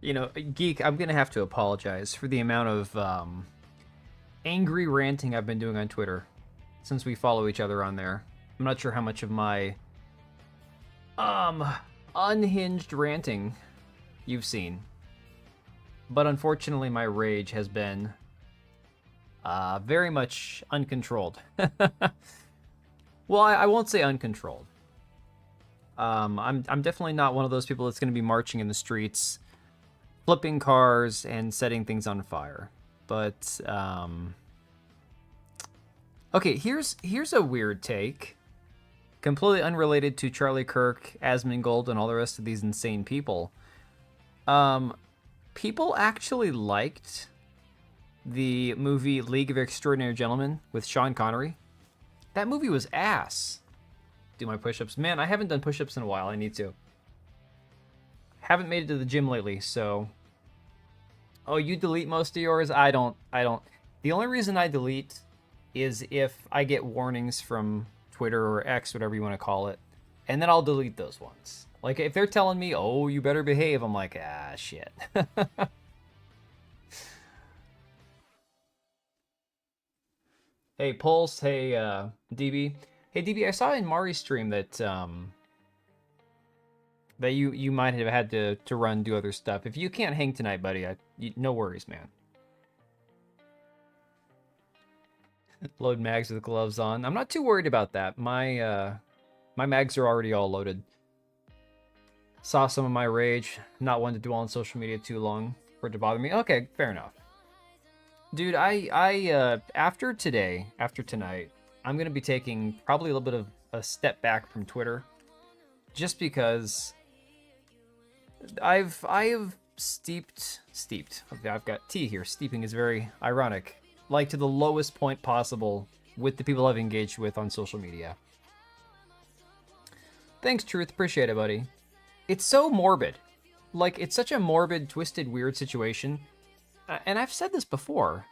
You know, Geek, I'm gonna have to apologize for the amount of angry ranting I've been doing on Twitter since we follow each other on there. I'm not sure how much of my um unhinged ranting you've seen, but unfortunately my rage has been very much uncontrolled. Well, I won't say uncontrolled. I'm definitely not one of those people that's going to be marching in the streets, flipping cars and setting things on fire. But okay, here's a weird take, completely unrelated to Charlie Kirk, Asmongold, and all the rest of these insane people. People actually liked the movie League of Extraordinary Gentlemen with Sean Connery. That movie was ass. Do my push-ups. Man, I haven't done push-ups in a while. I need to. Haven't made it to the gym lately, so... Oh, you delete most of yours? I don't. The only reason I delete is if I get warnings from Twitter or X, whatever you want to call it, and then I'll delete those ones. Like, if they're telling me, oh, you better behave, I'm like, ah, shit. Hey, Pulse. Hey, DB. Hey, DB, I saw in Mari's stream that that you might have had to run, do other stuff. If you can't hang tonight, buddy, no worries, man. Load mags with gloves on. I'm not too worried about that. My mags are already all loaded. Saw some of my rage. Not one to dwell on social media too long for it to bother me. Okay, fair enough. Dude, I after tonight, I'm gonna be taking probably a little bit of a step back from Twitter, just because I've steeped. I've got tea here. Steeping is very ironic, like to the lowest point possible with the people I've engaged with on social media. Thanks, Truth. Appreciate it, buddy. It's so morbid. Like, it's such a morbid, twisted, weird situation. And I've said this before.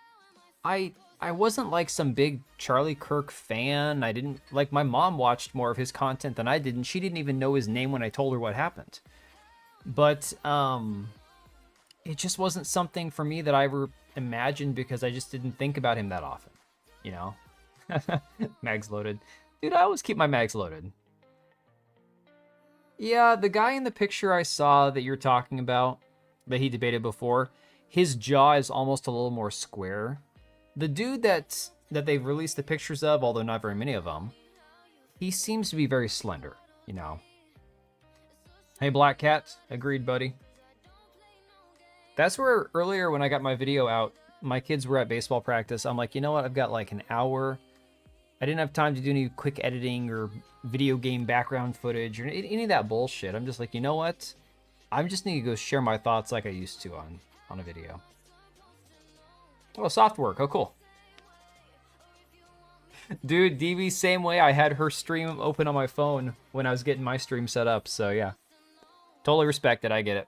I wasn't like some big Charlie Kirk fan. I didn't, like, my mom watched more of his content than I did, and she didn't even know his name when I told her what happened. But it just wasn't something for me that I ever imagined, because I just didn't think about him that often, you know? Mags loaded. Dude, I always keep my mags loaded. Yeah, the guy in the picture I saw that you're talking about, that he debated before, his jaw is almost a little more square. The dude that they've released the pictures of, although not very many of them, he seems to be very slender, you know. Hey, Black Cat. Agreed, buddy. That's where earlier when I got my video out, my kids were at baseball practice. I'm like, you know what? I've got like an hour. I didn't have time to do any quick editing or video game background footage or any of that bullshit. I'm just like, you know what? I just need to go share my thoughts like I used to on a video. Oh, soft work. Oh, cool. Dude, DB, same way. I had her stream open on my phone when I was getting my stream set up. So, yeah. Totally respect it. I get it.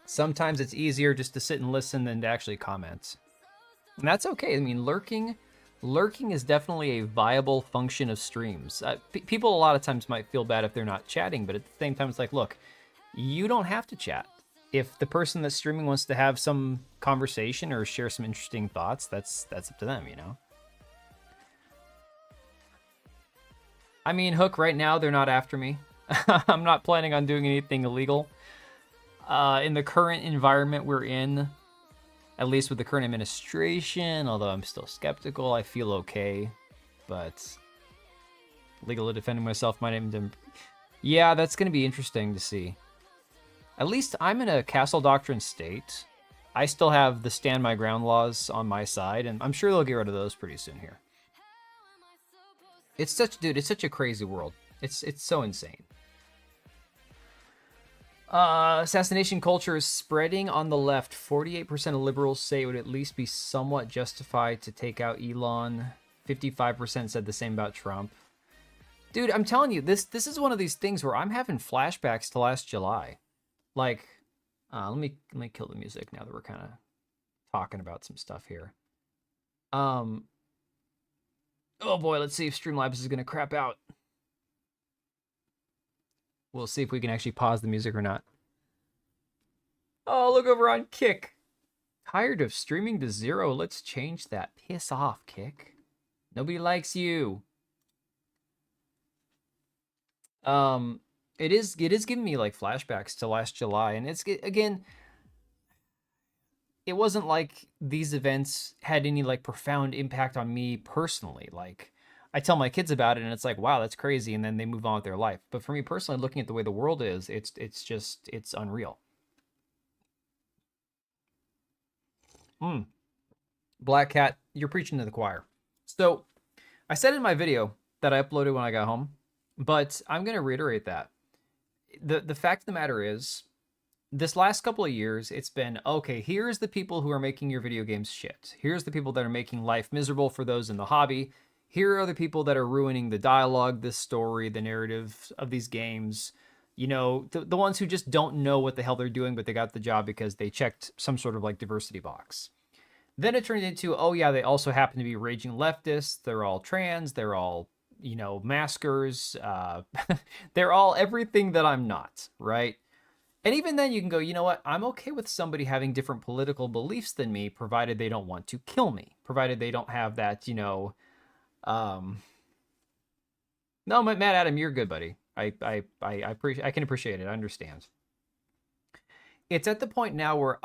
Sometimes it's easier just to sit and listen than to actually comment. And that's okay. I mean, lurking is definitely a viable function of streams. People a lot of times might feel bad if they're not chatting, but at the same time, it's like, look, you don't have to chat. If the person that's streaming wants to have some conversation or share some interesting thoughts, that's up to them, you know? I mean, Hook, right now, they're not after me. I'm not planning on doing anything illegal. In the current environment we're in, at least with the current administration, although I'm still skeptical, I feel okay. But legally defending myself might even... Yeah, that's going to be interesting to see. At least I'm in a Castle Doctrine state. I still have the stand my ground laws on my side, and I'm sure they'll get rid of those pretty soon here. It's such, dude, it's such a crazy world. It's so insane. Assassination culture is spreading on the left. 48% of liberals say it would at least be somewhat justified to take out Elon. 55% said the same about Trump. Dude, I'm telling you, this is one of these things where I'm having flashbacks to last July. Like, let me kill the music now that we're kind of talking about some stuff here. Oh boy, let's see if Streamlabs is gonna crap out. We'll see if we can actually pause the music or not. Oh, look over on Kick. Tired of streaming to zero? Let's change that. Piss off, Kick. Nobody likes you. Um, it is giving me like flashbacks to last July, and it's again, it wasn't like these events had any like profound impact on me personally. Like I tell my kids about it, and it's like, wow, that's crazy, and then they move on with their life. But for me personally, looking at the way the world is, it's unreal. Mm. Black Cat, you're preaching to the choir. So I said in my video that I uploaded when I got home, but I'm gonna reiterate that. The fact of the matter is, this last couple of years, it's been okay. Here's the people who are making your video games shit. Here's the people that are making life miserable for those in the hobby. Here are the people that are ruining the dialogue, the story, the narrative of these games. You know, the ones who just don't know what the hell they're doing, but they got the job because they checked some sort of like diversity box. Then it turned into, oh yeah, they also happen to be raging leftists. They're all trans. They're all, you know, maskers. They're all everything that I'm not, right? And even then, you can go, you know what? I'm okay with somebody having different political beliefs than me, provided they don't want to kill me, provided they don't have that, you know. Um, no, Matt Adam, you're good, buddy. I can appreciate it. I understand. It's at the point now where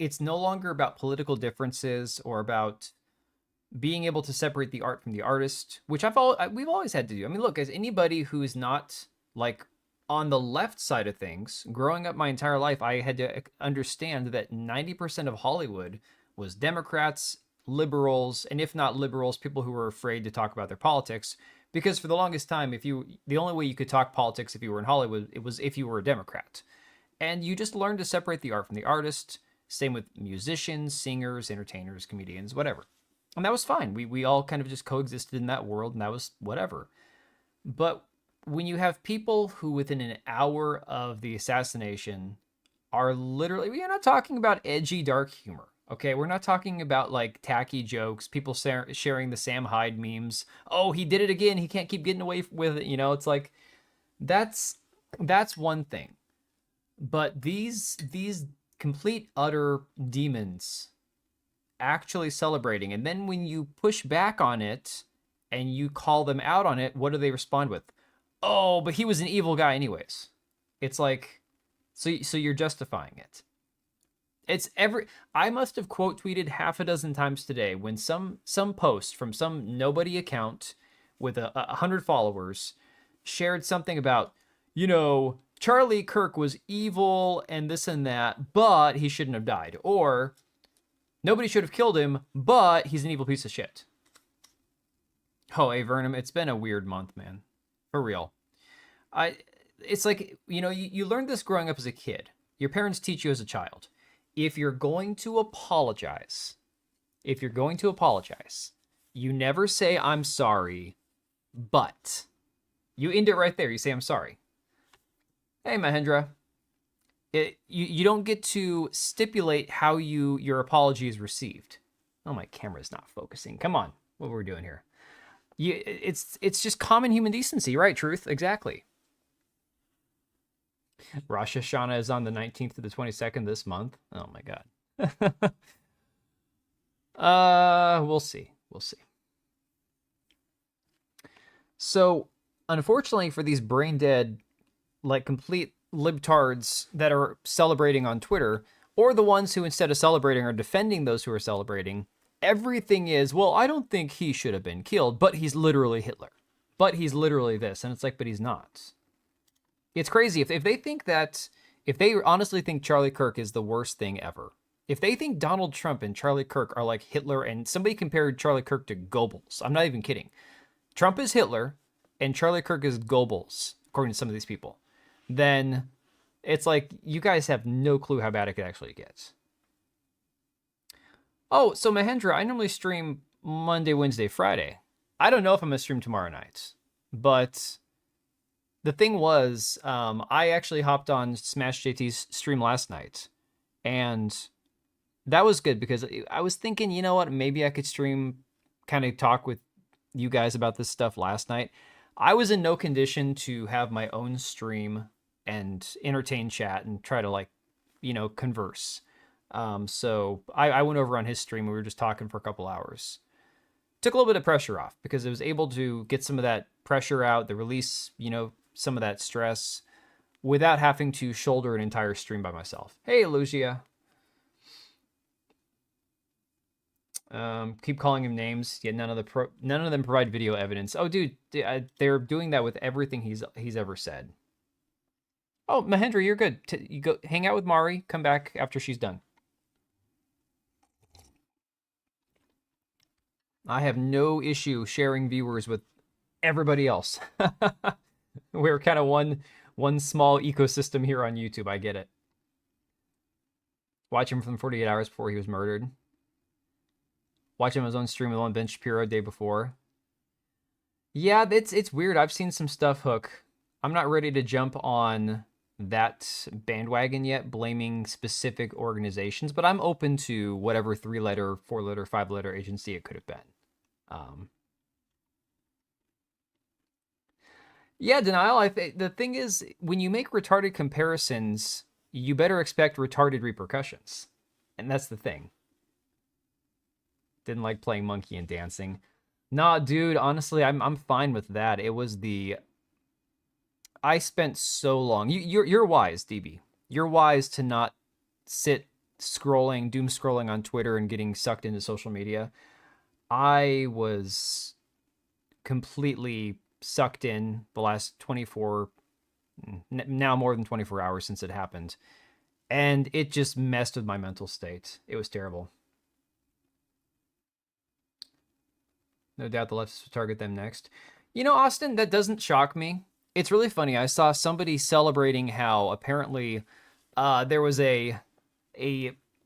it's no longer about political differences or about being able to separate the art from the artist, which we've always had to do. I mean, look, as anybody who's not like on the left side of things, growing up my entire life, I had to understand that 90% of Hollywood was Democrats, liberals, and if not liberals, people who were afraid to talk about their politics. Because for the longest time, the only way you could talk politics if you were in Hollywood, it was if you were a Democrat. And you just learn to separate the art from the artist. Same with musicians, singers, entertainers, comedians, whatever. And that was fine. We all kind of just coexisted in that world, and that was whatever. But when you have people who within an hour of the assassination are literally, we're not talking about edgy dark humor, okay? We're not talking about like tacky jokes, people sharing the Sam Hyde memes. Oh, he did it again. He can't keep getting away with it. You know, it's like that's one thing. But these complete utter demons actually celebrating, and then when you push back on it and you call them out on it, what do they respond with? Oh, but he was an evil guy anyways. It's like, so you're justifying it. I must have quote tweeted half a dozen times today when some post from some nobody account with 100 followers shared something about, you know, Charlie Kirk was evil and this and that, but he shouldn't have died. Or nobody should have killed him, but he's an evil piece of shit. Oh, hey, Vernum, it's been a weird month, man. For real. It's like, you know, you learned this growing up as a kid. Your parents teach you as a child. If you're going to apologize, you never say, I'm sorry, but. You end it right there. You say, I'm sorry. Hey, Mahendra. You don't get to stipulate how your apology is received. Oh, my camera's not focusing. Come on. What were we doing here? It's just common human decency, right? Truth, exactly. Rosh Hashanah is on the 19th to the 22nd this month. Oh my god. We'll see. So, unfortunately for these brain dead, like complete libtards that are celebrating on Twitter, or the ones who instead of celebrating are defending those who are celebrating, everything is, well, I don't think he should have been killed, but he's literally Hitler. But he's literally this. And it's like, but he's not. It's crazy. If they think that, if they honestly think Charlie Kirk is the worst thing ever, if they think Donald Trump and Charlie Kirk are like Hitler, and somebody compared Charlie Kirk to Goebbels, I'm not even kidding. Trump is Hitler and Charlie Kirk is Goebbels, according to some of these people, then it's like, you guys have no clue how bad it could actually get. Oh, so Mahendra, I normally stream Monday, Wednesday, Friday. I don't know if I'm going to stream tomorrow night, but the thing was, I actually hopped on Smash JT's stream last night, and that was good because I was thinking, you know what, maybe I could stream, kind of talk with you guys about this stuff last night. I was in no condition to have my own stream and entertain chat and try to like converse. So I went over on his stream. We were just talking for a couple hours. Took a little bit of pressure off because it was able to get some of that pressure out, the release, some of that stress without having to shoulder an entire stream by myself. Hey, Lucia. Keep calling him names. Yet none of them provide video evidence. Oh, dude, they're doing that with everything he's ever said. Oh, Mahendra, you're good. You go hang out with Mari. Come back after she's done. I have no issue sharing viewers with everybody else. We're kind of one small ecosystem here on YouTube. I get it. Watch him from 48 hours before he was murdered. Watch him on his own stream with on Ben Shapiro day before. Yeah, it's weird. I've seen some stuff, Hook. I'm not ready to jump on that bandwagon yet, blaming specific organizations, but I'm open to whatever 3-letter, 4-letter, 5-letter agency it could have been. Yeah, Denial. The thing is, when you make retarded comparisons, you better expect retarded repercussions, and that's the thing. Didn't like playing monkey and dancing. Nah, dude. Honestly, I'm fine with that. It was I spent so long. You're wise, DB. You're wise to not sit doom scrolling on Twitter and getting sucked into social media. I was completely sucked in the last 24, now more than 24 hours since it happened. And it just messed with my mental state. It was terrible. No doubt the leftists will target them next. Austin, that doesn't shock me. It's really funny. I saw somebody celebrating how apparently there was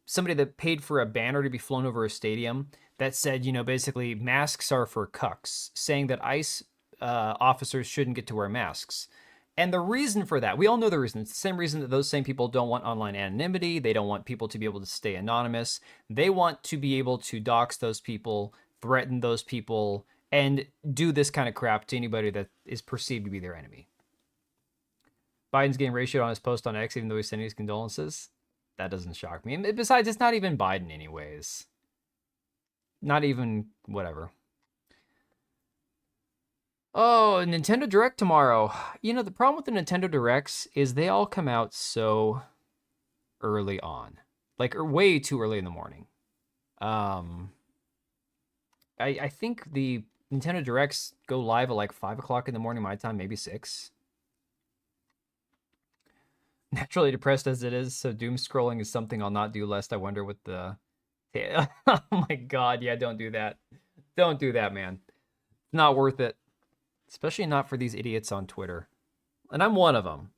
somebody that paid for a banner to be flown over a stadium that said, basically masks are for cucks, saying that ICE officers shouldn't get to wear masks. And the reason for that, we all know the reason. It's the same reason that those same people don't want online anonymity. They don't want people to be able to stay anonymous. They want to be able to dox those people, threaten those people, and do this kind of crap to anybody that is perceived to be their enemy. Biden's getting ratioed on his post on X, even though he's sending his condolences. That doesn't shock me. And besides, it's not even Biden anyways. Not even whatever. Oh, Nintendo Direct tomorrow. The problem with the Nintendo Directs is they all come out so early on. Like, way too early in the morning. I think the Nintendo Directs go live at like 5 o'clock in the morning my time, maybe 6. Naturally depressed as it is, so doom scrolling is something I'll not do lest I wonder what the... Oh my god, yeah, don't do that. Don't do that, man. It's not worth it. Especially not for these idiots on Twitter. And I'm one of them,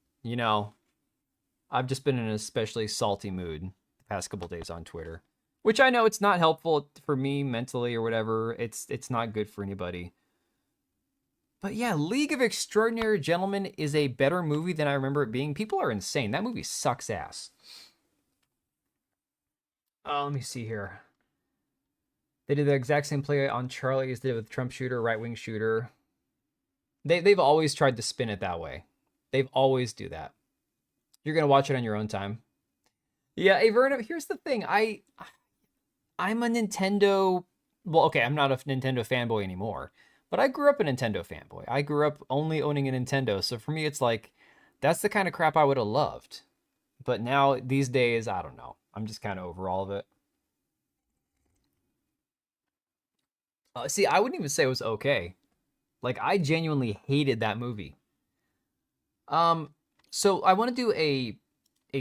I've just been in an especially salty mood the past couple days on Twitter. Which I know it's not helpful for me mentally or whatever. It's not good for anybody. But yeah, League of Extraordinary Gentlemen is a better movie than I remember it being. People are insane. That movie sucks ass. Oh, let me see here. They did the exact same play on Charlie as they did with Trump shooter, right-wing shooter. They've always tried to spin it that way. They've always do that. You're going to watch it on your own time. Yeah, Averna, here's the thing. I'm a Nintendo... Well, okay, I'm not a Nintendo fanboy anymore. But I grew up a Nintendo fanboy. I grew up only owning a Nintendo. So for me, it's like, that's the kind of crap I would have loved. But now, these days, I don't know. I'm just kind of over all of it. See, I wouldn't even say it was okay. Like, I genuinely hated that movie. So I want to do a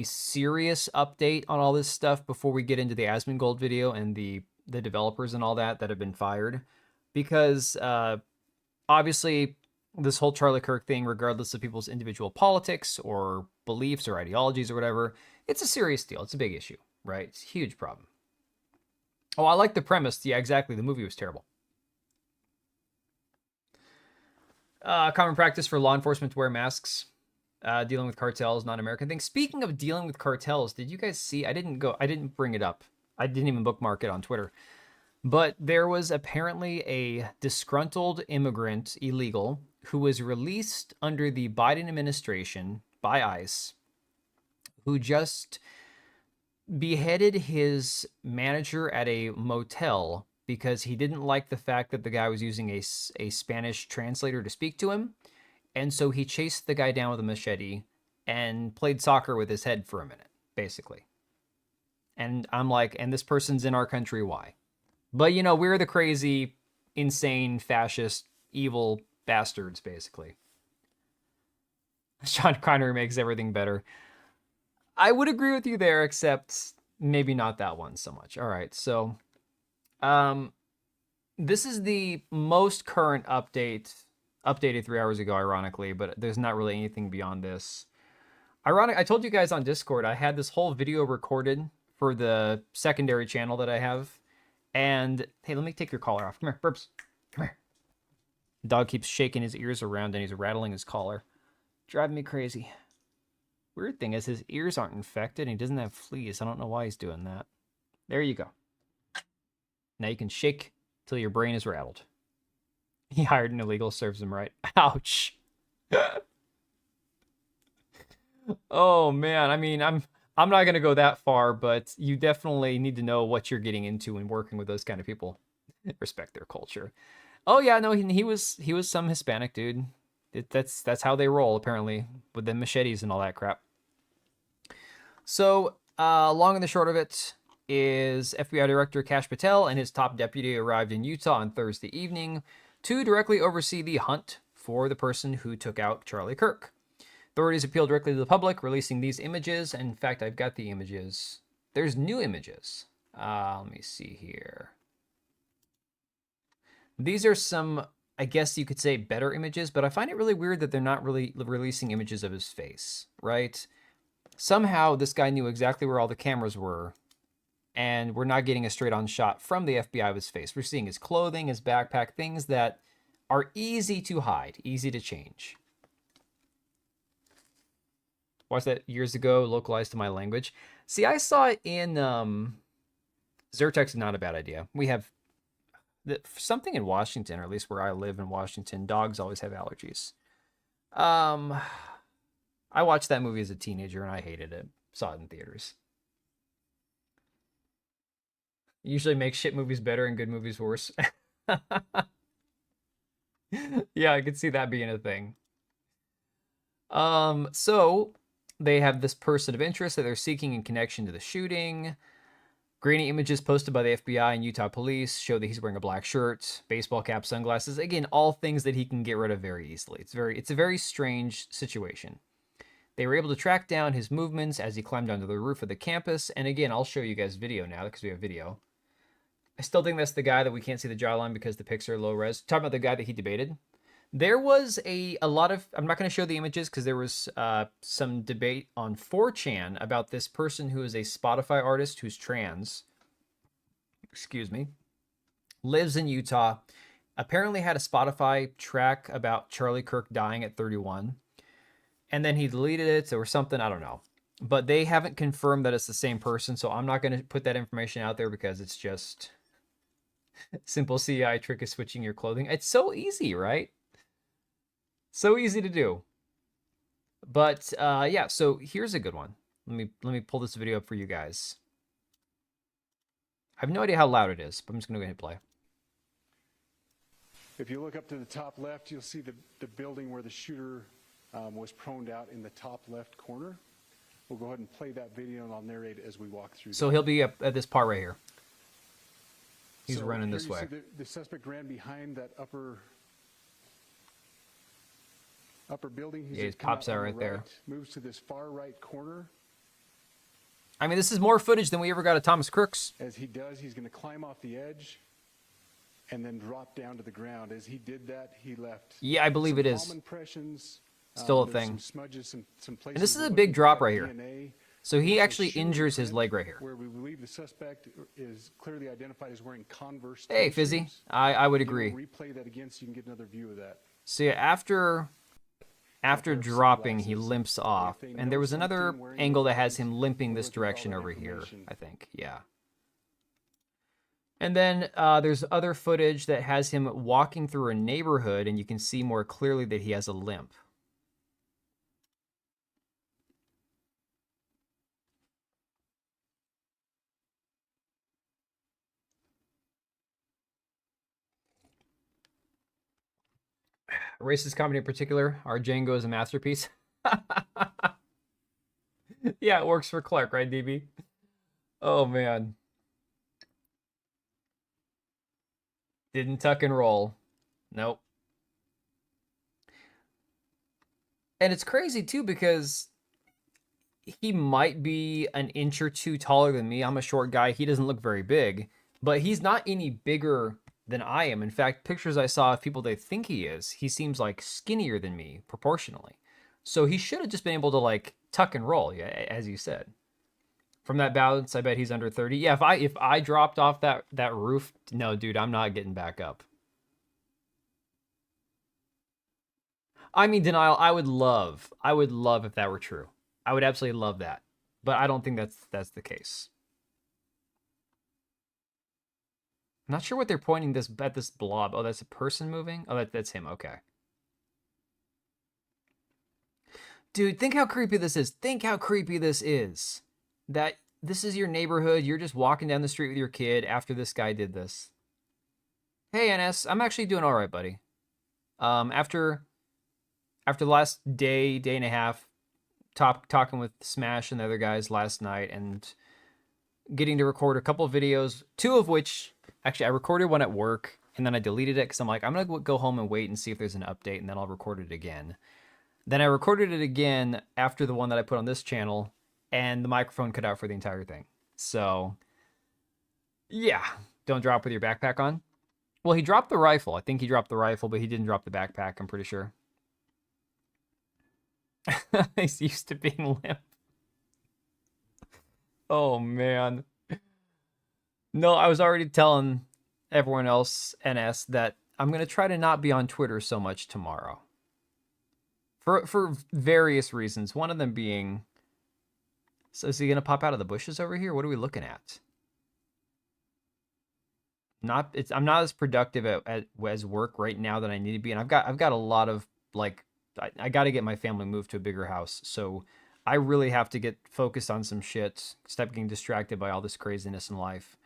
serious update on all this stuff before we get into the Asmongold video and the developers and all that have been fired. Because obviously this whole Charlie Kirk thing, regardless of people's individual politics or beliefs or ideologies or whatever, it's a serious deal. It's a big issue, right? It's a huge problem. Oh, I like the premise. Yeah, exactly. The movie was terrible. Common practice for law enforcement to wear masks. Dealing with cartels, not American thing. Speaking of dealing with cartels, did you guys see? I didn't bring it up. I didn't even bookmark it on Twitter. But there was apparently a disgruntled immigrant, illegal, who was released under the Biden administration by ICE, who just beheaded his manager at a motel because he didn't like the fact that the guy was using a Spanish translator to speak to him. And so he chased the guy down with a machete and played soccer with his head for a minute, basically. And I'm like, and this person's in our country, why? But, you know, we're the crazy, insane, fascist, evil bastards, basically. Sean Connery makes everything better. I would agree with you there, except maybe not that one so much. All right, so this is the most current updated 3 hours ago, ironically, but there's not really anything beyond this. I told you guys on Discord, I had this whole video recorded for the secondary channel that I have. And, hey, let me take your collar off. Come here, Burbs. Come here. The dog keeps shaking his ears around and he's rattling his collar. Driving me crazy. Weird thing is his ears aren't infected and he doesn't have fleas. I don't know why he's doing that. There you go. Now you can shake till your brain is rattled. He hired an illegal, serves him right. Ouch. Oh man, I mean, I'm not gonna go that far, but you definitely need to know what you're getting into when working with those kind of people. Respect their culture. Oh yeah, no, he was some Hispanic dude. That's how they roll apparently with the machetes and all that crap. So long and the short of it is FBI Director Kash Patel and his top deputy arrived in Utah on Thursday evening to directly oversee the hunt for the person who took out Charlie Kirk. Authorities appealed directly to the public, releasing these images. And in fact, I've got the images. There's new images. Let me see here. These are some, I guess you could say, better images, but I find it really weird that they're not really releasing images of his face, right? Somehow, this guy knew exactly where all the cameras were, and we're not getting a straight-on shot from the FBI of his face. We're seeing his clothing, his backpack, things that are easy to hide, easy to change. Watched that years ago, localized to my language. See, I saw it in Zyrtex is not a bad idea. We have something in Washington, or at least where I live in Washington, dogs always have allergies. I watched that movie as a teenager and I hated it. Saw it in theaters. Usually makes shit movies better and good movies worse. Yeah, I could see that being a thing. So they have this person of interest that they're seeking in connection to the shooting. Grainy images posted by the FBI and Utah police show that he's wearing a black shirt, baseball cap, sunglasses. Again, all things that he can get rid of very easily. It's a very strange situation. They were able to track down his movements as he climbed onto the roof of the campus. And again, I'll show you guys video now because we have video. I still think that's the guy that we can't see the jawline because the pics are low res. Talking about the guy that he debated. There was a lot of, I'm not going to show the images because there was some debate on 4chan about this person who is a Spotify artist who's trans. Excuse me. Lives in Utah. Apparently had a Spotify track about Charlie Kirk dying at 31. And then he deleted it or something, I don't know. But they haven't confirmed that it's the same person, so I'm not going to put that information out there because it's just simple CI trick of switching your clothing. It's so easy, right? So easy to do. But yeah, so here's a good one. Let me pull this video up for you guys. I have no idea how loud it is, but I'm just going to go ahead and play. If you look up to the top left, you'll see the building where the shooter was proned out in the top left corner. We'll go ahead and play that video and I'll narrate as we walk through. So he'll be up at this part right here. He's running this way. The suspect ran behind that upper building. Yeah, he pops out right there. Moves to this far right corner. I mean, this is more footage than we ever got of Thomas Crooks. As he does, he's going to climb off the edge and then drop down to the ground. As he did that, he left. Yeah, I believe it is. Palm impressions. Still a thing. Some smudges, some places. And this is a big drop right here. So he actually injures his leg right here. Where we believe the suspect is clearly identified as wearing Converse. Hey, Fizzy. I would agree. Replay that again so you can get another view of that. So yeah, after dropping, he limps off. And there was another angle that has him limping this direction over here, I think. Yeah. And then there's other footage that has him walking through a neighborhood, and you can see more clearly that he has a limp. racist comedy in particular, our Django is a masterpiece. Yeah, it works for Clark, right, DB? Oh man, didn't tuck and roll. Nope. And it's crazy too because he might be an inch or two taller than me. I'm a short guy. He doesn't look very big, but he's not any bigger than I am. In fact, pictures I saw of people they think he seems like skinnier than me proportionally. So he should have just been able to like tuck and roll, yeah, as you said. From that bounce, I bet he's under 30. Yeah, if I dropped off that roof, no, dude, I'm not getting back up. I mean, denial. I would love if that were true. I would absolutely love that, but I don't think that's the case. I'm not sure what they're pointing this at this blob. Oh, that's a person moving. Oh, that's him. Okay. Dude, think how creepy this is. Think how creepy this is. That this is your neighborhood. You're just walking down the street with your kid after this guy did this. Hey, NS, I'm actually doing all right, buddy. After the last day and a half, talking with Smash and the other guys last night, and getting to record a couple of videos, two of which actually I recorded one at work, and then I deleted it because I'm like, I'm gonna go home and wait and see if there's an update, and then I'll record it again. Then I recorded it again after the one that I put on this channel, and the microphone cut out for the entire thing. So, yeah, don't drop with your backpack on. Well, he dropped the rifle. I think he dropped the rifle, but he didn't drop the backpack, I'm pretty sure. He's used to being limp. Oh, man. No, I was already telling everyone else, NS, that I'm going to try to not be on Twitter so much tomorrow. For various reasons. One of them being, so is he going to pop out of the bushes over here? What are we looking at? I'm not as productive as work right now that I need to be, and I've got a lot of like I got to get my family moved to a bigger house, so I really have to get focused on some shit. Stop getting distracted by all this craziness in life.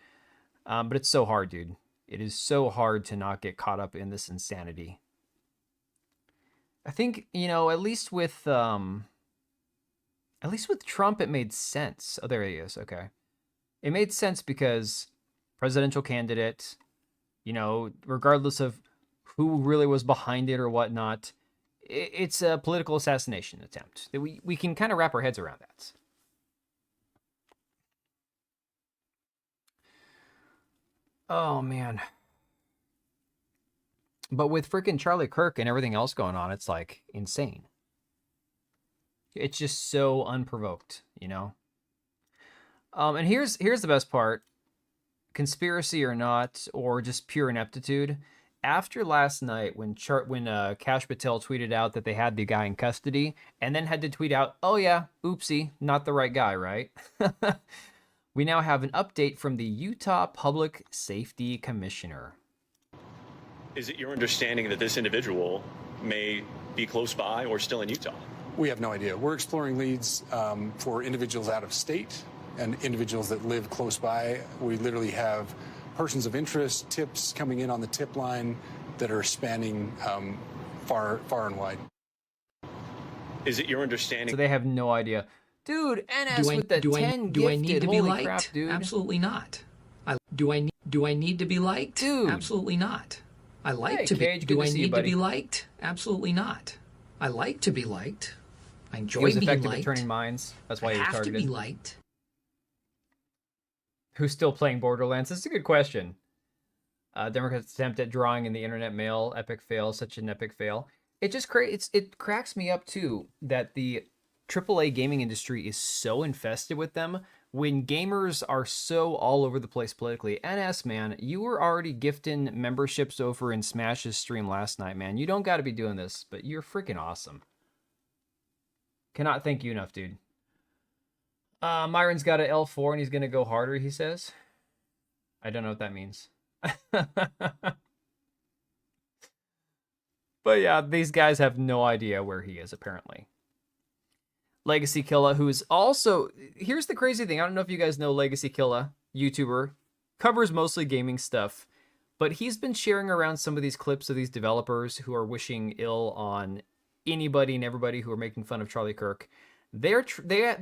But it's so hard, dude. It is so hard to not get caught up in this insanity. I think, at least with Trump, it made sense. Oh, there he is. Okay. It made sense because presidential candidate, regardless of who really was behind it or whatnot, it's a political assassination attempt. We can kind of wrap our heads around that. Oh, man. But with freaking Charlie Kirk and everything else going on, it's like insane. It's just so unprovoked, And here's the best part. Conspiracy or not, or just pure ineptitude. After last night, when Kash Patel tweeted out that they had the guy in custody, and then had to tweet out, "Oh yeah, oopsie, not the right guy," right? We now have an update from the Utah Public Safety Commissioner. Is it your understanding that this individual may be close by or still in Utah? We have no idea. We're exploring leads for individuals out of state and individuals that live close by. We literally have persons of interest, tips coming in on the tip line that are spanning far and wide. Is it your understanding? So they have no idea. Dude, NS with the 10 do I need to be Holy liked? crap, dude. Absolutely not. Do I need to be liked? Dude. Absolutely not. I like Hey, to be. Cage, good Do to I see you, need to buddy. be liked? Absolutely not. I like to be liked. I He enjoy was being effective at liked. turning minds. That's why I he was have to be targeted. liked. Who's still playing Borderlands? This is a good question. Democrats' attempt at drawing in the internet mail, epic fail, such an epic fail. It just it cracks me up too that the AAA gaming industry is so infested with them when gamers are so all over the place politically. NS, man, you were already gifting memberships over in Smash's stream last night, man. You don't got to be doing this, but you're freaking awesome. Cannot thank you enough, dude. Myron's got an L4 and he's going to go harder, he says. I don't know what that means. But yeah, these guys have no idea where he is, apparently. Legacy Killa, who's also... Here's the crazy thing. I don't know if you guys know Legacy Killa, YouTuber. Covers mostly gaming stuff. But he's been sharing around some of these clips of these developers who are wishing ill on anybody and everybody who are making fun of Charlie Kirk. They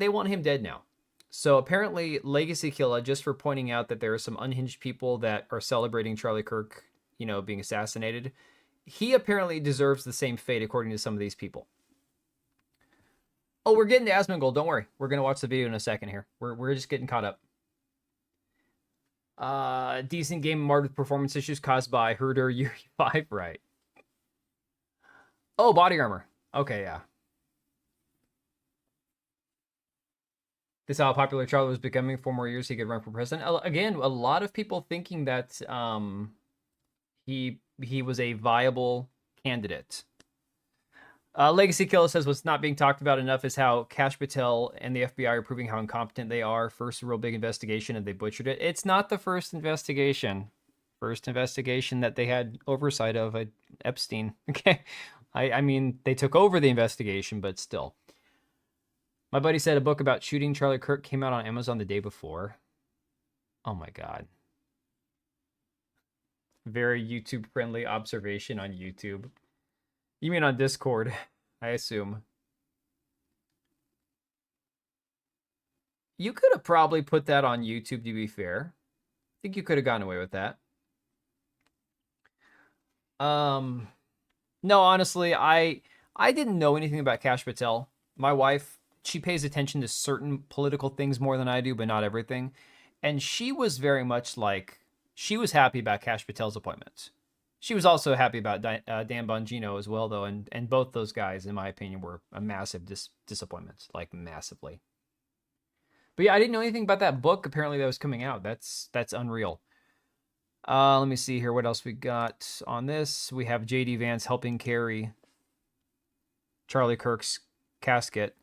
want him dead now. So apparently Legacy Killa, just for pointing out that there are some unhinged people that are celebrating Charlie Kirk, being assassinated, he apparently deserves the same fate according to some of these people. Oh, we're getting to Asmongold. Don't worry. We're going to watch the video in a second here. We're just getting caught up. Decent game marred with performance issues caused by Herder Yuri 5, right? Oh, body armor. Okay, yeah. This is how popular Charlie was becoming. 4 more years he could run for president. Again, a lot of people thinking that he was a viable candidate. Legacy Killer says what's not being talked about enough is how Kash Patel and the FBI are proving how incompetent they are. First real big investigation and they butchered it. It's not the first investigation. First investigation that they had oversight of Epstein. Okay. I mean, they took over the investigation, but still. My buddy said a book about shooting Charlie Kirk came out on Amazon the day before. Oh my God. Very YouTube-friendly observation on YouTube. You mean on Discord, I assume. You could have probably put that on YouTube, to be fair. I think you could have gotten away with that. No, honestly, I didn't know anything about Kash Patel. My wife, she pays attention to certain political things more than I do, but not everything. And she was very much like, she was happy about Kash Patel's appointments. She was also happy about Dan Bongino as well, though, and both those guys, in my opinion, were a massive disappointment, like massively. But yeah, I didn't know anything about that book, apparently, that was coming out. That's unreal. Let me see here. What else we got on this? We have J.D. Vance helping carry Charlie Kirk's casket.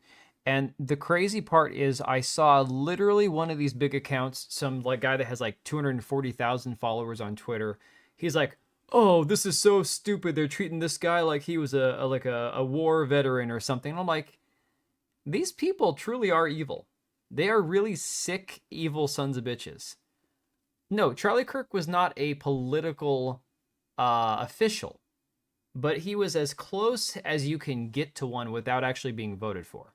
And the crazy part is I saw literally one of these big accounts, some like guy that has like 240,000 followers on Twitter. He's like, oh, this is so stupid. They're treating this guy like he was a war veteran or something. And I'm like, these people truly are evil. They are really sick, evil sons of bitches. No, Charlie Kirk was not a political official, but he was as close as you can get to one without actually being voted for.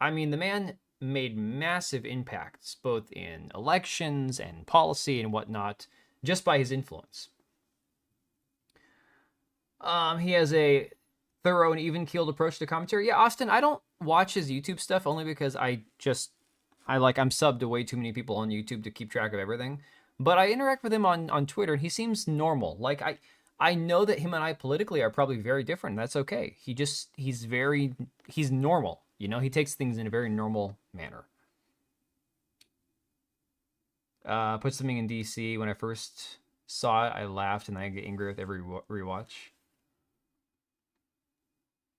I mean, the man made massive impacts, both in elections and policy and whatnot, just by his influence. He has a thorough and even-keeled approach to commentary. Yeah, Austin, I don't watch his YouTube stuff only because I'm subbed to way too many people on YouTube to keep track of everything. But I interact with him on Twitter, and he seems normal. Like, I know that him and I politically are probably very different, and that's okay. He's normal. He takes things in a very normal manner. Put something in DC. When I first saw it, I laughed, and then I get angry with every rewatch.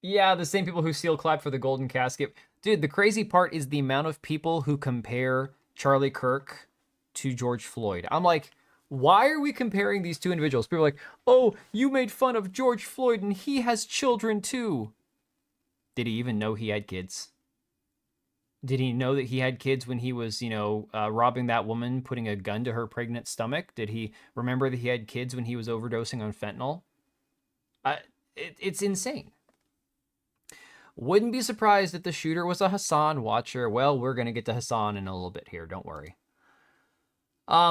Yeah, the same people who seal clap for the golden casket. Dude, the crazy part is the amount of people who compare Charlie Kirk to George Floyd. I'm like, why are we comparing these two individuals? People are like, oh, you made fun of George Floyd and he has children too. Did he even know he had kids? Did he know that he had kids when he was, robbing that woman, putting a gun to her pregnant stomach? Did he remember that he had kids when he was overdosing on fentanyl? It's insane. Wouldn't be surprised if the shooter was a Hassan watcher. Well, we're going to get to Hassan in a little bit here. Don't worry.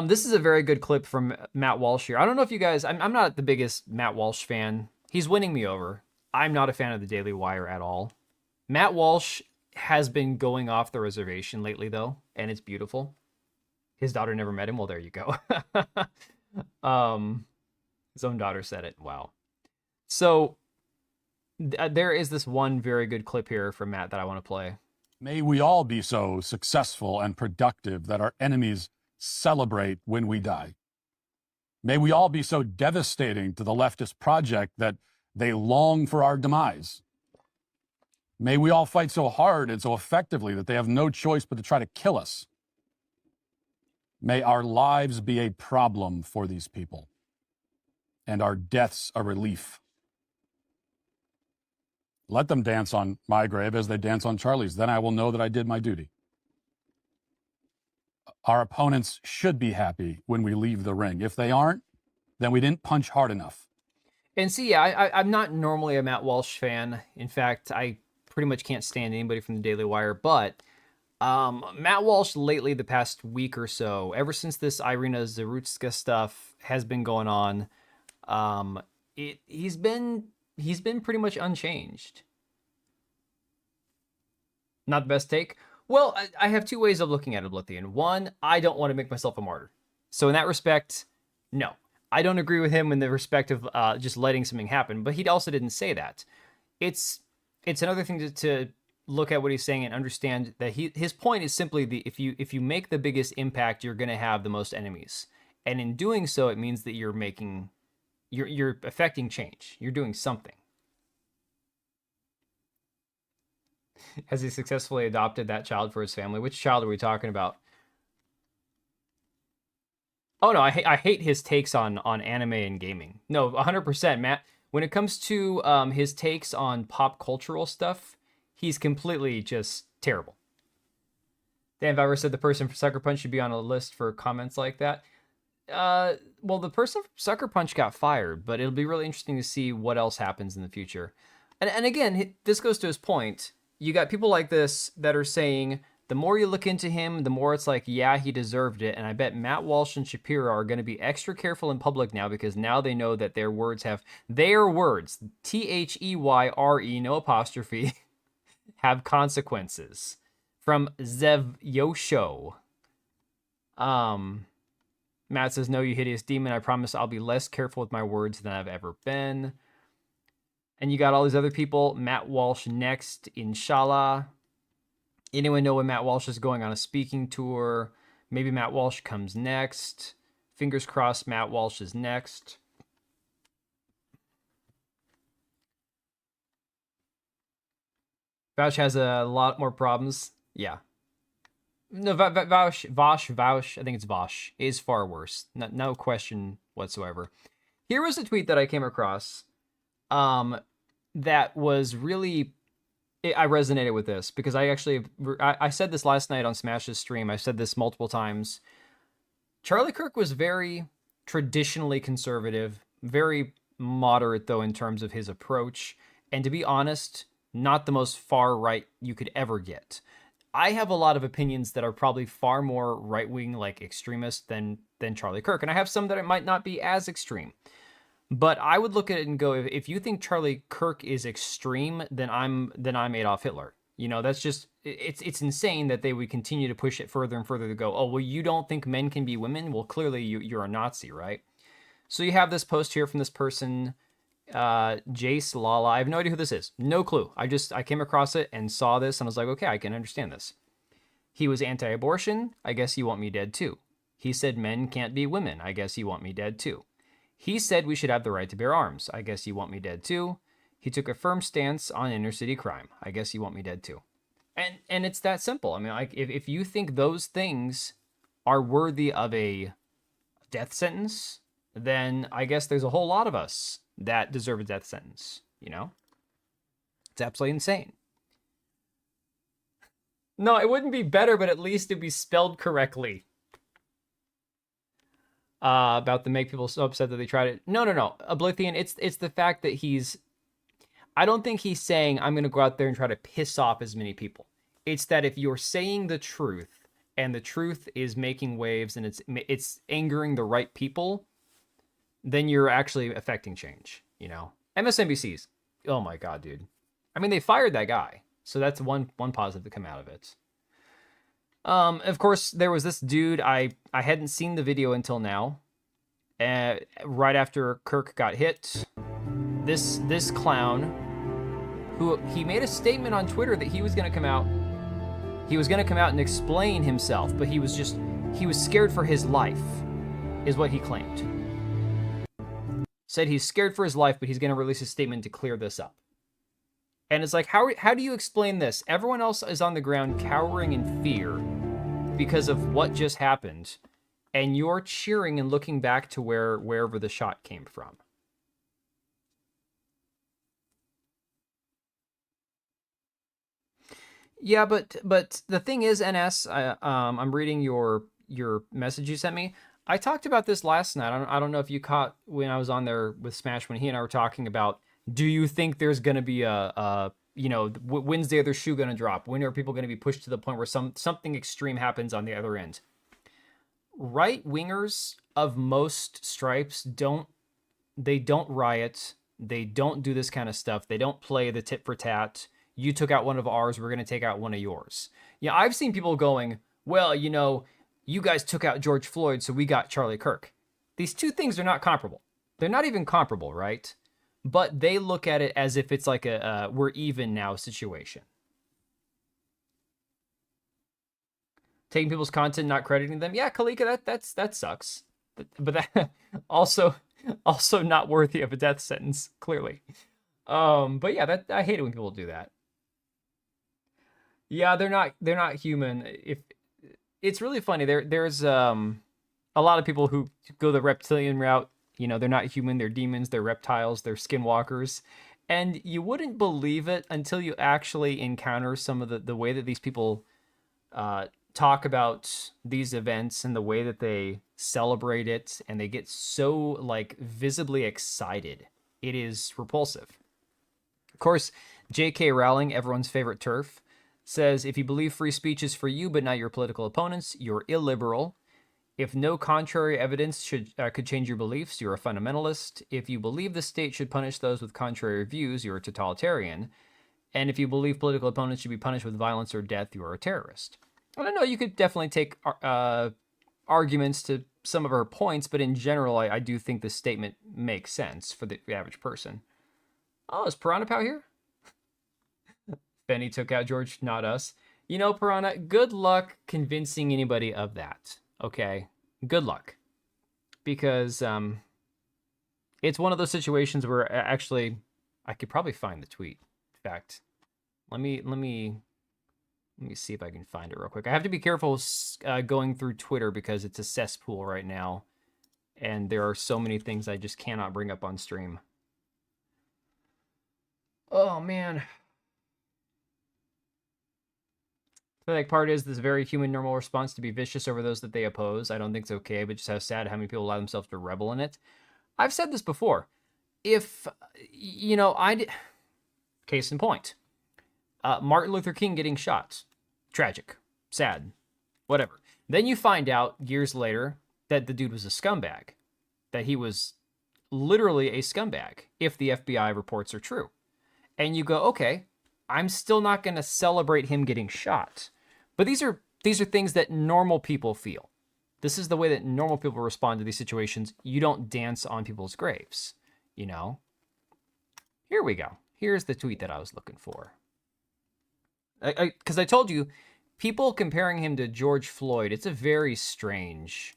This is a very good clip from Matt Walsh here. I don't know if you guys... I'm not the biggest Matt Walsh fan. He's winning me over. I'm not a fan of the Daily Wire at all. Matt Walsh has been going off the reservation lately, though, and it's beautiful. His daughter never met him. Well, there you go. His own daughter said it. Wow. So... there is this one very good clip here from Matt that I want to play. May we all be so successful and productive that our enemies celebrate when we die. May we all be so devastating to the leftist project that they long for our demise. May we all fight so hard and so effectively that they have no choice but to try to kill us. May our lives be a problem for these people and our deaths a relief. Let them dance on my grave as they dance on Charlie's. Then I will know that I did my duty. Our opponents should be happy when we leave the ring. If they aren't, then we didn't punch hard enough. And see, yeah, I'm not normally a Matt Walsh fan. In fact, I pretty much can't stand anybody from the Daily Wire. But Matt Walsh lately, the past week or so, ever since this Irina Zarutska stuff has been going on, he's been pretty much unchanged. Not the best take. Well, I have two ways of looking at it, Blithian. One, I don't want to make myself a martyr. So in that respect, no. I don't agree with him in the respect of just letting something happen, but he also didn't say that. It's another thing to look at what he's saying and understand that his point is simply if you make the biggest impact, you're going to have the most enemies. And in doing so, it means that you're affecting change. You're doing something. Has he successfully adopted that child for his family? Which child are we talking about? Oh no, I hate his takes on anime and gaming. No, 100%, Matt. When it comes to his takes on pop cultural stuff, he's completely just terrible. Dan Viver said the person for Sucker Punch should be on a list for comments like that. Well, the person from Sucker Punch got fired, but it'll be really interesting to see what else happens in the future. And again, this goes to his point. You got people like this that are saying, the more you look into him, the more it's like, yeah, he deserved it. And I bet Matt Walsh and Shapiro are going to be extra careful in public now because now they know that their words, T-H-E-Y-R-E, no apostrophe, have consequences. From Zev Yosho. Matt says, no, you hideous demon. I promise I'll be less careful with my words than I've ever been. And you got all these other people. Matt Walsh next, inshallah. Anyone know when Matt Walsh is going on a speaking tour? Maybe Matt Walsh comes next. Fingers crossed Matt Walsh is next. Vaush has a lot more problems. Yeah. No, Vaush, I think it's Vaush, is far worse. No question whatsoever. Here was a tweet that I came across that was really... I resonated with this because I said this last night on Smash's stream. I said this multiple times. Charlie Kirk was very traditionally conservative, very moderate, though, in terms of his approach. And to be honest, not the most far right you could ever get. I have a lot of opinions that are probably far more right-wing, like extremist than Charlie Kirk. And I have some that it might not be as extreme. But I would look at it and go, if you think Charlie Kirk is extreme, then I'm Adolf Hitler. You know, that's just, it's insane that they would continue to push it further and further to go, oh, well, you don't think men can be women? Well, clearly you're a Nazi, right? So you have this post here from this person, Jace Lala. I have no idea who this is. No clue. I came across it and saw this and I was like, okay, I can understand this. He was anti-abortion. I guess you want me dead too. He said men can't be women. I guess you want me dead too. He said we should have the right to bear arms. I guess you want me dead too. He took a firm stance on inner city crime. I guess you want me dead too. And it's that simple. I mean, like if you think those things are worthy of a death sentence, then I guess there's a whole lot of us that deserve a death sentence, you know? It's absolutely insane. No, it wouldn't be better, but at least it'd be spelled correctly. About to make people so upset that they tried it. No. Oblivion, it's the fact that I don't think he's saying, I'm going to go out there and try to piss off as many people. It's that if you're saying the truth, and the truth is making waves, and it's angering the right people, then you're actually affecting change, you know? MSNBC's, oh my God, dude. I mean, they fired that guy. So that's one positive to come out of it. Of course, there was this dude, I hadn't seen the video until now. Right after Kirk got hit, this clown, who he made a statement on Twitter that he was going to come out. He was going to come out and explain himself, but he was scared for his life, is what he claimed. Said he's scared for his life, but he's going to release a statement to clear this up. And it's like, how do you explain this? Everyone else is on the ground cowering in fear because of what just happened, and you're cheering and looking back to wherever the shot came from. Yeah, but the thing is, NS, I'm reading your message you sent me. I talked about this last night. I don't know if you caught when I was on there with Smash when he and I were talking about, do you think there's going to be when's the other shoe going to drop? When are people going to be pushed to the point where something extreme happens on the other end? Right wingers of most stripes don't riot. They don't do this kind of stuff. They don't play the tit for tat. You took out one of ours, we're going to take out one of yours. Yeah, I've seen people going, well, you guys took out George Floyd, so we got Charlie Kirk. These two things are not comparable. They're not even comparable, right? But they look at it as if it's like a we're even now situation. Taking people's content, not crediting them. Yeah, Kalika, that sucks. But that also not worthy of a death sentence, clearly. But yeah, I hate it when people do that. Yeah, they're not human. If it's really funny, there's a lot of people who go the reptilian route. They're not human, they're demons, they're reptiles, they're skinwalkers. And you wouldn't believe it until you actually encounter some of the way that these people talk about these events and the way that they celebrate it, and they get so like visibly excited. It is repulsive. Of course, J.K. Rowling, everyone's favorite TERF, says, if you believe free speech is for you but not your political opponents, you're illiberal. If no contrary evidence could change your beliefs, you're a fundamentalist. If you believe the state should punish those with contrary views, you're a totalitarian. And if you believe political opponents should be punished with violence or death, you're a terrorist. I don't know, you could definitely take arguments to some of her points, but in general, I do think this statement makes sense for the average person. Oh, is Piranha Pow here? Benny took out George, not us. Piranha, good luck convincing anybody of that. Okay, good luck. Because it's one of those situations where actually I could probably find the tweet. In fact, let me see if I can find it real quick. I have to be careful going through Twitter because it's a cesspool right now. And there are so many things I just cannot bring up on stream. Oh, man. The pathetic part is this very human, normal response to be vicious over those that they oppose. I don't think it's okay, but just how sad how many people allow themselves to revel in it. I've said this before. If, case in point, Martin Luther King getting shot. Tragic. Sad. Whatever. Then you find out years later that the dude was a scumbag. That he was literally a scumbag, if the FBI reports are true. And you go, okay, I'm still not going to celebrate him getting shot. But these are things that normal people feel. This is the way that normal people respond to these situations. You don't dance on people's graves, Here we go. Here's the tweet that I was looking for. Because I told you, people comparing him to George Floyd, it's a very strange,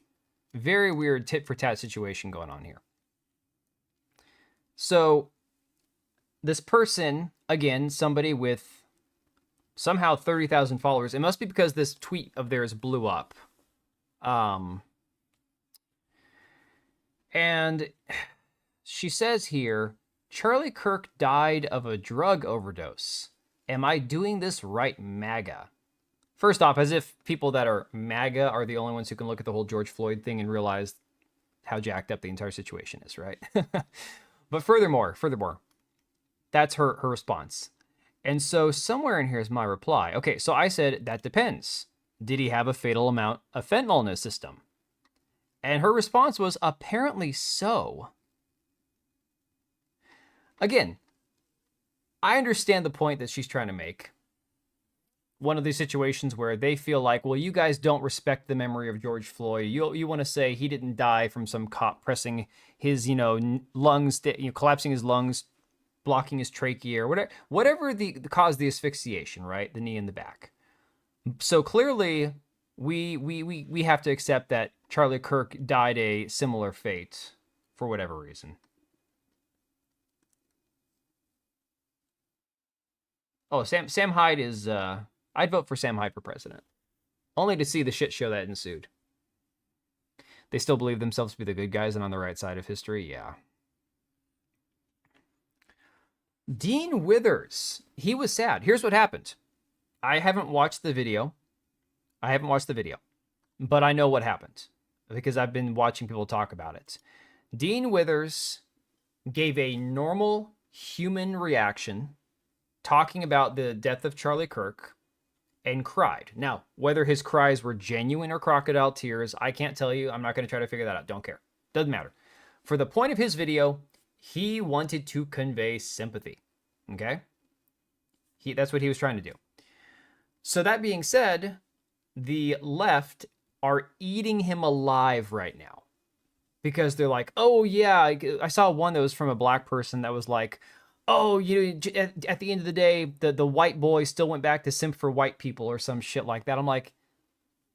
very weird tit-for-tat situation going on here. So, this person, again, somebody with somehow 30,000 followers. It must be because this tweet of theirs blew up. And she says here, Charlie Kirk died of a drug overdose. Am I doing this right, MAGA? First off, as if people that are MAGA are the only ones who can look at the whole George Floyd thing and realize how jacked up the entire situation is, right? But furthermore, that's her response. And so somewhere in here is my reply. Okay, so I said, that depends. Did he have a fatal amount of fentanyl in his system? And her response was, apparently so. Again, I understand the point that she's trying to make. One of these situations where they feel like, well, you guys don't respect the memory of George Floyd. You want to say he didn't die from some cop pressing his, lungs, collapsing his lungs, blocking his trachea, or whatever the caused the asphyxiation, right? The knee in the back. So clearly, we have to accept that Charlie Kirk died a similar fate for whatever reason. Oh, Sam Hyde is. I'd vote for Sam Hyde for president, only to see the shit show that ensued. They still believe themselves to be the good guys and on the right side of history. Yeah. Dean Withers, he was sad. Here's what happened. I haven't watched the video, but I know what happened. because I've been watching people talk about it. Dean Withers gave a normal human reaction talking about the death of Charlie Kirk and cried. Now, whether his cries were genuine or crocodile tears, I can't tell you. I'm not going to try to figure that out. Don't care. Doesn't matter. For the point of his video, he wanted to convey sympathy. Okay? That's what he was trying to do. So that being said, the left are eating him alive right now. Because they're like, oh yeah, I saw one that was from a black person that was like, oh, at the end of the day, the white boy still went back to simp for white people or some shit like that. I'm like,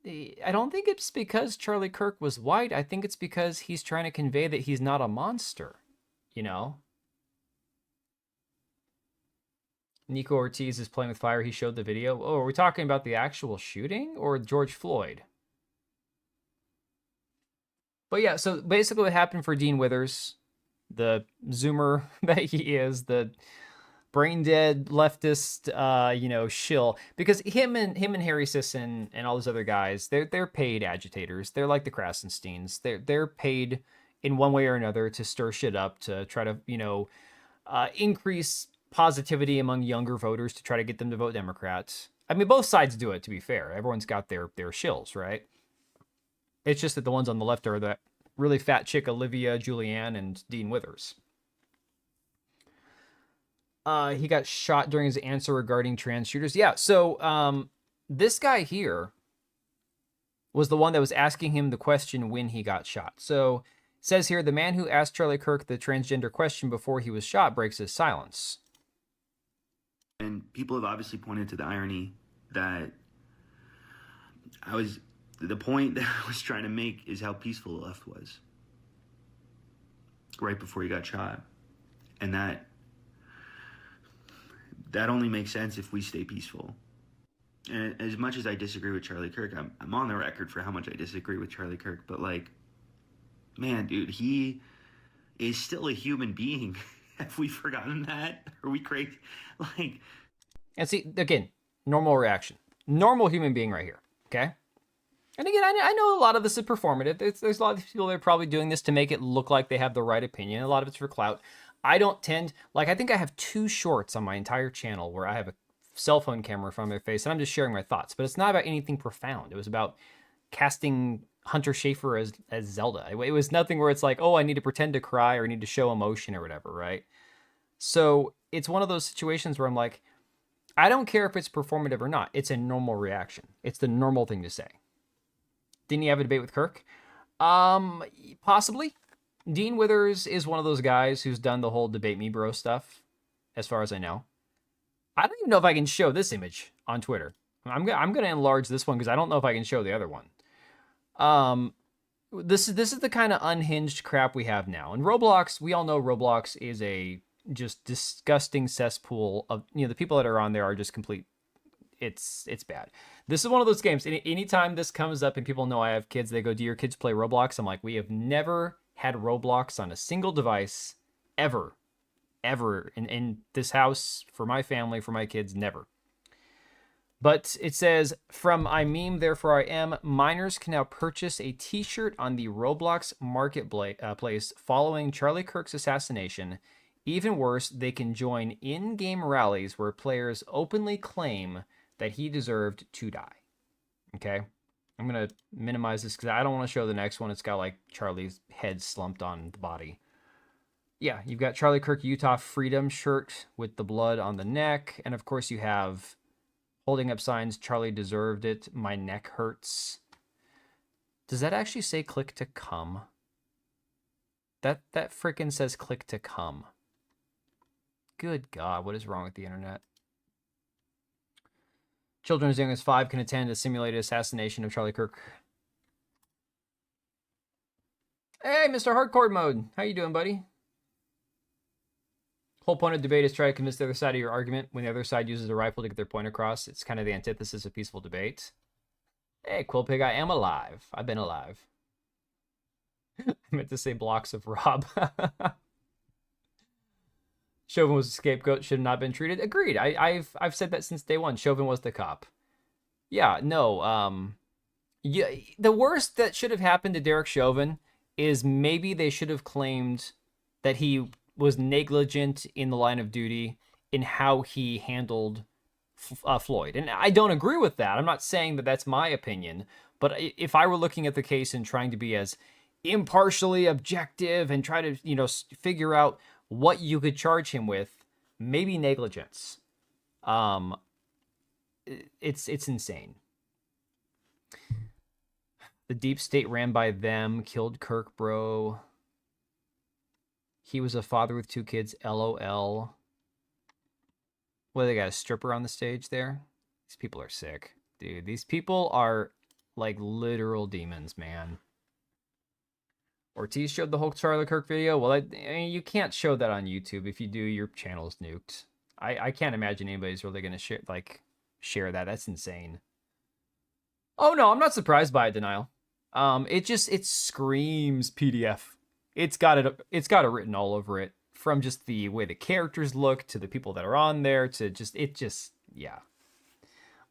I don't think it's because Charlie Kirk was white. I think it's because he's trying to convey that he's not a monster, you know? Nico Ortiz is playing with fire. He showed the video. Oh, are we talking about the actual shooting or George Floyd? But yeah, so basically what happened for Dean Withers, the Zoomer that he is, the brain dead leftist, shill, because him and Harry Sisson and all those other guys, they're paid agitators. They're like the Krasensteins. They're paid in one way or another to stir shit up, to try to increase positivity among younger voters, to try to get them to vote Democrat. I mean, both sides do it, to be fair. Everyone's got their shills, right? It's just that the ones on the left are that really fat chick Olivia Julianne and Dean Withers. He got shot during his answer regarding trans shooters. Yeah, so this guy here was the one that was asking him the question when he got shot. So it says here, the man who asked Charlie Kirk the transgender question before he was shot breaks his silence. And people have obviously pointed to the irony that the point that I was trying to make is how peaceful the left was right before he got shot. And that only makes sense if we stay peaceful. And as much as I disagree with Charlie Kirk, I'm on the record for how much I disagree with Charlie Kirk, but like, man, dude, he is still a human being. Have we forgotten that? Are we crazy? Like, and see, again, normal reaction. Normal human being right here, okay? And again, I know a lot of this is performative. There's a lot of people that are probably doing this to make it look like they have the right opinion. A lot of it's for clout. I don't tend, I think I have 2 shorts on my entire channel where I have a cell phone camera in front of my face and I'm just sharing my thoughts. But it's not about anything profound. It was about casting Hunter Schafer as Zelda. It was nothing where it's like, oh, I need to pretend to cry or I need to show emotion or whatever, right? So it's one of those situations where I'm like, I don't care if it's performative or not. It's a normal reaction. It's the normal thing to say. Didn't he have a debate with Kirk? Possibly. Dean Withers is one of those guys who's done the whole debate me bro stuff, as far as I know. I don't even know if I can show this image on Twitter. I'm gonna enlarge this one because I don't know if I can show the other one. This is the kind of unhinged crap we have now. And Roblox, we all know Roblox is a just disgusting cesspool of, the people that are on there are just complete. It's bad. This is one of those games. Anytime this comes up and people know I have kids, they go, do your kids play Roblox? I'm like, we have never had Roblox on a single device ever in this house, for my family, for my kids, never. But it says, from I meme, therefore I am, minors can now purchase a t-shirt on the Roblox marketplace following Charlie Kirk's assassination. Even worse, they can join in-game rallies where players openly claim that he deserved to die. Okay? I'm going to minimize this because I don't want to show the next one. It's got like Charlie's head slumped on the body. Yeah, you've got Charlie Kirk Utah Freedom shirt with the blood on the neck. And of course you have holding up signs, Charlie deserved it, my neck hurts. Does that actually say click to come? That frickin' says click to come. Good God, what is wrong with the internet? Children as young as 5 can attend a simulated assassination of Charlie Kirk. Hey, Mr. Hardcore Mode. How you doing, buddy? Whole point of debate is try to convince the other side of your argument. When the other side uses a rifle to get their point across, it's kind of the antithesis of peaceful debate. Hey, Quillpig, I am alive. I've been alive. I meant to say blocks of Rob. Chauvin was a scapegoat, should have not been treated. Agreed. I've said that since day one. Chauvin was the cop. Yeah, no. Yeah, the worst that should have happened to Derek Chauvin is maybe they should have claimed that he was negligent in the line of duty in how he handled Floyd. And I don't agree with that. I'm not saying that that's my opinion, but if I were looking at the case and trying to be as impartially objective and try to, figure out what you could charge him with, maybe negligence. It's insane. The deep state ran by them, killed Kirk, bro. He was a father with 2 kids, LOL. What, they got a stripper on the stage there? These people are sick. Dude, these people are like literal demons, man. Ortiz showed the whole Charlie Kirk video. Well, I mean, you can't show that on YouTube. If you do, your channel is nuked. I can't imagine anybody's really going to share that. That's insane. Oh, no, I'm not surprised by it, Denial. It screams PDF. It's got it written all over it, from just the way the characters look to the people that are on there to yeah.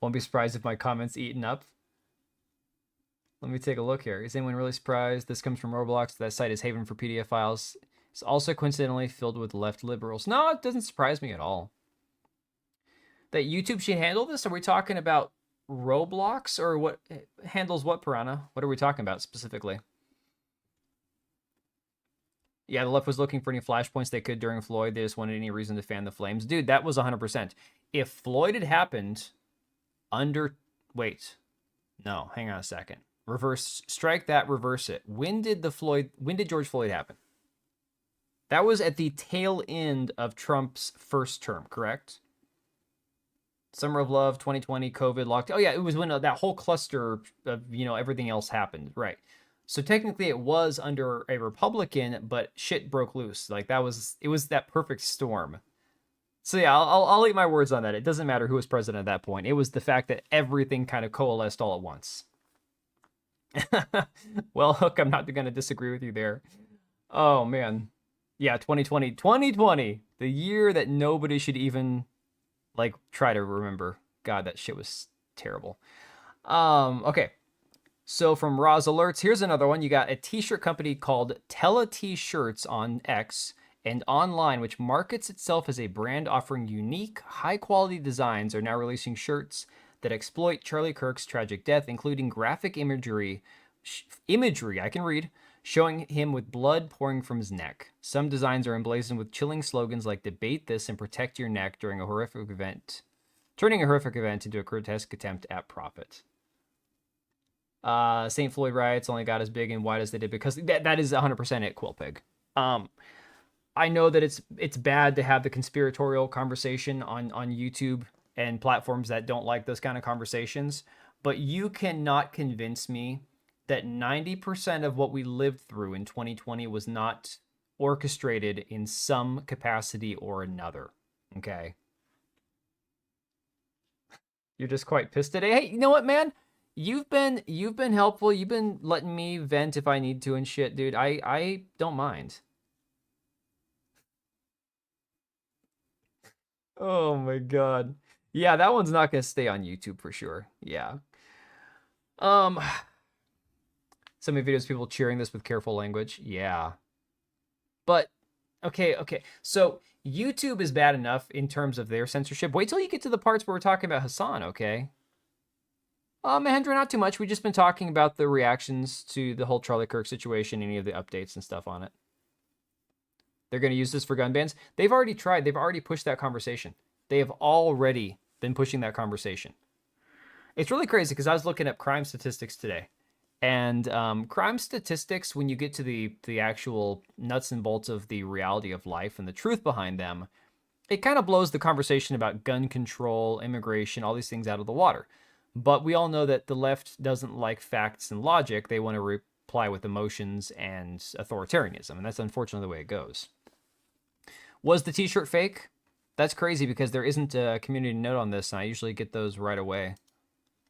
Won't be surprised if my comments eaten up. Let me take a look here. Is anyone really surprised? This comes from Roblox. That site is haven for PDF files. It's also coincidentally filled with left liberals. No, it doesn't surprise me at all. That YouTube should handle this? Are we talking about Roblox, or what handles what, Piranha? What are we talking about specifically? Yeah, the left was looking for any flashpoints they could during Floyd. They just wanted any reason to fan the flames. Dude, that was 100%. If Floyd had happened wait. No, hang on a second. Strike that, reverse it. When did George Floyd happen? That was at the tail end of Trump's first term, correct? Summer of Love, 2020, COVID, locked. Oh yeah, it was when that whole cluster of, everything else happened, right? So technically it was under a Republican, but shit broke loose. Like it was that perfect storm. So yeah, I'll eat my words on that. It doesn't matter who was president at that point. It was the fact that everything kind of coalesced all at once. Well, Hook, I'm not going to disagree with you there. Oh man. Yeah, 2020, the year that nobody should even try to remember. God, that shit was terrible. Okay. So from Roz Alerts, here's another one. You got a t-shirt company called Tella T-Shirts on X and online, which markets itself as a brand offering unique, high-quality designs, are now releasing shirts that exploit Charlie Kirk's tragic death, including graphic imagery, I can read, showing him with blood pouring from his neck. Some designs are emblazoned with chilling slogans like "Debate this and protect your neck" during a horrific event, turning a horrific event into a grotesque attempt at profit. St. Floyd riots only got as big and wide as they did because that is 100% it, Quillpig. I know that it's bad to have the conspiratorial conversation on YouTube and platforms that don't like those kind of conversations, but you cannot convince me that 90% of what we lived through in 2020 was not orchestrated in some capacity or another. Okay. You're just quite pissed today. Hey, you know what, man? You've been helpful. You've been letting me vent if I need to and shit, dude. I don't mind. Oh my god. Yeah, that one's not gonna stay on YouTube for sure. Yeah. So many videos of people cheering this with careful language. Yeah. But okay. So YouTube is bad enough in terms of their censorship. Wait till you get to the parts where we're talking about Hassan, okay? Mahendra, not too much. We've just been talking about the reactions to the whole Charlie Kirk situation, any of the updates and stuff on it. They're going to use this for gun bans. They've already tried. They've already pushed that conversation. They have already been pushing that conversation. It's really crazy because I was looking up crime statistics today. And crime statistics, when you get to the actual nuts and bolts of the reality of life and the truth behind them, it kind of blows the conversation about gun control, immigration, all these things out of the water. But we all know that the left doesn't like facts and logic. They want to reply with emotions and authoritarianism. And that's unfortunately the way it goes. Was the t-shirt fake? That's crazy because there isn't a community note on this, and I usually get those right away.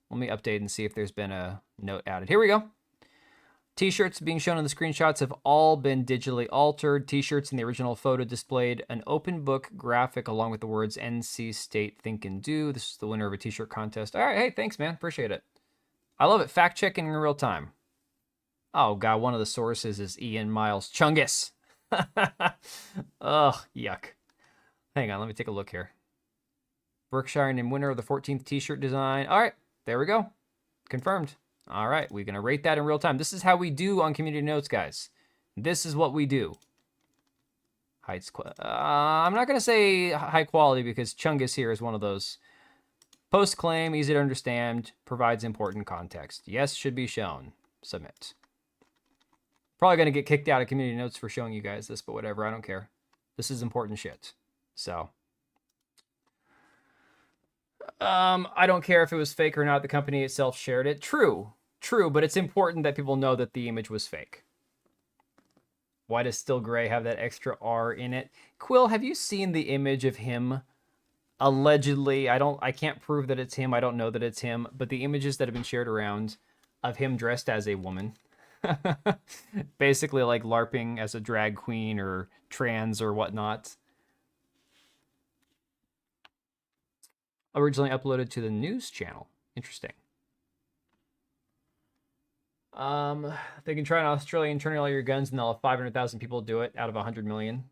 Let me update and see if there's been a note added. Here we go. T-shirts being shown in the screenshots have all been digitally altered. T-shirts in the original photo displayed an open book graphic along with the words NC State Think and Do. This is the winner of a t-shirt contest. All right, hey, thanks, man. Appreciate it. I love it. Fact checking in real time. Oh, God, one of the sources is Ian Miles Chungus. Ugh, yuck. Hang on, let me take a look here. Berkshire named winner of the 14th t-shirt design. All right, there we go. Confirmed. All right, we're going to rate that in real time. This is how we do on Community Notes, guys. This is what we do. Heights. I'm not going to say high quality because Chungus here is one of those. Post-claim, easy to understand, provides important context. Yes, should be shown. Submit. Probably going to get kicked out of Community Notes for showing you guys this, but whatever, I don't care. This is important shit. So, I don't care if it was fake or not. The company itself shared it. True, but it's important that people know that the image was fake. Why does Still Gray have that extra R in it? Quill, have you seen the image of him? Allegedly, I can't prove that it's him. I don't know that it's him, but the images that have been shared around of him dressed as a woman, basically like LARPing as a drag queen or trans or whatnot. Originally uploaded to the news channel. Interesting. They can try in Australia and turn all your guns and they'll have 500,000 people do it out of 100 million.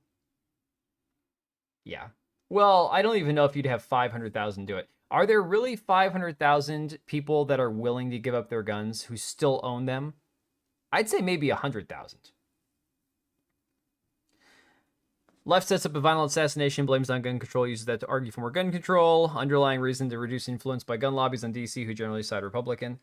Yeah. Well, I don't even know if you'd have 500,000 do it. Are there really 500,000 people that are willing to give up their guns who still own them? I'd say maybe 100,000. Left sets up a violent assassination, blames on gun control, uses that to argue for more gun control. Underlying reason to reduce influence by gun lobbies on DC who generally side Republican.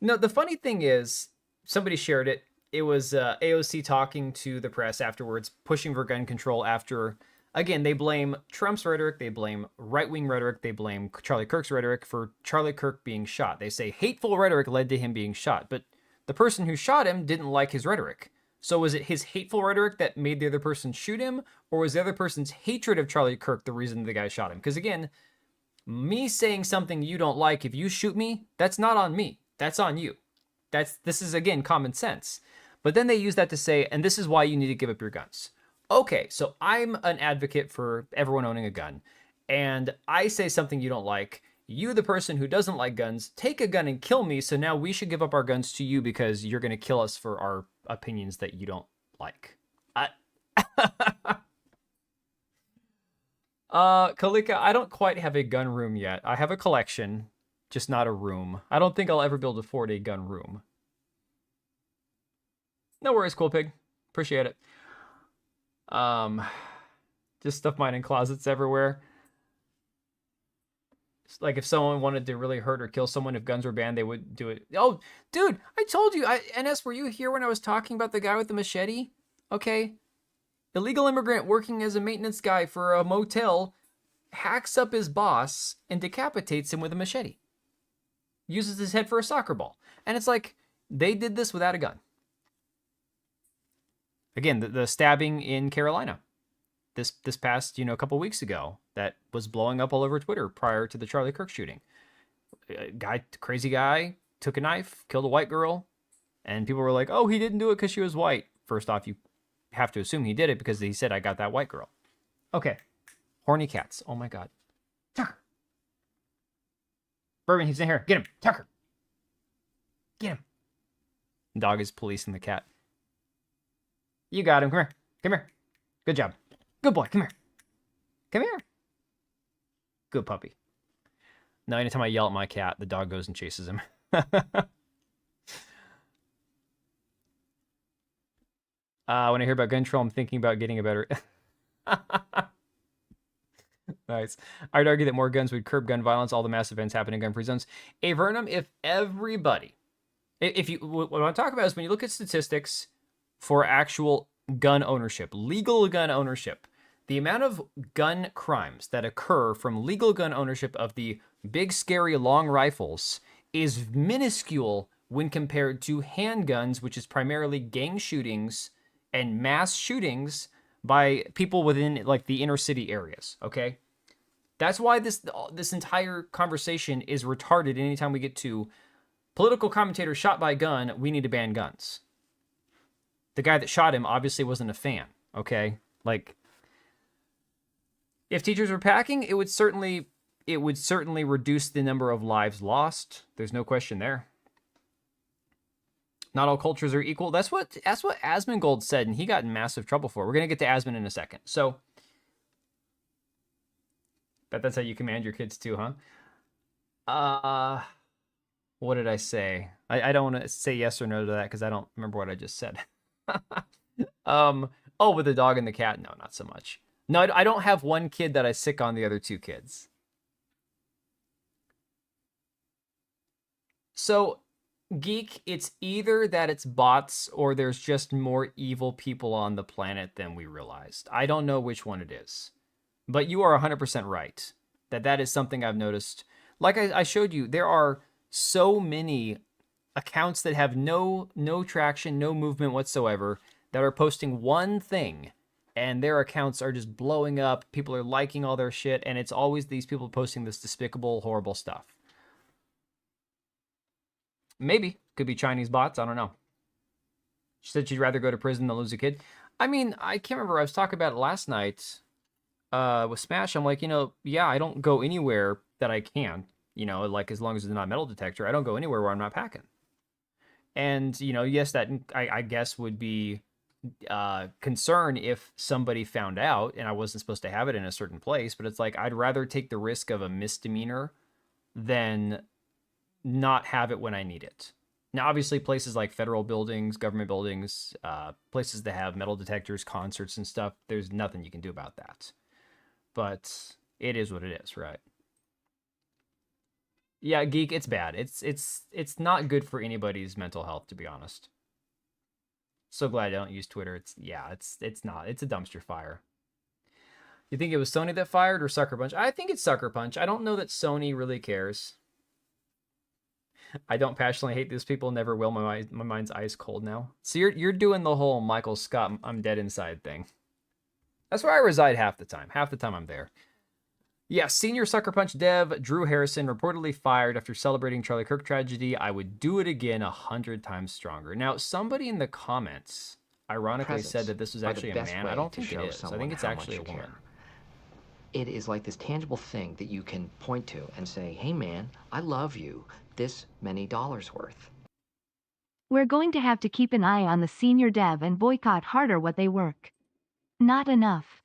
No, the funny thing is, somebody shared it. It was AOC talking to the press afterwards, pushing for gun control after, again, they blame Trump's rhetoric, they blame right-wing rhetoric, they blame Charlie Kirk's rhetoric for Charlie Kirk being shot. They say hateful rhetoric led to him being shot, but the person who shot him didn't like his rhetoric. So was it his hateful rhetoric that made the other person shoot him, or was the other person's hatred of Charlie Kirk the reason the guy shot him? Because again, me saying something you don't like, if you shoot me, that's not on me. That's on you. This is, again, common sense. But then they use that to say, and this is why you need to give up your guns. Okay, so I'm an advocate for everyone owning a gun, and I say something you don't like. You, the person who doesn't like guns, take a gun and kill me, so now we should give up our guns to you because you're going to kill us for our opinions that you don't like. Kalika, I don't quite have a gun room yet. I have a collection, just not a room. I don't think I'll ever be able to afford a gun room. No worries, Cool Pig. Appreciate it. Just stuff mine in closets everywhere. Like if someone wanted to really hurt or kill someone, if guns were banned, they would do it. Oh, dude, I told you. NS, were you here when I was talking about the guy with the machete? Okay. Illegal immigrant working as a maintenance guy for a motel hacks up his boss and decapitates him with a machete. Uses his head for a soccer ball. And it's like, they did this without a gun. Again, the stabbing in Carolina. This past, a couple weeks ago, that was blowing up all over Twitter prior to the Charlie Kirk shooting. Crazy guy, took a knife, killed a white girl, and people were like, oh, he didn't do it because she was white. First off, you have to assume he did it because he said, I got that white girl. Okay. Horny cats. Oh my God. Tucker. Bourbon, he's in here. Get him. Tucker. Get him. The dog is policing the cat. You got him. Come here. Come here. Good job. Good boy. Come here. Come here. Good puppy. Now, anytime I yell at my cat, the dog goes and chases him. When I hear about gun control, I'm thinking about getting a better... Nice. I'd argue that more guns would curb gun violence. All the mass events happen in gun-free zones. Avernum, if everybody... What I want to talk about is when you look at statistics for actual gun ownership, legal gun ownership, the amount of gun crimes that occur from legal gun ownership of the big, scary, long rifles is minuscule when compared to handguns, which is primarily gang shootings and mass shootings by people within like the inner city areas, okay? That's why this entire conversation is retarded anytime we get to political commentator shot by gun, we need to ban guns. The guy that shot him obviously wasn't a fan, okay? Like, if teachers were packing, it would certainly reduce the number of lives lost. There's no question there. Not all cultures are equal. That's what Asmongold said, and he got in massive trouble for. We're gonna get to Asmon in a second. So, bet that's how you command your kids too, huh? What did I say? I don't want to say yes or no to that because I don't remember what I just said. Oh, with the dog and the cat, no, not so much. No, I don't have one kid that I sick on the other two kids. So, Geek, it's either that it's bots or there's just more evil people on the planet than we realized. I don't know which one it is. But you are 100% right. That is something I've noticed. Like I showed you, there are so many accounts that have no traction, no movement whatsoever, that are posting one thing, and their accounts are just blowing up. People are liking all their shit, and it's always these people posting this despicable, horrible stuff. Maybe. Could be Chinese bots. I don't know. She said she'd rather go to prison than lose a kid. I mean, I can't remember. I was talking about it last night with Smash. I'm like, yeah, I don't go anywhere that I can. Like as long as it's not a metal detector, I don't go anywhere where I'm not packing. And, yes, that I guess would be concern if somebody found out and I wasn't supposed to have it in a certain place. But it's like, I'd rather take the risk of a misdemeanor than not have it when I need it. Now, obviously, places like federal buildings, government buildings, places that have metal detectors, concerts and stuff, there's nothing you can do about that. But it is what it is, right? Yeah, Geek, it's bad. It's not good for anybody's mental health, to be honest. So glad I don't use Twitter. It's not. It's a dumpster fire. You think it was Sony that fired or Sucker Punch? I think it's Sucker Punch. I don't know that Sony really cares. I don't passionately hate these people. Never will. My mind's ice cold now. So you're doing the whole Michael Scott, I'm dead inside thing. That's where I reside half the time. Half the time I'm there. Yeah, senior Sucker Punch dev Drew Harrison reportedly fired after celebrating Charlie Kirk tragedy. I would do it again 100 times stronger. Now, somebody in the comments ironically said that this was actually a man. I don't think it is. I think it's actually a woman. It is like this tangible thing that you can point to and say, hey man, I love you, this many dollars worth. We're going to have to keep an eye on the senior dev and boycott harder what they work. Not enough.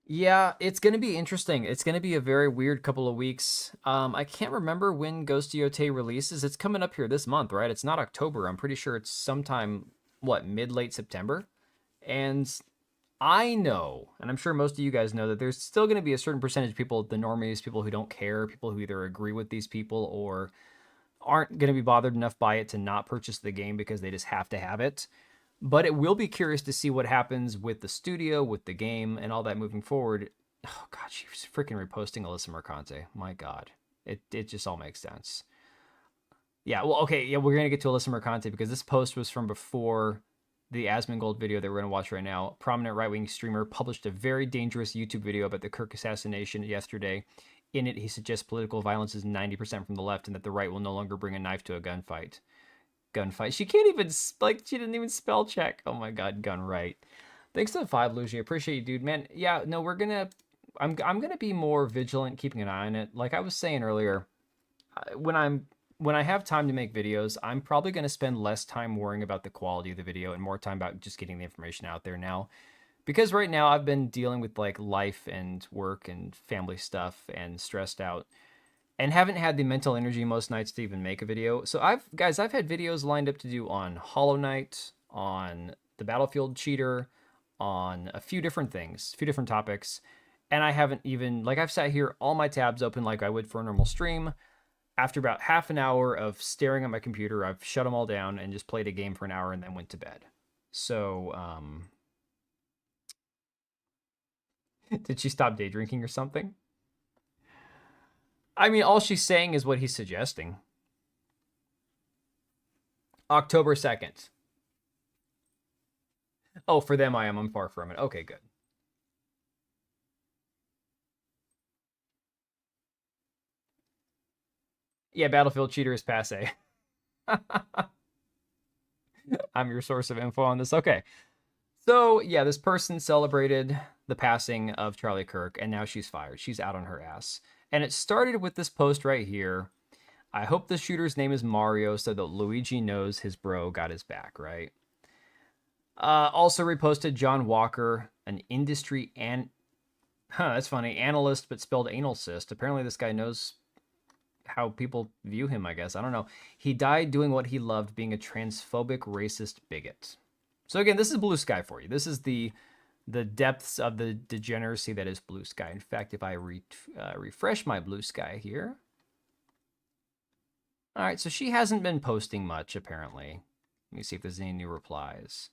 Yeah, it's going to be interesting. It's going to be a very weird couple of weeks. I can't remember when Ghost Yote releases. It's coming up here this month, right? It's not October. I'm pretty sure it's sometime, mid-late September? And I know, and I'm sure most of you guys know, that there's still going to be a certain percentage of people, the normies, people who don't care, people who either agree with these people or aren't going to be bothered enough by it to not purchase the game because they just have to have it. But it will be curious to see what happens with the studio, with the game, and all that moving forward. Oh, God, she's freaking reposting Alyssa Mercante. My God. It just all makes sense. Yeah, well, okay, yeah, we're going to get to Alyssa Mercante because this post was from before the Asmongold video that we're going to watch right now. Prominent right-wing streamer published a very dangerous YouTube video about the Kirk assassination yesterday. In it, he suggests political violence is 90% from the left and that the right will no longer bring a knife to a gunfight. She can't even, she didn't even spell check. Oh my God, gun right. Thanks to the 5, Luigi. Appreciate you, dude. Man, yeah, no, I'm gonna be more vigilant, keeping an eye on it. Like I was saying earlier, when I have time to make videos, I'm probably gonna spend less time worrying about the quality of the video and more time about just getting the information out there now. Because right now I've been dealing with life and work and family stuff and stressed out. And haven't had the mental energy most nights to even make a video. So I've had videos lined up to do on Hollow Knight, on the Battlefield cheater, on a few different things, a few different topics. And I haven't even, I've sat here, all my tabs open like I would for a normal stream. After about half an hour of staring at my computer, I've shut them all down and just played a game for an hour and then went to bed. So, did she stop day drinking or something? I mean, all she's saying is what he's suggesting. October 2nd. Oh, for them I am. I'm far from it. Okay, good. Yeah, Battlefield cheater is passe. I'm your source of info on this. Okay. So, yeah, this person celebrated the passing of Charlie Kirk, and now she's fired. She's out on her ass. And it started with this post right here. I hope the shooter's name is Mario so that Luigi knows his bro got his back, right? Also reposted John Walker, an industry that's funny, analyst, but spelled anal cyst. Apparently this guy knows how people view him, I guess. I don't know. He died doing what he loved, being a transphobic, racist bigot. So again, this is Blue Sky for you. This is the depths of the degeneracy that is Blue Sky. In fact, if I refresh my Blue Sky here. All right, so she hasn't been posting much, apparently. Let me see if there's any new replies.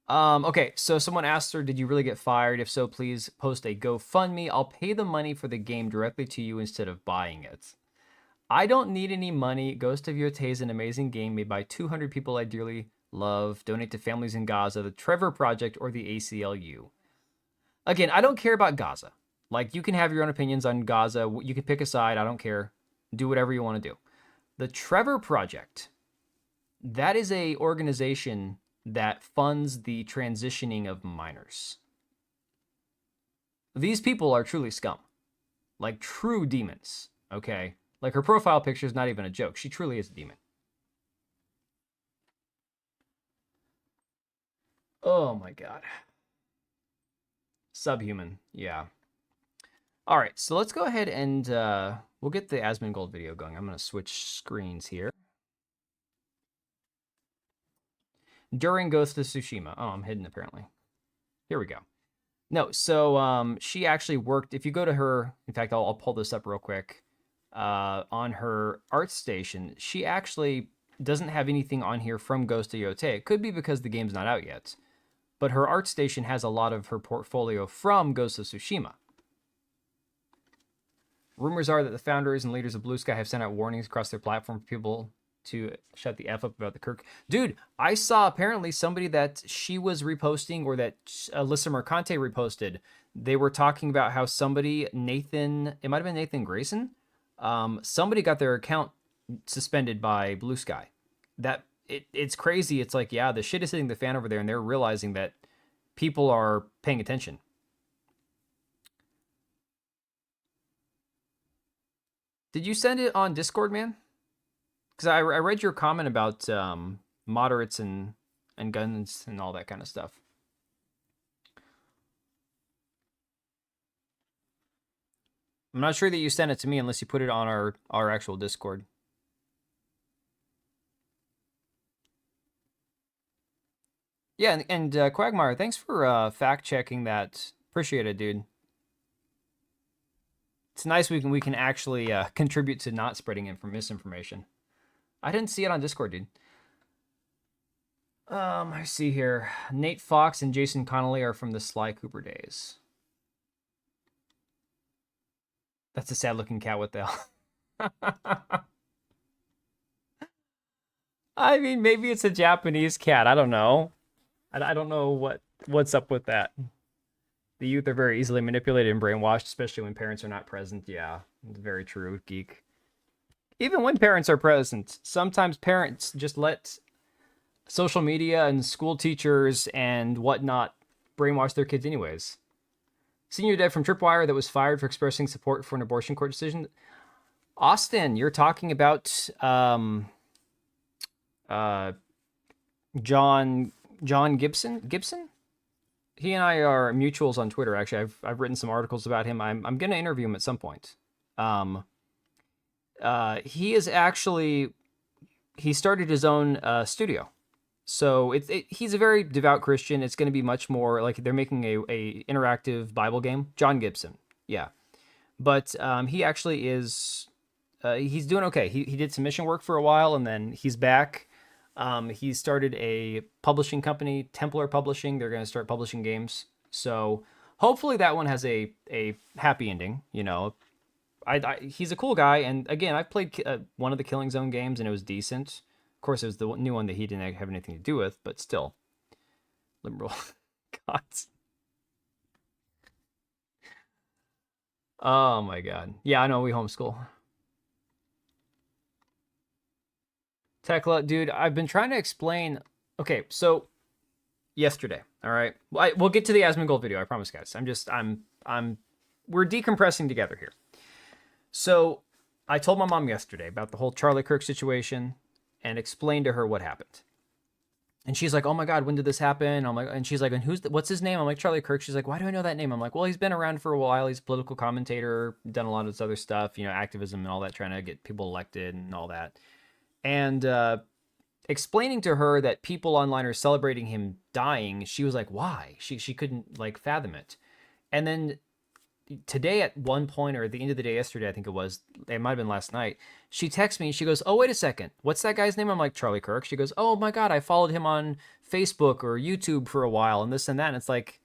Okay, so someone asked her, did you really get fired? If so, please post a GoFundMe. I'll pay the money for the game directly to you instead of buying it. I don't need any money. Ghost of Yotei is an amazing game made by 200 people I dearly love. Donate to families in Gaza, the Trevor Project, or the ACLU. Again, I don't care about Gaza. Like, you can have your own opinions on Gaza. You can pick a side. I don't care. Do whatever you want to do. The Trevor Project, that is a organization that funds the transitioning of minors. These people are truly scum. Like true demons, okay? Like her profile picture is not even a joke. She truly is a demon. Oh my god. Subhuman, yeah. All right, so let's go ahead and we'll get the Asmongold video going. I'm going to switch screens here. During Ghost of Tsushima. Oh, I'm hidden apparently. Here we go. No, so she actually worked. If you go to her, in fact, I'll pull this up real quick. On her ArtStation, she actually doesn't have anything on here from Ghost of Yotei. It could be because the game's not out yet. But her ArtStation has a lot of her portfolio from Ghost of Tsushima. Rumors are that the founders and leaders of Blue Sky have sent out warnings across their platform for people to shut the F up about the Kirk. Dude, I saw apparently somebody that she was reposting, or that Alyssa Mercante reposted. They were talking about how somebody, Nathan, it might have been Nathan Grayson, somebody got their account suspended by Blue Sky. It's crazy. It's like, yeah, the shit is hitting the fan over there, and they're realizing that people are paying attention. Did you send it on Discord, man? Because I read your comment about moderates and guns and all that kind of stuff. I'm not sure that you sent it to me unless you put it on our actual Discord. Yeah, and Quagmire, thanks for fact-checking that. Appreciate it, dude. It's nice we can actually contribute to not spreading misinformation. I didn't see it on Discord, dude. I see here. Nate Fox and Jason Connolly are from the Sly Cooper days. That's a sad-looking cat. What the hell? I mean, maybe it's a Japanese cat. I don't know. I don't know what's up with that. The youth are very easily manipulated and brainwashed, especially when parents are not present. Yeah, it's very true, Geek. Even when parents are present, sometimes parents just let social media and school teachers and whatnot brainwash their kids anyways. Senior dev from Tripwire that was fired for expressing support for an abortion court decision. Austin, you're talking about John Gibson? He and I are mutuals on Twitter. Actually, I've written some articles about him. I'm going to interview him at some point. He started his own studio. So he's a very devout Christian. It's going to be much more like they're making a interactive Bible game. John Gibson, yeah. But he actually is, he's doing okay. He did some mission work for a while, and then he's back. He started a publishing company, Templar Publishing. They're going to start publishing games. So hopefully that one has a happy ending. You know, he's a cool guy. And again, I've played one of the Killing Zone games, and it was decent. Of course, it was the new one that he didn't have anything to do with, but still. Liberal. God. Oh my God. Yeah, I know, we homeschool. Tekla, dude, I've been trying to explain. Okay, so yesterday, all right. We'll get to the Asmongold video, I promise, guys. We're decompressing together here. So I told my mom yesterday about the whole Charlie Kirk situation and explained to her what happened. And she's like, "Oh my God, when did this happen?" I'm like, and she's like, "And what's his name?" I'm like, "Charlie Kirk." She's like, "Why do I know that name?" I'm like, "Well, he's been around for a while. He's a political commentator, done a lot of this other stuff, you know, activism and all that, trying to get people elected and all that." And explaining to her that people online are celebrating him dying, she was like, "Why?" She couldn't like fathom it. And then today at one point, or at the end of the day yesterday, I think it might have been last night, she texts me, she goes, "Oh, wait a second, what's that guy's name?" I'm like, "Charlie Kirk." She goes, "Oh my God, I followed him on Facebook or YouTube for a while and this and that." And it's like,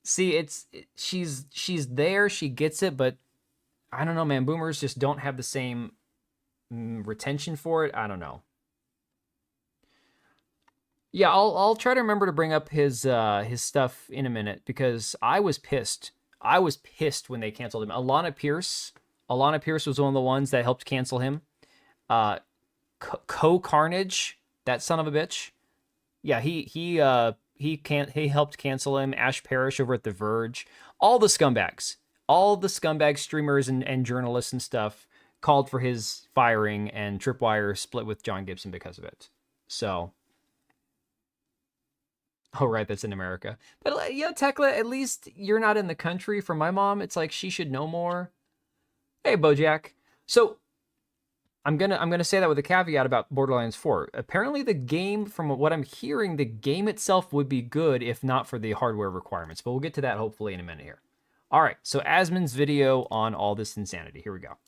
see, she's there, she gets it, but I don't know, man, boomers just don't have the same retention for it. I don't know. Yeah, I'll try to remember to bring up his stuff in a minute, because I was pissed. I was pissed when they canceled him. Alana Pierce was one of the ones that helped cancel him. Carnage, that son of a bitch. Yeah, he helped cancel him. Ash Parrish over at The Verge. All the scumbag streamers and journalists and stuff called for his firing, and Tripwire split with John Gibson because of it. So, oh, right, that's in America. But yeah, Tekla, at least you're not in the country. For my mom, it's like she should know more. Hey, Bojack. So I'm gonna say that with a caveat about Borderlands 4. Apparently, the game, from what I'm hearing, the game itself would be good if not for the hardware requirements. But we'll get to that hopefully in a minute here. All right, so Asmon's video on all this insanity. Here we go.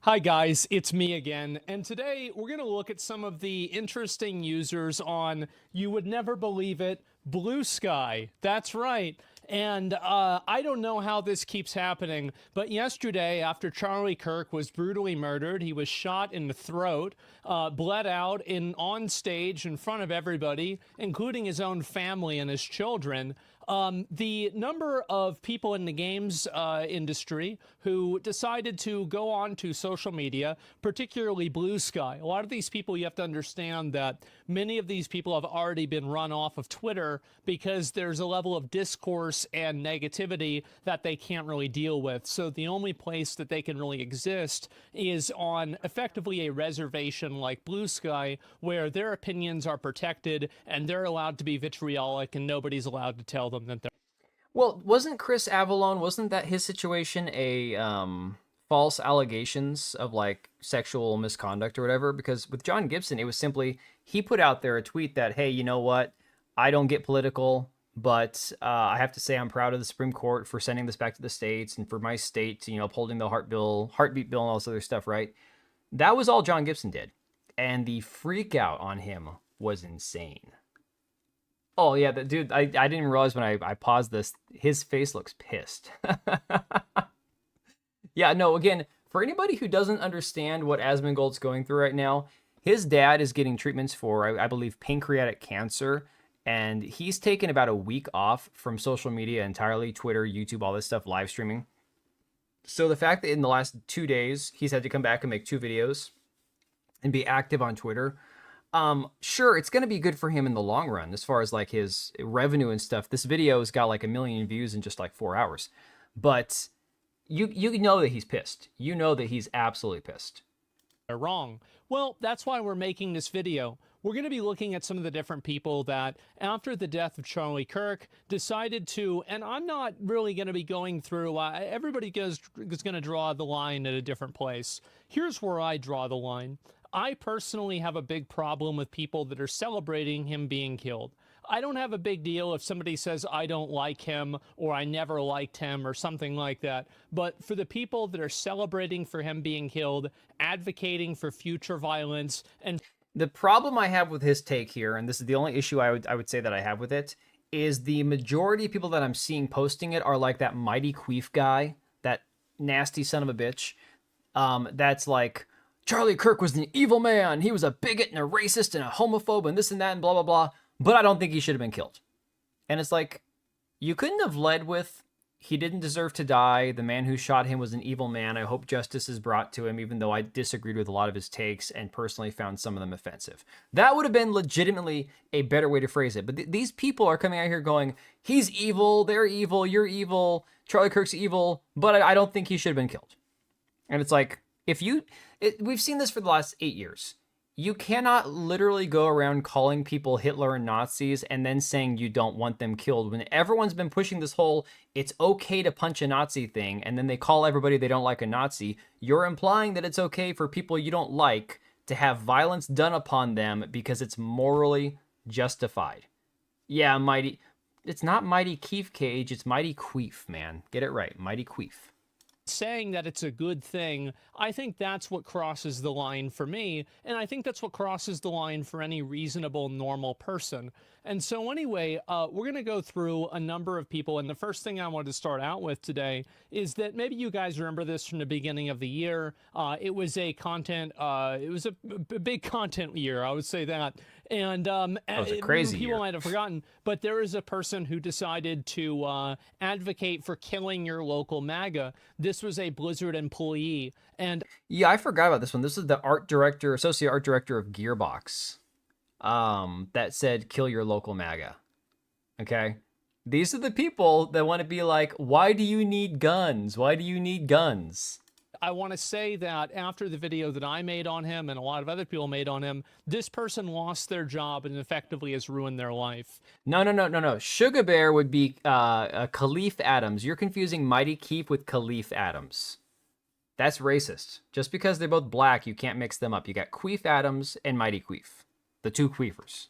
Hi guys, it's me again, and today we're going to look at some of the interesting users on, you would never believe it, Blue Sky. That's right. And I don't know how this keeps happening, but yesterday, after Charlie Kirk was brutally murdered, he was shot in the throat, bled out on stage in front of everybody, including his own family and his children. The number of people in the games industry who decided to go on to social media, particularly Blue Sky. A lot of these people, you have to understand that many of these people have already been run off of Twitter because there's a level of discourse and negativity that they can't really deal with. So the only place that they can really exist is on effectively a reservation like Blue Sky, where their opinions are protected and they're allowed to be vitriolic and nobody's allowed to tell them that they're... Well, wasn't Chris Avalon, wasn't that his situation a false allegations of like sexual misconduct or whatever? Because with John Gibson, it was simply, he put out there a tweet that, "Hey, you know what? I don't get political, but I have to say I'm proud of the Supreme Court for sending this back to the states and for my state, you know, upholding the heartbeat bill and all this other stuff," right? That was all John Gibson did. And the freak out on him was insane. Oh, yeah, the dude, I didn't even realize when I paused this, his face looks pissed. Yeah, no, again, for anybody who doesn't understand what Asmongold's going through right now, his dad is getting treatments for, I believe, pancreatic cancer, and he's taken about a week off from social media entirely, Twitter, YouTube, all this stuff, live streaming. So the fact that in the last 2 days, he's had to come back and make 2 videos and be active on Twitter, sure, it's going to be good for him in the long run as far as like his revenue and stuff. This video has got like 1 million views in just like 4 hours, but you know that he's pissed. You know that he's absolutely pissed. They're wrong. Well, that's why we're making this video. We're going to be looking at some of the different people that, after the death of Charlie Kirk, decided to, and I'm not really going to be going through, everybody is going to draw the line at a different place. Here's where I draw the line. I personally have a big problem with people that are celebrating him being killed. I don't have a big deal if somebody says I don't like him or I never liked him or something like that. But for the people that are celebrating for him being killed, advocating for future violence, and the problem I have with his take here, and this is the only issue I would say that I have with it, is the majority of people that I'm seeing posting it are like that Mighty Queef guy, that nasty son of a bitch. That's like, Charlie Kirk was an evil man. He was a bigot and a racist and a homophobe and this and that and blah, blah, blah. But I don't think he should have been killed. And it's like, you couldn't have led with, he didn't deserve to die. The man who shot him was an evil man. I hope justice is brought to him, even though I disagreed with a lot of his takes and personally found some of them offensive. That would have been legitimately a better way to phrase it. But these people are coming out here going, he's evil, they're evil, you're evil, Charlie Kirk's evil, but I don't think he should have been killed. And it's like, We've seen this for the last 8 years. You cannot literally go around calling people Hitler and Nazis and then saying you don't want them killed when everyone's been pushing this whole it's okay to punch a Nazi thing, and then they call everybody they don't like a Nazi. You're implying that it's okay for people you don't like to have violence done upon them because it's morally justified. Yeah, Mighty. It's not Mighty Keef Cage, it's Mighty Queef, man. Get it right, Mighty Queef. Saying that it's a good thing, I think that's what crosses the line for me, and I think that's what crosses the line for any reasonable, normal person. And so anyway, we're going to go through a number of people, and the first thing I wanted to start out with today is that maybe you guys remember this from the beginning of the year. It was a big content year, I would say that. And that was a crazy people year. might have forgotten, but there is a person who decided to advocate for killing your local MAGA. This was a Blizzard employee, and yeah, I forgot about this one. This is the associate art director of Gearbox, that said, "Kill your local MAGA." Okay, these are the people that want to be like, "Why do you need guns? Why do you need guns?" I want to say that after the video that I made on him and a lot of other people made on him, this person lost their job and effectively has ruined their life. No. Sugar Bear would be Khalif Adams. You're confusing Mighty Keef with Khalif Adams. That's racist. Just because they're both black, you can't mix them up. You got Queef Adams and Mighty Queef, the two Queefers.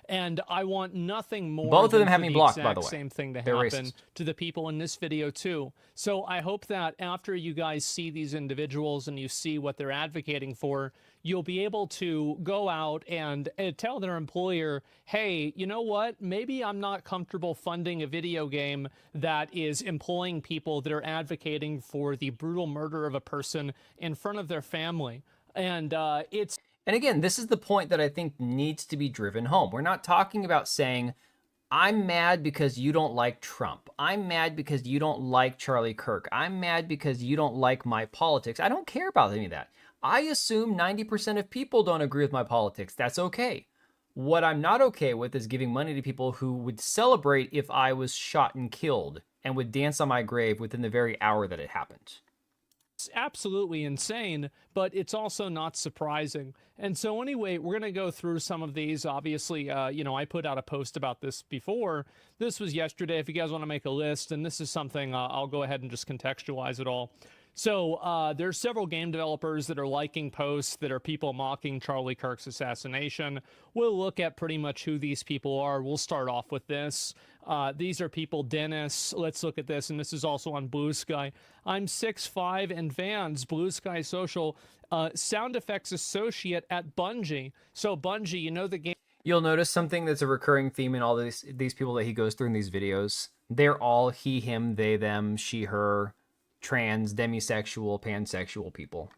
And I want nothing more Both of than them have for me the blocked, exact by the way. same thing to They're happen racist. to the people in this video too. So I hope that after you guys see these individuals and you see what they're advocating for, you'll be able to go out and tell their employer, hey, you know what? Maybe I'm not comfortable funding a video game that is employing people that are advocating for the brutal murder of a person in front of their family. And And again, this is the point that I think needs to be driven home. We're not talking about saying, I'm mad because you don't like Trump. I'm mad because you don't like Charlie Kirk. I'm mad because you don't like my politics. I don't care about any of that. I assume 90% of people don't agree with my politics. That's okay. What I'm not okay with is giving money to people who would celebrate if I was shot and killed and would dance on my grave within the very hour that it happened. it's absolutely insane, but it's also not surprising. And so anyway, we're going to go through some of these. Obviously, I put out a post about this before. This was yesterday. If you guys want to make a list, and this is something I'll go ahead and just contextualize it all. So there's several game developers that are liking posts that are people mocking Charlie Kirk's assassination. We'll look at pretty much who these people are. We'll start off with this. These are people, Dennis. Let's look at this, and this is also on Blue Sky. I'm 6'5" and Vans, Blue Sky Social, sound effects associate at Bungie. So Bungie, you know the game. You'll notice something that's a recurring theme in all these people that he goes through in these videos. They're all he, him, they, them, she, her, trans, demisexual, pansexual people.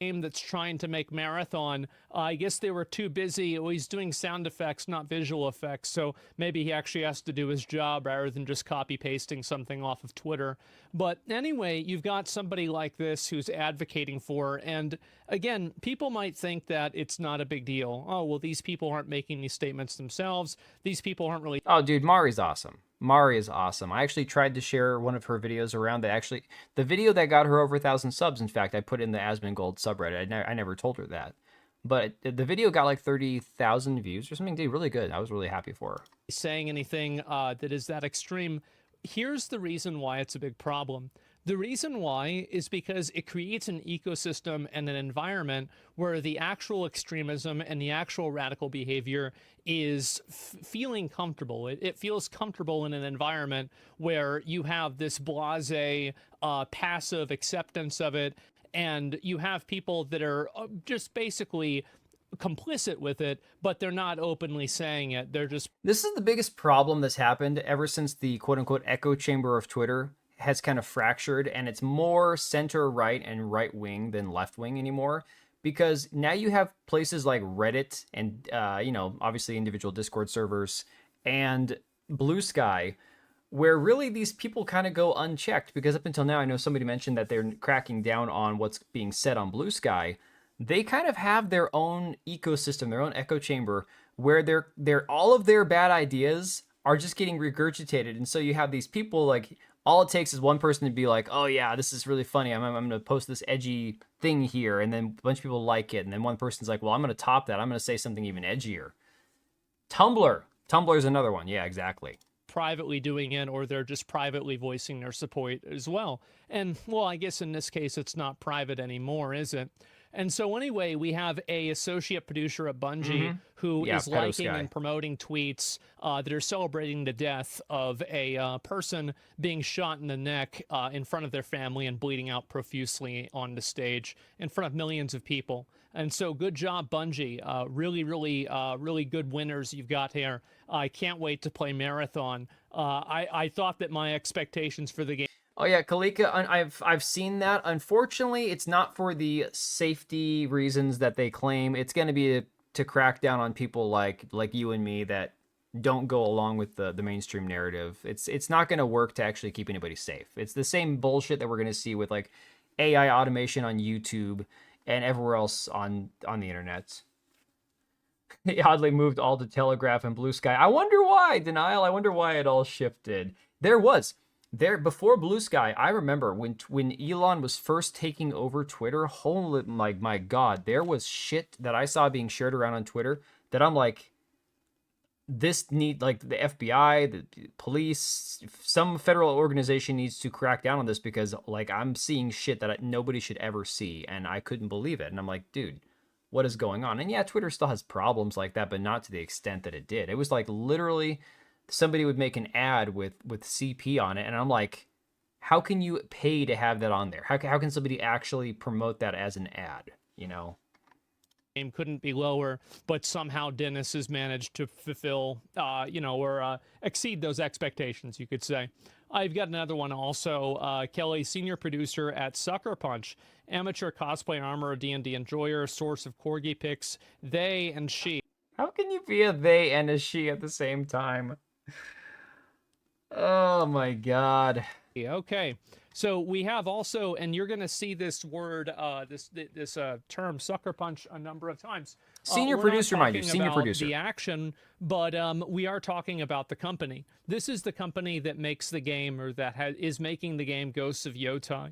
That's trying to make Marathon. I guess they were too busy. Well, he's doing sound effects, not visual effects, so maybe he actually has to do his job rather than just copy pasting something off of Twitter. But anyway, you've got somebody like this who's advocating for, and again, people might think that it's not a big deal. Oh, well, these people aren't making these statements themselves. These people aren't really... Oh, dude, Mari's awesome. Mari is awesome. I actually tried to share one of her videos around that. The video that got her over 1,000 subs, in fact, I put in the Asmongold subreddit. I never told her that. But the video got like 30,000 views or something. Did really good. I was really happy for her. Saying anything that is that extreme. Here's the reason why it's a big problem. The reason why is because it creates an ecosystem and an environment where the actual extremism and the actual radical behavior is feeling comfortable. It feels comfortable in an environment where you have this blasé, passive acceptance of it, and you have people that are just basically complicit with it, but they're not openly saying it. They're just... This is the biggest problem that's happened ever since the quote-unquote echo chamber of Twitter has kind of fractured, and it's more center-right and right-wing than left-wing anymore, because now you have places like Reddit and, obviously individual Discord servers and Blue Sky, where really these people kind of go unchecked, because up until now, I know somebody mentioned that they're cracking down on what's being said on Blue Sky. They kind of have their own ecosystem, their own echo chamber, where they're all of their bad ideas are just getting regurgitated. And so you have these people like All it takes is one person to be like, oh yeah, this is really funny. I'm going to post this edgy thing here. And then a bunch of people like it. And then one person's like, well, I'm going to top that. I'm going to say something even edgier. Tumblr. Tumblr is another one. Yeah, exactly. Privately doing it, or they're just privately voicing their support as well. And, well, I guess in this case, it's not private anymore, is it? And so anyway, we have a associate producer at Bungie who is liking and promoting tweets that are celebrating the death of a person being shot in the neck in front of their family and bleeding out profusely on the stage in front of millions of people. And so good job, Bungie. Really good winners you've got here. I can't wait to play Marathon. I thought that my expectations for the game... Oh yeah, Kalika, I've seen that. Unfortunately, it's not for the safety reasons that they claim. It's going to be to crack down on people like you and me that don't go along with the mainstream narrative. It's not going to work to actually keep anybody safe. It's the same bullshit that we're going to see with like AI automation on YouTube and everywhere else on the internet. He oddly moved all to Telegraph and Blue Sky. I wonder why, Denial. I wonder why it all shifted. There before Blue Sky, I remember when Elon was first taking over Twitter, holy my god, there was shit that I saw being shared around on Twitter that I'm like, this need, like, the FBI, the police, some federal organization needs to crack down on this, because like I'm seeing shit that nobody should ever see, and I couldn't believe it. And I'm like, dude, what is going on? And yeah, Twitter still has problems like that, but not to the extent that it did. It was like literally somebody would make an ad with CP on it, and I'm like, how can you pay to have that on there? How can somebody actually promote that as an ad, you know? Game couldn't be lower, but somehow Dennis has managed to fulfill, or exceed those expectations, you could say. I've got another one also. Kelly, senior producer at Sucker Punch, amateur cosplay armor, D&D enjoyer, source of corgi pics, they and she. How can you be a they and a she at the same time? Oh my god. Okay, so we have also, and you're going to see this word, this term, Sucker Punch, a number of times. Senior producer, mind you, senior producer. The action, but we are talking about the company. This is the company that makes the game, or that is making the game, Ghosts of Yotai.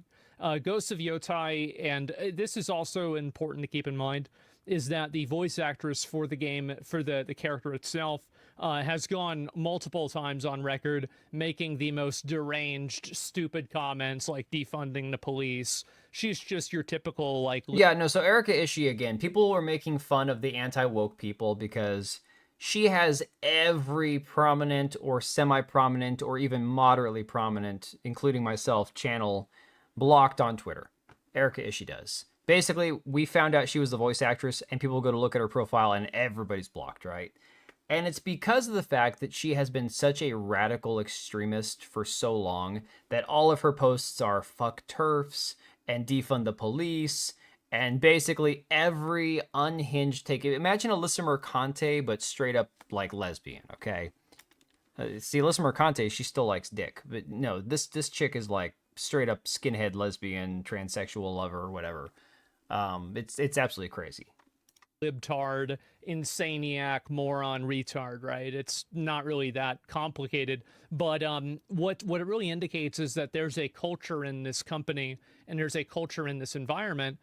Ghosts of Yotai, and this is also important to keep in mind, is that the voice actress for the game, for the character itself, has gone multiple times on record making the most deranged, stupid comments like defunding the police. She's just your typical, like... Yeah, no, so Erica Ishii, again, people were making fun of the anti-woke people because she has every prominent or semi-prominent or even moderately prominent, including myself, channel blocked on Twitter. Erica Ishii does. Basically, we found out she was the voice actress, and people go to look at her profile, and everybody's blocked, right? And it's because of the fact that she has been such a radical extremist for so long that all of her posts are fuck TERFs and defund the police, and basically every unhinged take. Imagine Alyssa Mercante, but straight up like lesbian, okay? See, Alyssa Mercante, she still likes dick, but no, this chick is like straight up skinhead, lesbian, transsexual lover, or whatever. It's absolutely crazy. Libtard, insaniac, moron, retard, right? It's not really that complicated, but what it really indicates is that there's a culture in this company, and there's a culture in this environment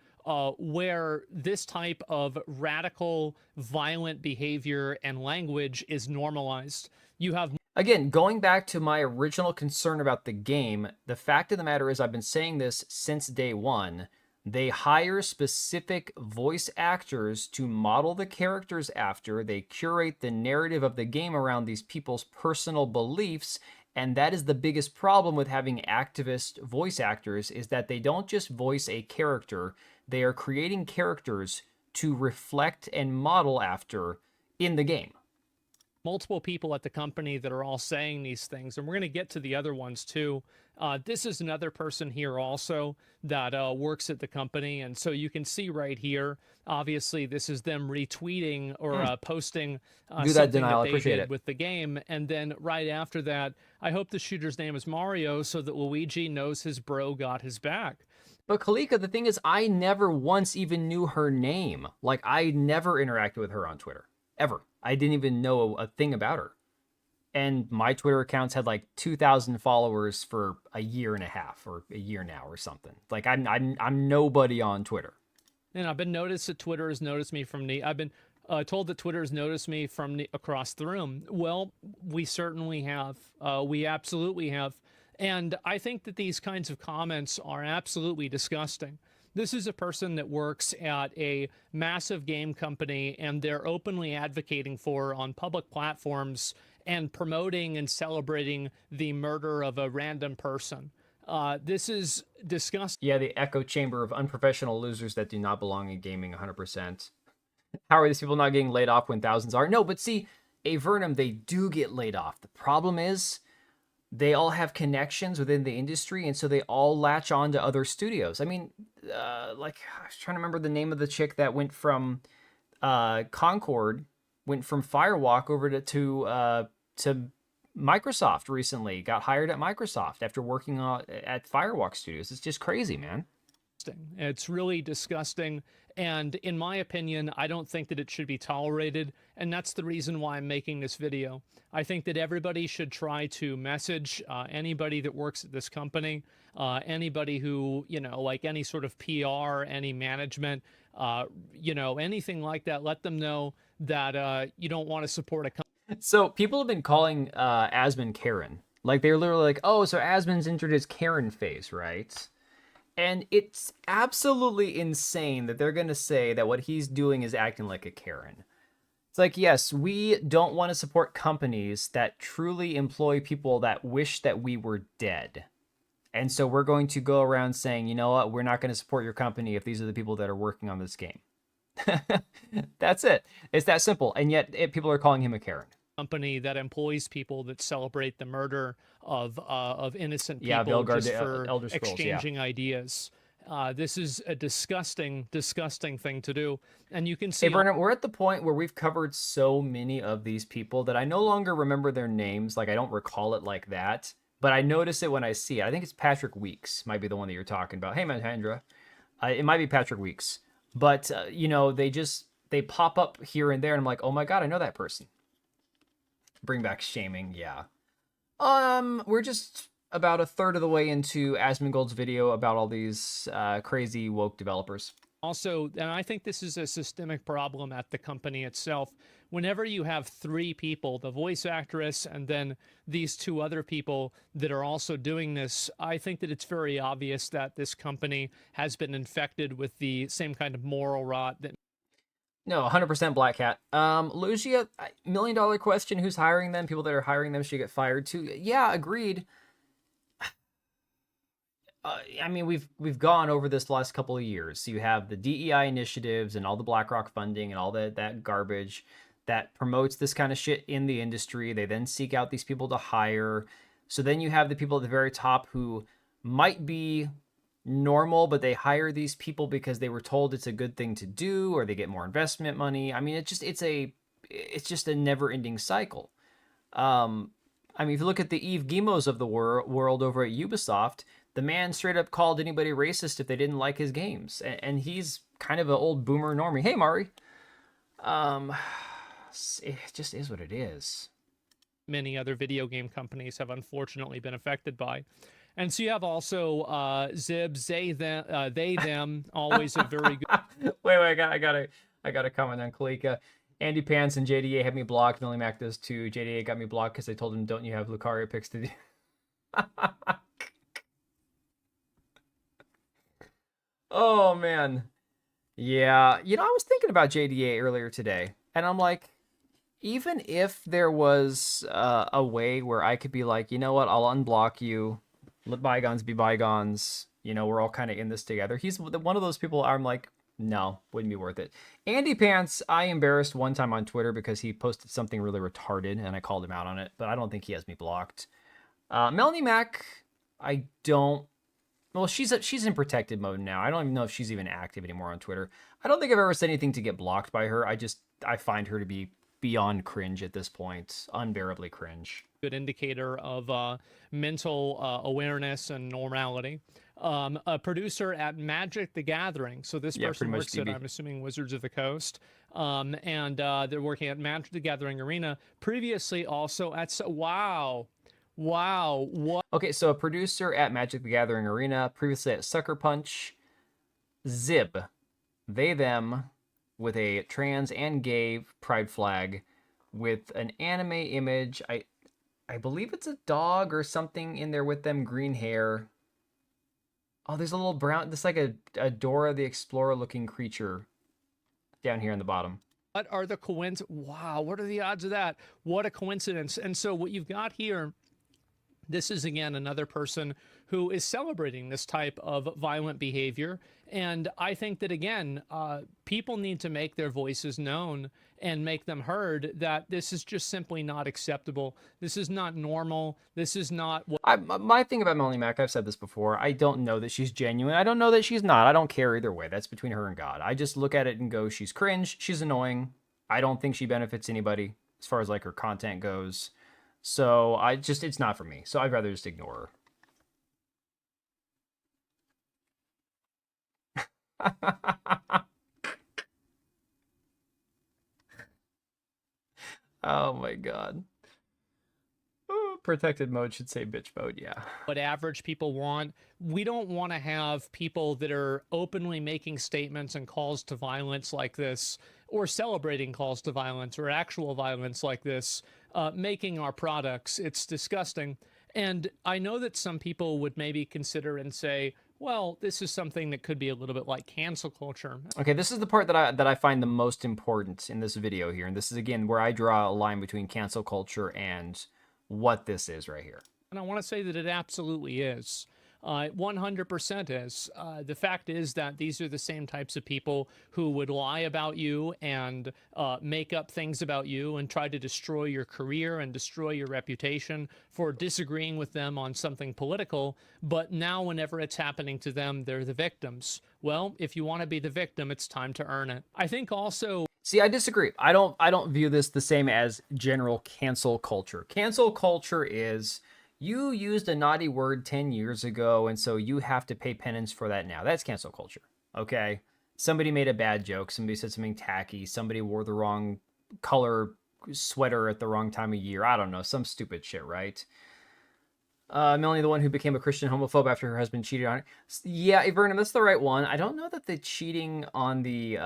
where this type of radical, violent behavior and language is normalized. You have... Again, going back to my original concern about the game, the fact of the matter is I've been saying this since day one. They hire specific voice actors to model the characters after. They curate the narrative of the game around these people's personal beliefs. And that is the biggest problem with having activist voice actors, is that they don't just voice a character. They are creating characters to reflect and model after in the game. Multiple people at the company that are all saying these things, and we're going to get to the other ones too. This is another person here also that works at the company, and so you can see right here, obviously this is them retweeting or posting Do that, Denial. I appreciate it. With the game, and then right after that, I hope the shooter's name is Mario so that Luigi knows his bro got his back. But Kalika, the thing is, I never once even knew her name. Like, I never interacted with her on Twitter. Ever. I didn't even know a thing about her. and my Twitter accounts had like 2,000 followers for a year and a half or a year now or something. Like I'm nobody on Twitter. And I've been noticed that Twitter has noticed me from the. I've been told that Twitter has noticed me from across the room. Well, we certainly have. We absolutely have. And I think that these kinds of comments are absolutely disgusting. This is a person that works at a massive game company, and they're openly advocating for on public platforms and promoting and celebrating the murder of a random person. This is disgusting. Yeah, the echo chamber of unprofessional losers that do not belong in gaming 100%. How are these people not getting laid off when thousands are? No, but see, Avernum, they do get laid off. The problem is they all have connections within the industry, and so they all latch on to other studios. I mean, like, I was trying to remember the name of the chick that went from Concord, went from Firewalk over to Microsoft recently, got hired at Microsoft after working at Firewalk Studios. It's just crazy, man. It's really disgusting. And in my opinion, I don't think that it should be tolerated. And that's the reason why I'm making this video. I think that everybody should try to message anybody that works at this company, anybody who, you know, like any sort of PR, any management, you know, anything like that. Let them know that you don't want to support a company. So people have been calling Asmon Karen. Like, they're literally like, oh, so Asmon's entered his Karen phase, right? And it's absolutely insane that they're going to say that what he's doing is acting like a Karen. It's like, yes, we don't want to support companies that truly employ people that wish that we were dead. And so we're going to go around saying, you know what, we're not going to support your company if these are the people that are working on this game. That's it. It's that simple. And yet people are calling him a Karen. Company that employs people that celebrate the murder of innocent people, yeah, Belgard, just for Elder Scrolls, exchanging ideas. This is a disgusting thing to do. And you can see... Hey, Burnham, we're at the point where we've covered so many of these people that I no longer remember their names. Like, I don't recall it like that. But I notice it when I see it. I think it's Patrick Weeks might be the one that you're talking about. Hey, Mahendra. It might be Patrick Weeks. But, you know, they pop up here and there, and I'm like, oh my god, I know that person. Bring back shaming, yeah. We're just about a third of the way into Asmongold's video about all these crazy woke developers. Also, and I think this is a systemic problem at the company itself. Whenever you have three people, the voice actress and then these two other people that are also doing this, I think that it's very obvious that this company has been infected with the same kind of moral rot that... No, 100% Black Hat. Lucia, $1 million question, who's hiring them? People that are hiring them should get fired too. Yeah, agreed. I mean, we've gone over this the last couple of years. So you have the DEI initiatives and all the BlackRock funding and all that garbage that promotes this kind of shit in the industry. They then seek out these people to hire. So then you have the people at the very top who might be normal, but they hire these people because they were told it's a good thing to do, or they get more investment money. I mean, it's just a never-ending cycle. I mean, if you look at the Yves Guillemot's of the world over at Ubisoft, the man straight up called anybody racist if they didn't like his games, and he's kind of an old boomer normie. Hey, Mari. It just is what it is. Many other video game companies have unfortunately been affected by. And so you have also Zibs, they, them, always a very good... Wait, I got a comment on Kalika. Andy Pants and JDA have me blocked. Millie Mac does too. JDA got me blocked because I told him, don't you have Lucario picks to do? Oh, man. Yeah. You know, I was thinking about JDA earlier today, and I'm like, even if there was a way where I could be like, you know what, I'll unblock you, let bygones be bygones, you know, we're all kind of in this together. He's one of those people I'm like, no, wouldn't be worth it. Andy Pants, I embarrassed one time on Twitter because he posted something really retarded, and I called him out on it, but I don't think he has me blocked. Melanie Mac, I don't... Well, she's in protected mode now. I don't even know if she's even active anymore on Twitter. I don't think I've ever said anything to get blocked by her. I find her to be beyond cringe at this point. Unbearably cringe. Good indicator of mental awareness and normality. a producer at Magic the Gathering. So this Yeah, person pretty much works at, DB. I'm assuming, Wizards of the Coast. And they're working at Magic the Gathering Arena. Previously also at... Wow. Wow. What? Okay, so a producer at Magic the Gathering Arena, previously at Sucker Punch, Zib, they, them, with a trans and gay pride flag, with an anime image. I believe it's a dog or something in there with them, green hair. Oh, there's a little brown, this like a Dora the Explorer looking creature down here on the bottom. What are the coincidences? Wow, what are the odds of that? What a coincidence. And so what you've got here, this is, again, another person who is celebrating this type of violent behavior. And I think that, again, people need to make their voices known and make them heard, that this is just simply not acceptable. This is not normal. This is not what... My thing about Melanie Mac, I've said this before, I don't know that she's genuine. I don't know that she's not. I don't care either way. That's between her and God. I just look at it and go, she's cringe. She's annoying. I don't think she benefits anybody as far as like her content goes. So it's not for me. So I'd rather just ignore her. Oh my God. Oh, protected mode should say bitch mode, yeah. What average people want. We don't want to have people that are openly making statements and calls to violence like this, or celebrating calls to violence or actual violence like this, making our products. It's disgusting. And I know that some people would maybe consider and say, well, this is something that could be a little bit like cancel culture. Okay, this is the part that I find the most important in this video here. And this is, again, where I draw a line between cancel culture and what this is right here. And I want to say that it absolutely is. 100% is. The fact is that these are the same types of people who would lie about you and make up things about you and try to destroy your career and destroy your reputation for disagreeing with them on something political. But now whenever it's happening to them, they're the victims. Well, if you want to be the victim, it's time to earn it. I think also... See, I disagree. I don't view this the same as general cancel culture. Cancel culture is... you used a naughty word 10 years ago, and so you have to pay penance for that now. That's cancel culture, okay? Somebody made a bad joke. Somebody said something tacky. Somebody wore the wrong color sweater at the wrong time of year. I don't know. Some stupid shit, right? Melanie, the one who became a Christian homophobe after her husband cheated on her. Yeah, Vernon, that's the right one. I don't know that the cheating on the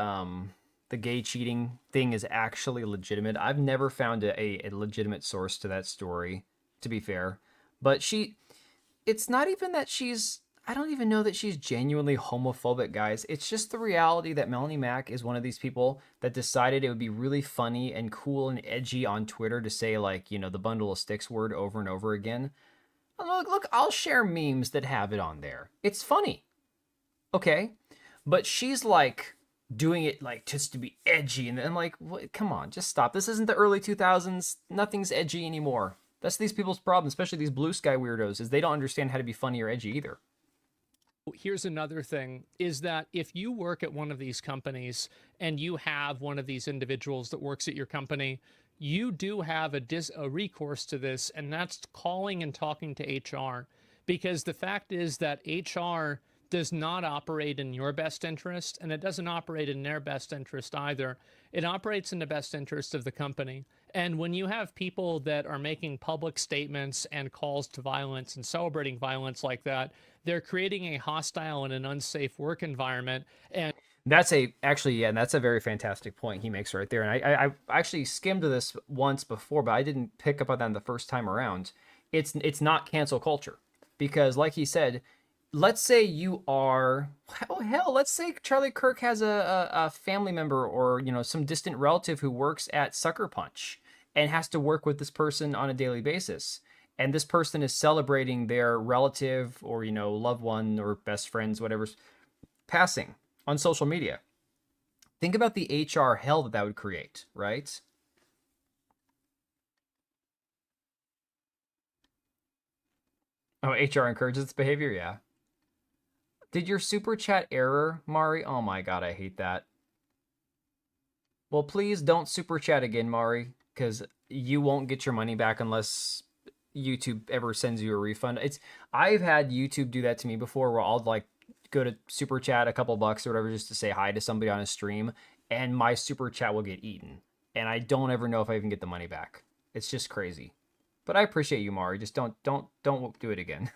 gay cheating thing is actually legitimate. I've never found a legitimate source to that story, to be fair. But it's not even that I don't even know that she's genuinely homophobic, guys. It's just the reality that Melanie Mac is one of these people that decided it would be really funny and cool and edgy on Twitter to say, like, you know, the bundle of sticks word over and over again. Look, I'll share memes that have it on there. It's funny. Okay? But she's like doing it like just to be edgy. And I'm like, what? Come on, just stop. This isn't the early 2000s. Nothing's edgy anymore. That's these people's problem, especially these blue sky weirdos, is they don't understand how to be funny or edgy either. Here's another thing, is that if you work at one of these companies and you have one of these individuals that works at your company, you do have a recourse to this, and that's calling and talking to HR. Because the fact is that HR does not operate in your best interest, and it doesn't operate in their best interest either. It operates in the best interest of the company. And when you have people that are making public statements and calls to violence and celebrating violence like that, they're creating a hostile and an unsafe work environment. And that's a very fantastic point he makes right there. And I actually skimmed this once before, but I didn't pick up on that the first time around. It's not cancel culture, because like he said, let's say you are, let's say Charlie Kirk has a family member or, you know, some distant relative who works at Sucker Punch and has to work with this person on a daily basis. And this person is celebrating their relative or, you know, loved one or best friends, whatever's passing on social media. Think about the HR hell that would create, right? Oh, HR encourages this behavior? Yeah. Did your super chat error, Mari? Oh my God, I hate that. Well, please don't super chat again, Mari, because you won't get your money back unless YouTube ever sends you a refund. I've had YouTube do that to me before, where I'll like go to super chat a couple bucks or whatever just to say hi to somebody on a stream, and my super chat will get eaten, and I don't ever know if I even get the money back. It's just crazy. But I appreciate you, Mari. Just don't do it again.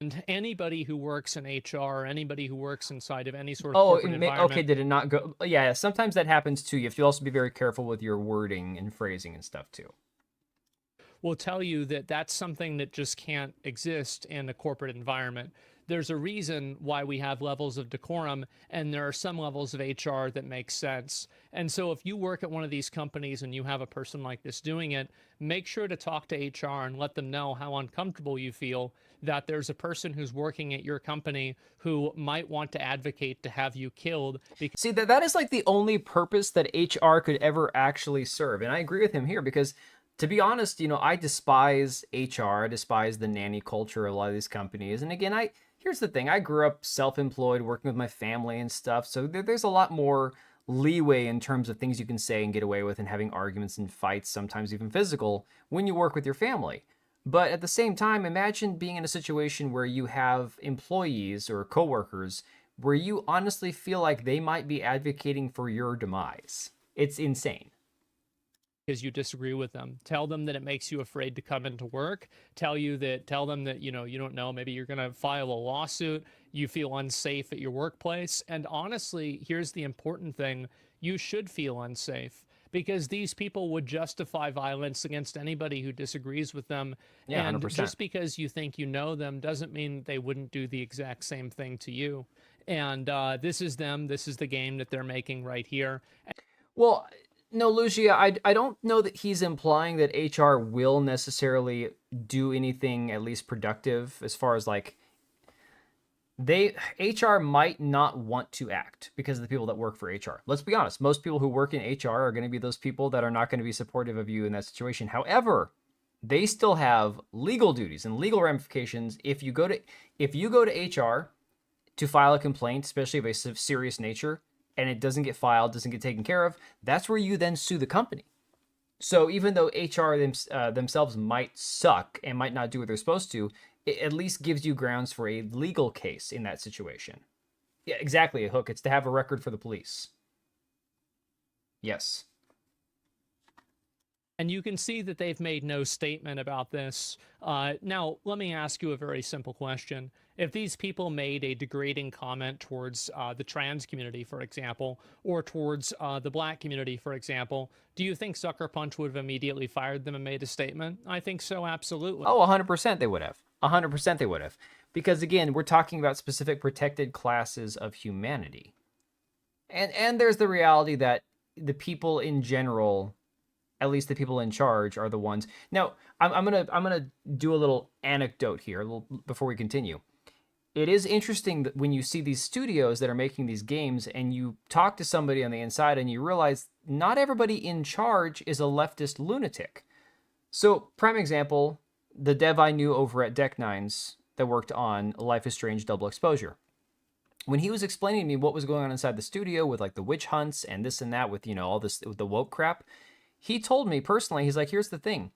And anybody who works in HR, anybody who works inside of any sort of Oh, corporate environment, okay. Did it not go? Yeah, sometimes that happens too. You have to also be very careful with your wording and phrasing and stuff too. will tell you that that's something that just can't exist in a corporate environment. There's a reason why we have levels of decorum, and there are some levels of HR that make sense. And so if you work at one of these companies and you have a person like this doing it, make sure to talk to HR and let them know how uncomfortable you feel that there's a person who's working at your company who might want to advocate to have you killed. See, that is like the only purpose that HR could ever actually serve. And I agree with him here because, to be honest, you know, I despise HR. I despise the nanny culture of a lot of these companies. And again, here's the thing. I grew up self-employed, working with my family and stuff. So there's a lot more leeway in terms of things you can say and get away with, and having arguments and fights, sometimes even physical, when you work with your family. But at the same time, imagine being in a situation where you have employees or coworkers where you honestly feel like they might be advocating for your demise. It's insane. Because you disagree with them. Tell them that it makes you afraid to come into work. Tell them that, you know, you don't know, maybe you're going to file a lawsuit. You feel unsafe at your workplace. And honestly, here's the important thing. You should feel unsafe, because these people would justify violence against anybody who disagrees with them. Yeah, and 100%. just because you think you know them doesn't mean they wouldn't do the exact same thing to you. And this is them. This is the game that they're making right here. Well, no, Lucia, I don't know that he's implying that HR will necessarily do anything at least productive, as far as like HR might not want to act because of the people that work for HR. Let's be honest. Most people who work in HR are going to be those people that are not going to be supportive of you in that situation. However, they still have legal duties and legal ramifications. If you go to HR to file a complaint, especially of a serious nature, and it doesn't get filed, doesn't get taken care of, that's where you then sue the company. So even though HR themselves might suck and might not do what they're supposed to, it at least gives you grounds for a legal case in that situation. Yeah, exactly, a hook. It's to have a record for the police. Yes. And you can see that they've made no statement about this. Now, let me ask you a very simple question. If these people made a degrading comment towards the trans community, for example, or towards the black community, for example, do you think Sucker Punch would have immediately fired them and made a statement? I think so, absolutely. Oh, 100% they would have. 100% they would have. Because again, we're talking about specific protected classes of humanity. And there's the reality that the people in general, at least the people in charge, are the ones. Now, I'm gonna do a little anecdote here before we continue. It is interesting that when you see these studios that are making these games and you talk to somebody on the inside and you realize not everybody in charge is a leftist lunatic. So, prime example, the dev I knew over at Deck Nines that worked on Life is Strange Double Exposure. When he was explaining to me what was going on inside the studio with like the witch hunts and this and that with, you know, all this, with the woke crap, he told me personally, he's like, here's the thing.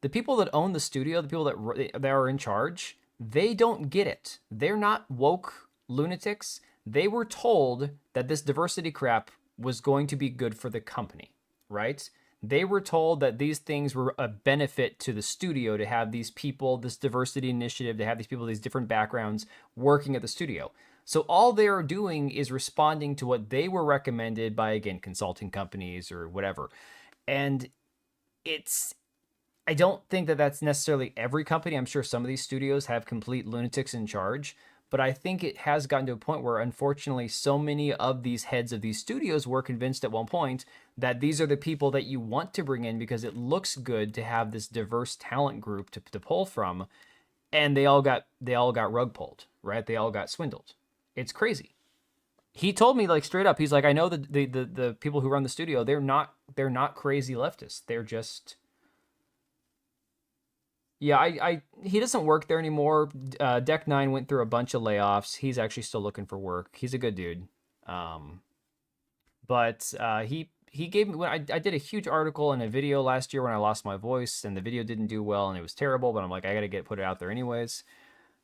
The people that own the studio, the people that are in charge, they don't get it. They're not woke lunatics. They were told that this diversity crap was going to be good for the company, right? They were told that these things were a benefit to the studio to have these people, this diversity initiative, to have these people, these different backgrounds working at the studio. So all they're doing is responding to what they were recommended by, again, consulting companies or whatever. And I don't think that that's necessarily every company. I'm sure some of these studios have complete lunatics in charge, but I think it has gotten to a point where, unfortunately, so many of these heads of these studios were convinced at one point that these are the people that you want to bring in because it looks good to have this diverse talent group to pull from, and they all got rug pulled, right? They all got swindled. It's crazy. He told me, like, straight up, he's like, I know the people who run the studio, they're not crazy leftists. They're just... Yeah, he doesn't work there anymore. Deck 9 went through a bunch of layoffs. He's actually still looking for work. He's a good dude. But he he gave me when I did a huge article and a video last year when I lost my voice, and the video didn't do well and it was terrible, but I'm like, I gotta put it out there anyways,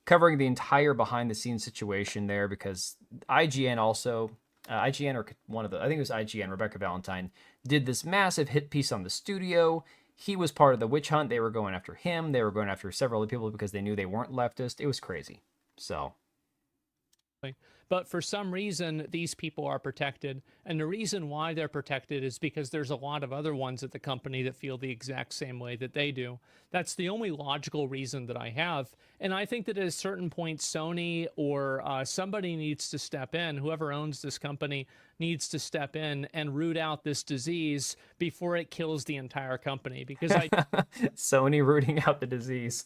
covering the entire behind the scenes situation there, because IGN also IGN, or one of the, I think it was IGN, Rebecca Valentine, did this massive hit piece on the studio. He was part of the witch hunt. They were going after him. They were going after several other people because they knew they weren't leftist. It was crazy. So. But for some reason, these people are protected. And the reason why they're protected is because there's a lot of other ones at the company that feel the exact same way that they do. That's the only logical reason that I have. And I think that at a certain point, Sony or somebody needs to step in. Whoever owns this company needs to step in and root out this disease before it kills the entire company. Because Sony rooting out the disease.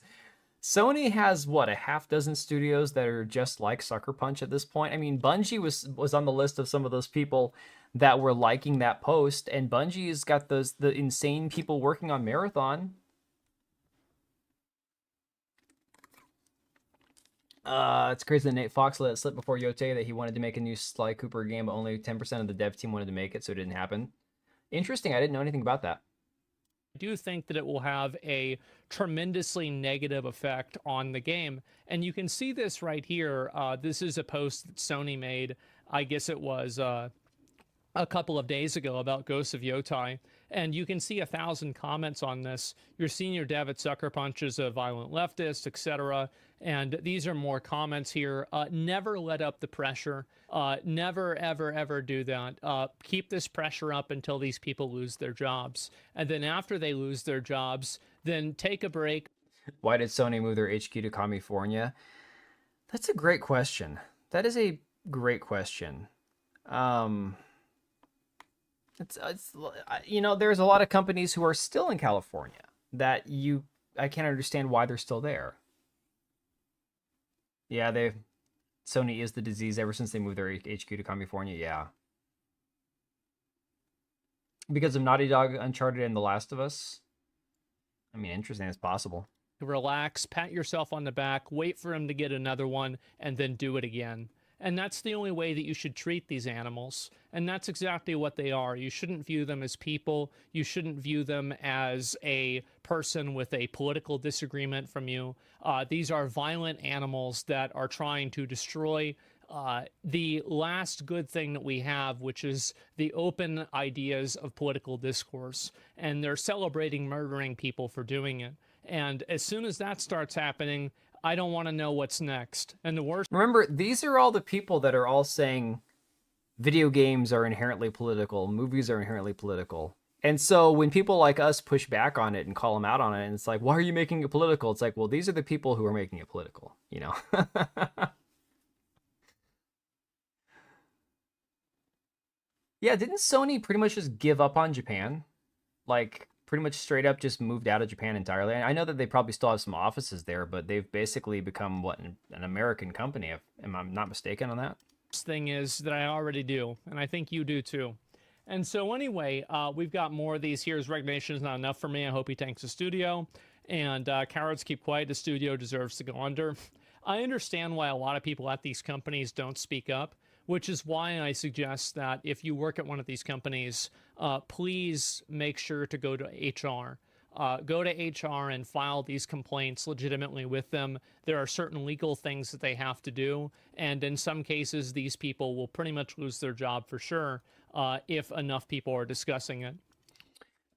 Sony has, what, a half dozen studios that are just like Sucker Punch at this point? I mean, Bungie was on the list of some of those people that were liking that post, and Bungie's got the insane people working on Marathon. It's crazy that Nate Fox let it slip before Yote that he wanted to make a new Sly Cooper game, but only 10% of the dev team wanted to make it, so it didn't happen. Interesting, I didn't know anything about that. I do think that it will have a tremendously negative effect on the game. And you can see this right here. This is a post that Sony made, I guess it was a couple of days ago, about Ghosts of Yotai. And you can see 1,000 comments on this. Your senior dev at Sucker Punch is a violent leftist, etc. And these are more comments here. Never let up the pressure. Never, ever, ever do that. Keep this pressure up until these people lose their jobs. And then after they lose their jobs, then take a break. Why did Sony move their HQ to California? That's a great question. That is a great question. It's you know, there's a lot of companies who are still in California that I can't understand why they're still there. Yeah, Sony is the disease ever since they moved their HQ to California. Yeah. Because of Naughty Dog, Uncharted, and The Last of Us. I mean, interesting. It's possible. Relax, pat yourself on the back, wait for him to get another one, and then do it again. And that's the only way that you should treat these animals. And that's exactly what they are. You shouldn't view them as people. You shouldn't view them as a person with a political disagreement from you. These are violent animals that are trying to destroy the last good thing that we have, which is the open ideas of political discourse. And they're celebrating murdering people for doing it. And as soon as that starts happening, I don't want to know what's next. And the worst... Remember, these are all the people that are all saying video games are inherently political, movies are inherently political. And so when people like us push back on it and call them out on it, and it's like, why are you making it political? It's like, well, these are the people who are making it political, you know? Yeah, didn't Sony pretty much just give up on Japan? Like, pretty much straight up just moved out of Japan entirely. I know that they probably still have some offices there, but they've basically become, what, an American company, if I'm not mistaken on that? Thing is that I already do, and I think you do too. And so anyway, we've got more of these. Here's Resignation is not enough for me. I hope he tanks the studio. And Cowards Keep Quiet, the studio deserves to go under. I understand why a lot of people at these companies don't speak up, which is why I suggest that if you work at one of these companies, please make sure to go to HR. Go to HR and file these complaints legitimately with them. There are certain legal things that they have to do, and in some cases, these people will pretty much lose their job for sure if enough people are discussing it.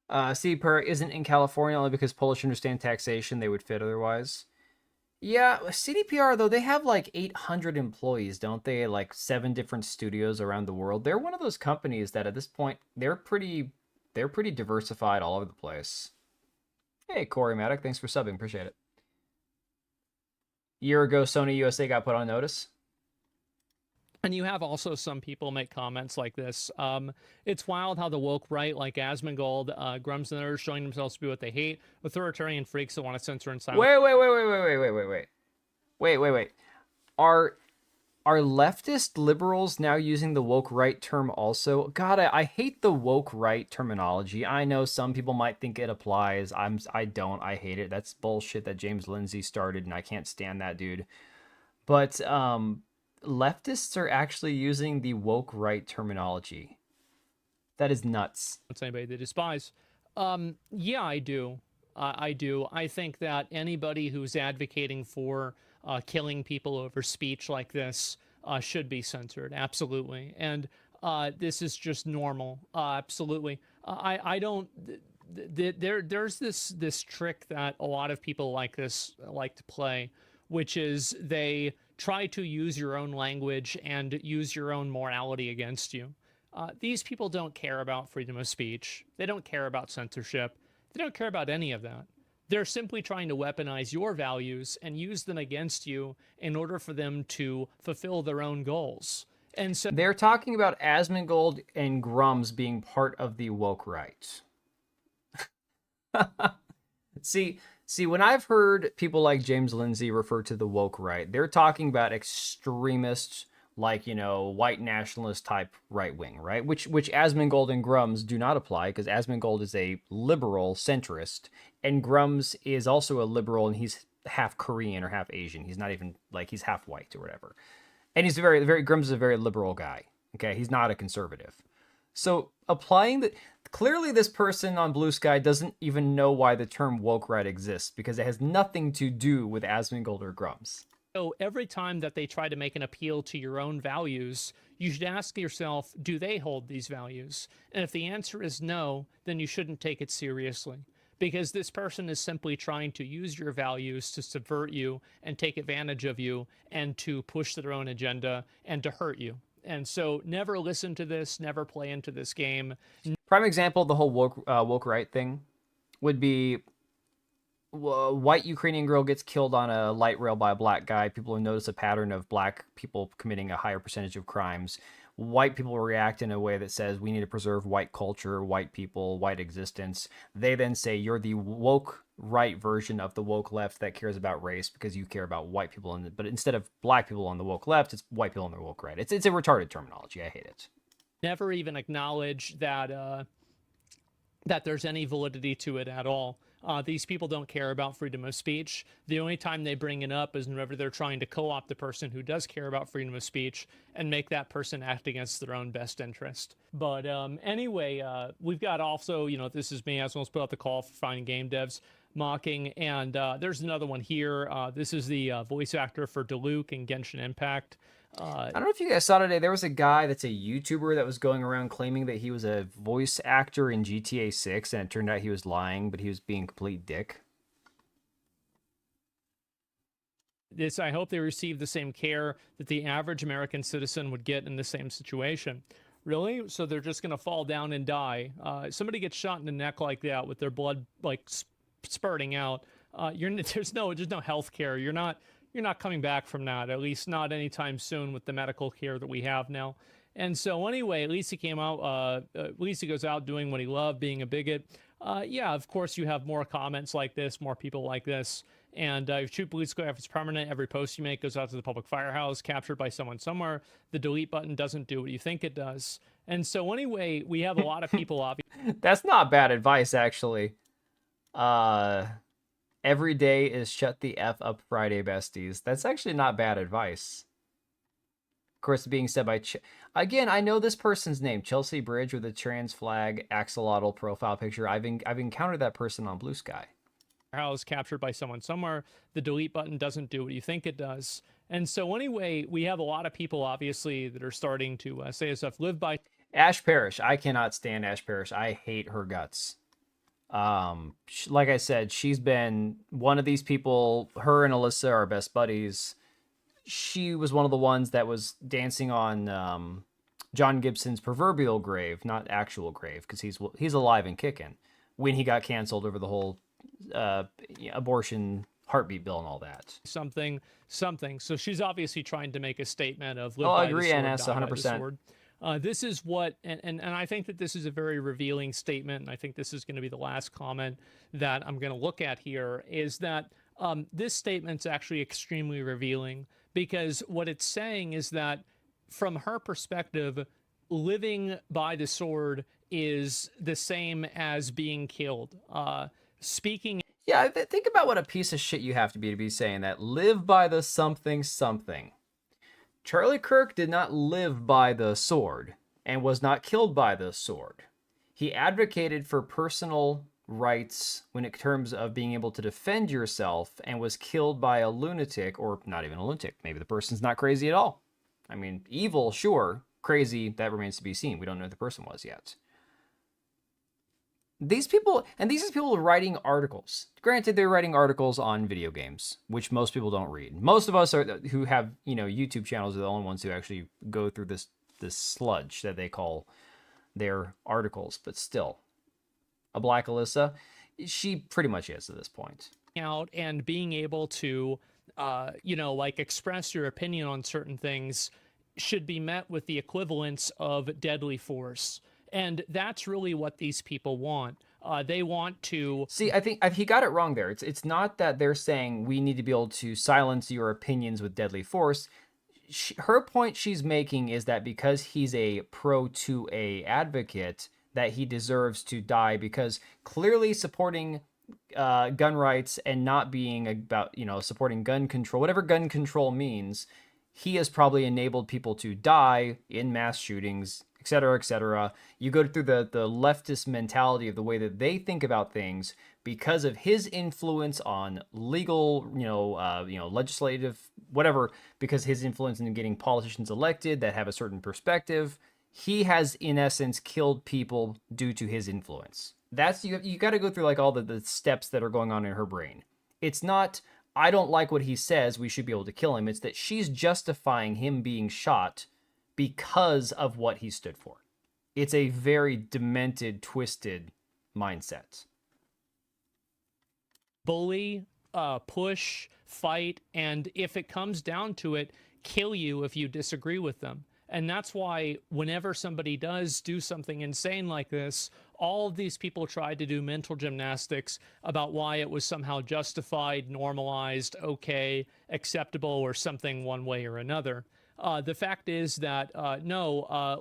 CDPR isn't in California only because Polish understand taxation. They would fit otherwise. Yeah, CDPR, though, they have like 800 employees, don't they? Like 7 different studios around the world. They're one of those companies that at this point, they're pretty diversified all over the place. Hey, Corey Maddock, thanks for subbing. Appreciate it. Year ago, Sony USA got put on notice. And you have also some people make comments like this. It's wild how the woke right, like Asmongold, Grums and others, showing themselves to be what they hate. Authoritarian freaks that want to censor and silence. Wait. Are leftist liberals now using the woke right term also? God, I hate the woke right terminology. I know some people might think it applies. I don't. I hate it. That's bullshit that James Lindsay started, and I can't stand that dude. But leftists are actually using the woke right terminology. That is nuts. It's anybody they despise. Yeah, I do. I do. I think that anybody who's advocating for killing people over speech like this should be censored. Absolutely. And this is just normal. Absolutely. I don't. There's this trick that a lot of people like this like to play, which is they try to use your own language and use your own morality against you. These people don't care about freedom of speech. They don't care about censorship. They don't care about any of that. They're simply trying to weaponize your values and use them against you in order for them to fulfill their own goals. And so they're talking about Asmongold and Grums being part of the woke right. See, when I've heard people like James Lindsay refer to the woke right, they're talking about extremists, like, white nationalist type right wing, right? Which Asmongold and Grums do not apply, because Asmongold is a liberal centrist, and Grums is also a liberal, and he's half Korean or half Asian. He's not even he's half white or whatever. And he's Grums is a very liberal guy. Okay, he's not a conservative. So applying clearly this person on Blue Sky doesn't even know why the term woke right exists, because it has nothing to do with Asmongold or Grums. So every time that they try to make an appeal to your own values, you should ask yourself, do they hold these values? And if the answer is no, then you shouldn't take it seriously, because this person is simply trying to use your values to subvert you and take advantage of you and to push their own agenda and to hurt you. And so never listen to this, never play into this game. Prime example of the whole woke right thing would be white Ukrainian girl gets killed on a light rail by a black guy. People notice a pattern of black people committing a higher percentage of crimes. White people react in a way that says we need to preserve white culture, white people, white existence. They then say you're the woke right version of the woke left that cares about race because you care about white people. But instead of black people on the woke left, it's white people on the woke right. It's a retarded terminology. I hate it. Never even acknowledge that that there's any validity to it at all. These people don't care about freedom of speech. The only time they bring it up is whenever they're trying to co-opt the person who does care about freedom of speech and make that person act against their own best interest. But anyway, we've got also, this is me, as well as put out the call for finding game devs mocking. And there's another one here. This is the voice actor for Diluc in Genshin Impact. I don't know if you guys saw today, there was a guy that's a YouTuber that was going around claiming that he was a voice actor in GTA 6, and it turned out he was lying, but he was being a complete dick. I hope they receive the same care that the average American citizen would get in the same situation. Really? So they're just going to fall down and die. Somebody gets shot in the neck like that with their blood spurting out. There's no health care. You're not coming back from that, at least not anytime soon with the medical care that we have now. And so anyway, at least he came out, at least he goes out doing what he loved, being a bigot. Yeah, of course you have more comments like this, more people like this. And if Shoot Blue Sky, if it's permanent, every post you make goes out to the public firehouse, captured by someone somewhere. The delete button doesn't do what you think it does. And so anyway, we have a lot of people obviously. That's not bad advice, actually. Every day is shut the F up Friday, besties. That's actually not bad advice. Of course, being said by... Again, I know this person's name. Chelsea Bridge with a trans flag axolotl profile picture. I've encountered that person on Blue Sky. House captured by someone somewhere. The delete button doesn't do what you think it does. And so anyway, we have a lot of people, obviously, that are starting to say stuff. Live by... Ash Parrish. I cannot stand Ash Parrish. I hate her guts. Like I said, she's been one of these people. Her and Alyssa are best buddies. She was one of the ones that was dancing on John Gibson's proverbial grave, not actual grave, because he's alive and kicking, when he got canceled over the whole abortion heartbeat bill and all that. Something. So she's obviously trying to make a statement of live I by agree, the sword, NS, 100%. This is what, and I think that this is a very revealing statement, and I think this is going to be the last comment that I'm going to look at here, is that this statement's actually extremely revealing, because what it's saying is that, from her perspective, living by the sword is the same as being killed. Speaking... Yeah, think about what a piece of shit you have to be saying that. Live by the something something. Charlie Kirk did not live by the sword. and was not killed by the sword. He advocated for personal rights when it terms of being able to defend yourself and was killed by a lunatic, or not even a lunatic. Maybe the person's not crazy at all. I mean, evil, sure. Crazy, that remains to be seen. We don't know who the person was yet. These are people writing articles. Granted, they're writing articles on video games, which most people don't read. Most of us who have, YouTube channels are the only ones who actually go through this sludge that they call their articles. But still, a Black Alyssa, she pretty much is at this point. Out and being able to, express your opinion on certain things should be met with the equivalence of deadly force. And that's really what these people want. They want to... See, I think he got it wrong there. It's not that they're saying we need to be able to silence your opinions with deadly force. Her point she's making is that because he's a pro-2A advocate, that he deserves to die, because clearly supporting gun rights and not being about, supporting gun control, whatever gun control means, he has probably enabled people to die in mass shootings, et cetera, et cetera. You go through the leftist mentality of the way that they think about things because of his influence on legal, legislative, whatever, because his influence in getting politicians elected that have a certain perspective. He has, in essence, killed people due to his influence. That's, you got to go through like all the steps that are going on in her brain. It's not, I don't like what he says, we should be able to kill him. It's that she's justifying him being shot because of what he stood for. It's a very demented, twisted mindset. Bully, push, fight, and if it comes down to it, kill you if you disagree with them. And that's why whenever somebody does do something insane like this, all of these people try to do mental gymnastics about why it was somehow justified, normalized, okay, acceptable, or something one way or another. The fact is that,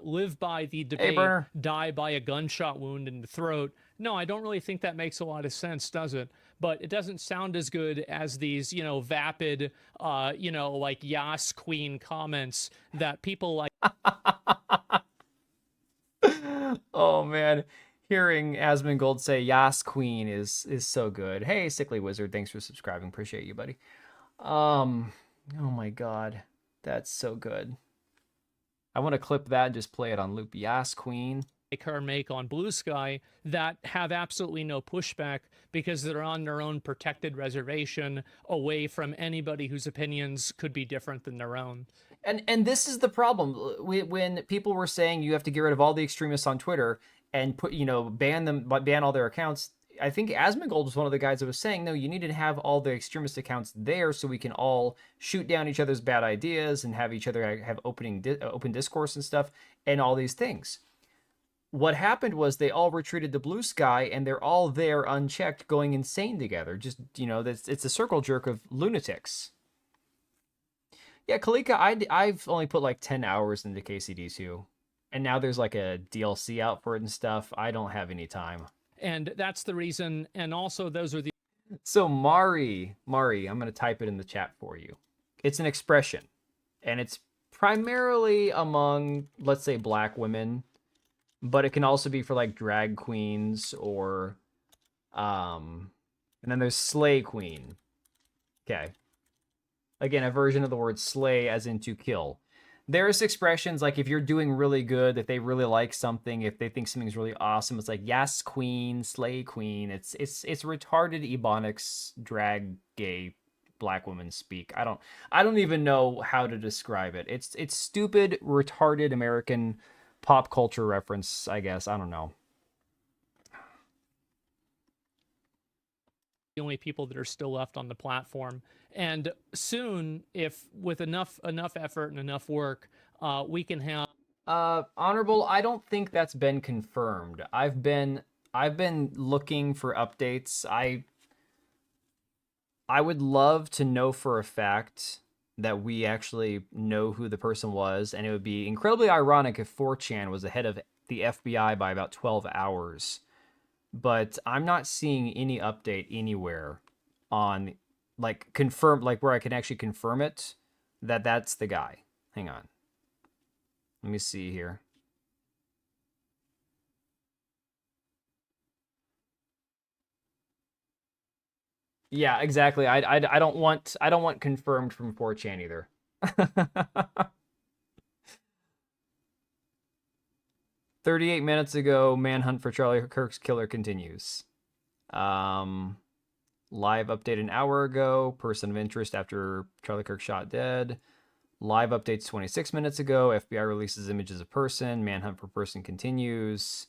live by the debate, die by a gunshot wound in the throat. No, I don't really think that makes a lot of sense, does it? But it doesn't sound as good as these, vapid, Yas Queen comments that people like. Oh, man. Hearing Asmongold say Yas Queen is so good. Hey, Sickly Wizard, thanks for subscribing. Appreciate you, buddy. Oh, my God. That's so good. I want to clip that and just play it on loop. Yas Queen. Her make on Blue Sky that have absolutely no pushback because they're on their own protected reservation away from anybody whose opinions could be different than their own. And this is the problem. When people were saying you have to get rid of all the extremists on Twitter and ban all their accounts, I think Asmongold was one of the guys that was saying, no, you need to have all the extremist accounts there so we can all shoot down each other's bad ideas and have each other have open discourse and stuff and all these things. What happened was they all retreated to Blue Sky and they're all there unchecked going insane together. Just, it's a circle jerk of lunatics. Yeah, Kalika, I've only put like 10 hours into KCD2. And now there's like a DLC out for it and stuff. I don't have any time. And that's the reason. And also those are the... So Mari, I'm going to type it in the chat for you. It's an expression. And it's primarily among, let's say, Black women. But it can also be for like drag queens or, and then there's slay queen. Okay. Again, a version of the word slay as in to kill. There's expressions like if you're doing really good, if they really like something, if they think something's really awesome, it's like yes queen, slay queen. It's retarded ebonics, drag gay Black women speak. I don't even know how to describe it. It's stupid, retarded American pop culture reference, I guess. I don't know. The only people that are still left on the platform. And soon, if with enough effort and enough work, we can have... Honorable, I don't think that's been confirmed. I've been looking for updates. I would love to know for a fact that we actually know who the person was, and it would be incredibly ironic if 4chan was ahead of the FBI by about 12 hours. But I'm not seeing any update anywhere on, like, confirm, like, where I can actually confirm it, that that's the guy. Hang on. Let me see here. Yeah, exactly. I don't want confirmed from 4chan either. 38 minutes ago, manhunt for Charlie Kirk's killer continues. Live update an hour ago. Person of interest after Charlie Kirk shot dead. Live updates 26 minutes ago. FBI releases images of person. Manhunt for person continues.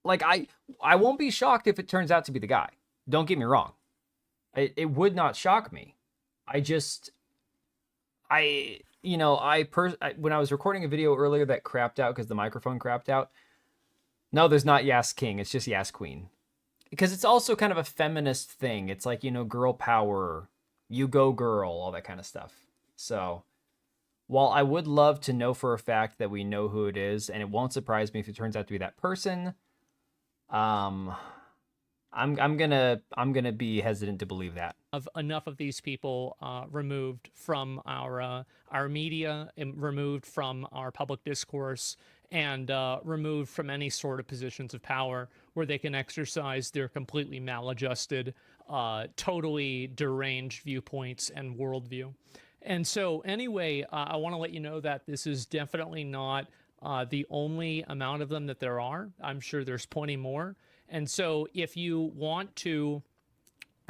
Like, I won't be shocked if it turns out to be the guy. Don't get me wrong. It would not shock me. When I was recording a video earlier that crapped out because the microphone crapped out. No, there's not Yas King. It's just Yas Queen. Because it's also kind of a feminist thing. It's like, girl power, you go girl, all that kind of stuff. So, while I would love to know for a fact that we know who it is, and it won't surprise me if it turns out to be that person, I'm gonna be hesitant to believe that. Of enough of these people removed from our media, and removed from our public discourse, and removed from any sort of positions of power where they can exercise their completely maladjusted, totally deranged viewpoints and worldview. And so anyway, I want to let you know that this is definitely not the only amount of them that there are. I'm sure there's plenty more. And so if you want to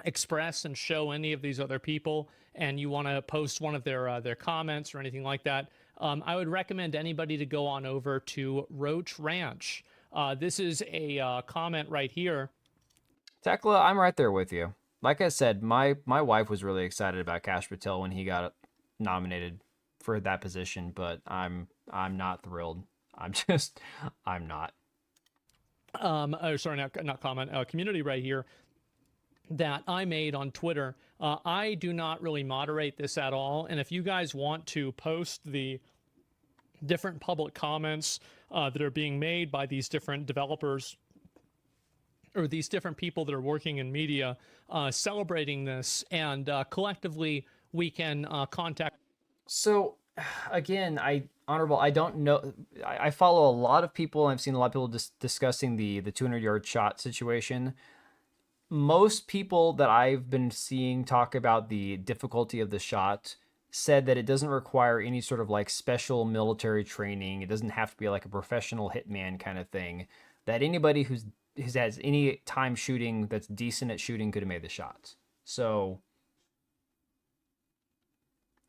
express and show any of these other people, and you want to post one of their comments or anything like that, I would recommend anybody to go on over to Roach Ranch. This is a comment right here. Tekla, I'm right there with you. Like I said, my wife was really excited about Kash Patel when he got nominated for that position, but I'm not thrilled. I'm not. Sorry, not comment. Community right here that I made on Twitter. I do not really moderate this at all, and if you guys want to post the different public comments that are being made by these different developers or these different people that are working in media celebrating this, and collectively we can contact. So, again, I don't know. I follow a lot of people. I've seen a lot of people discussing the 200-yard shot situation. Most people that I've been seeing talk about the difficulty of the shot said that it doesn't require any sort of like special military training. It doesn't have to be like a professional hitman kind of thing. That anybody who has any time shooting that's decent at shooting could have made the shot. So,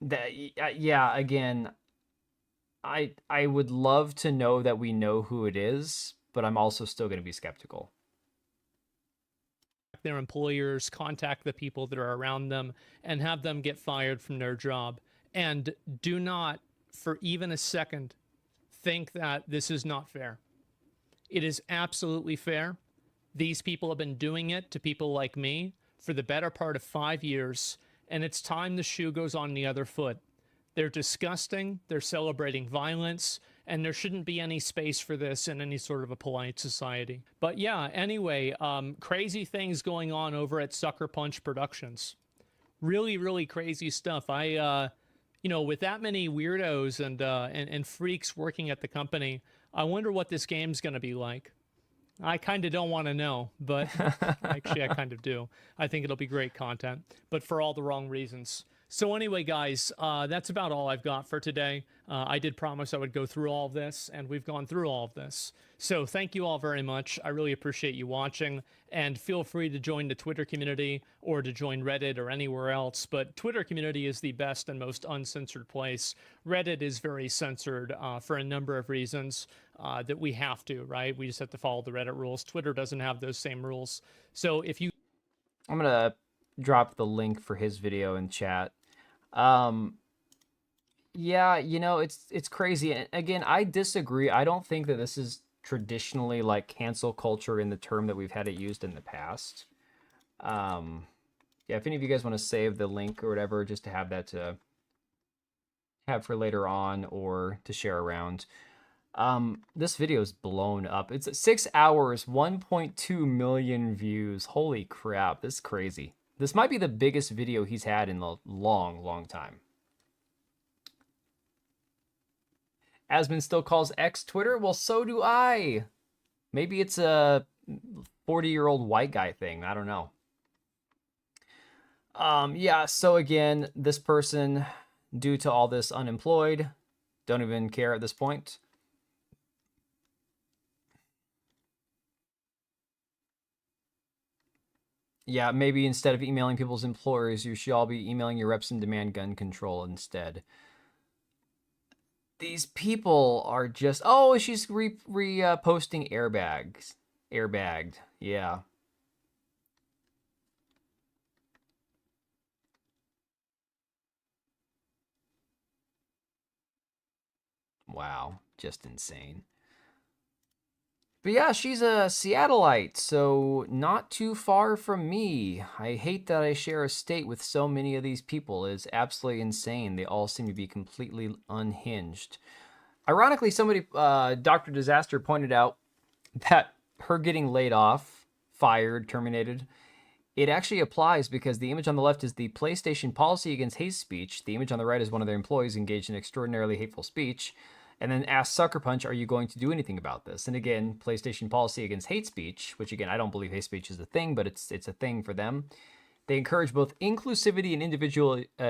yeah, again, I would love to know that we know who it is, but I'm also still going to be skeptical. Their employers, contact the people that are around them, and have them get fired from their job. And do not, for even a second, think that this is not fair. It is absolutely fair. These people have been doing it to people like me for the better part of 5 years, and it's time the shoe goes on the other foot. They're disgusting, they're celebrating violence, and there shouldn't be any space for this in any sort of a polite society. But yeah, anyway, crazy things going on over at Sucker Punch Productions. Really, really crazy stuff. With that many weirdos and freaks working at the company, I wonder what this game's going to be like. I kind of don't want to know, but actually I kind of do. I think it'll be great content, but for all the wrong reasons. So anyway, guys, that's about all I've got for today. I did promise I would go through all of this, and we've gone through all of this. So thank you all very much. I really appreciate you watching, and feel free to join the Twitter community or to join Reddit or anywhere else. But Twitter community is the best and most uncensored place. Reddit is very censored for a number of reasons that we have to, right? We just have to follow the Reddit rules. Twitter doesn't have those same rules. So if you... I'm going to drop the link for his video in chat. Yeah, it's crazy. And again, I disagree. I don't think that this is traditionally like cancel culture in the term that we've had it used in the past. Yeah, if any of you guys want to save the link or whatever, just to have that to have for later on or to share around. This video is blown up. It's 6 hours, 1.2 million views. Holy crap, this is crazy. This might be the biggest video he's had in a long, long time. Asmon still calls X Twitter? Well, so do I. Maybe it's a 40-year-old white guy thing. I don't know. Yeah, so again, this person, due to all this unemployed, don't even care at this point. Yeah, maybe instead of emailing people's employers, you should all be emailing your reps and demand gun control instead. These people are just... Oh, she's posting airbags. Airbagged. Yeah. Wow. Just insane. But yeah, she's a Seattleite, so not too far from me. I hate that I share a state with so many of these people. It's absolutely insane. They all seem to be completely unhinged. Ironically, somebody, Dr. Disaster, pointed out that her getting laid off, fired, terminated, it actually applies because the image on the left is the PlayStation policy against hate speech. The image on the right is one of their employees engaged in extraordinarily hateful speech. And then ask Sucker Punch, are you going to do anything about this? And again, PlayStation policy against hate speech, which again, I don't believe hate speech is a thing, but it's a thing for them. They encourage both inclusivity and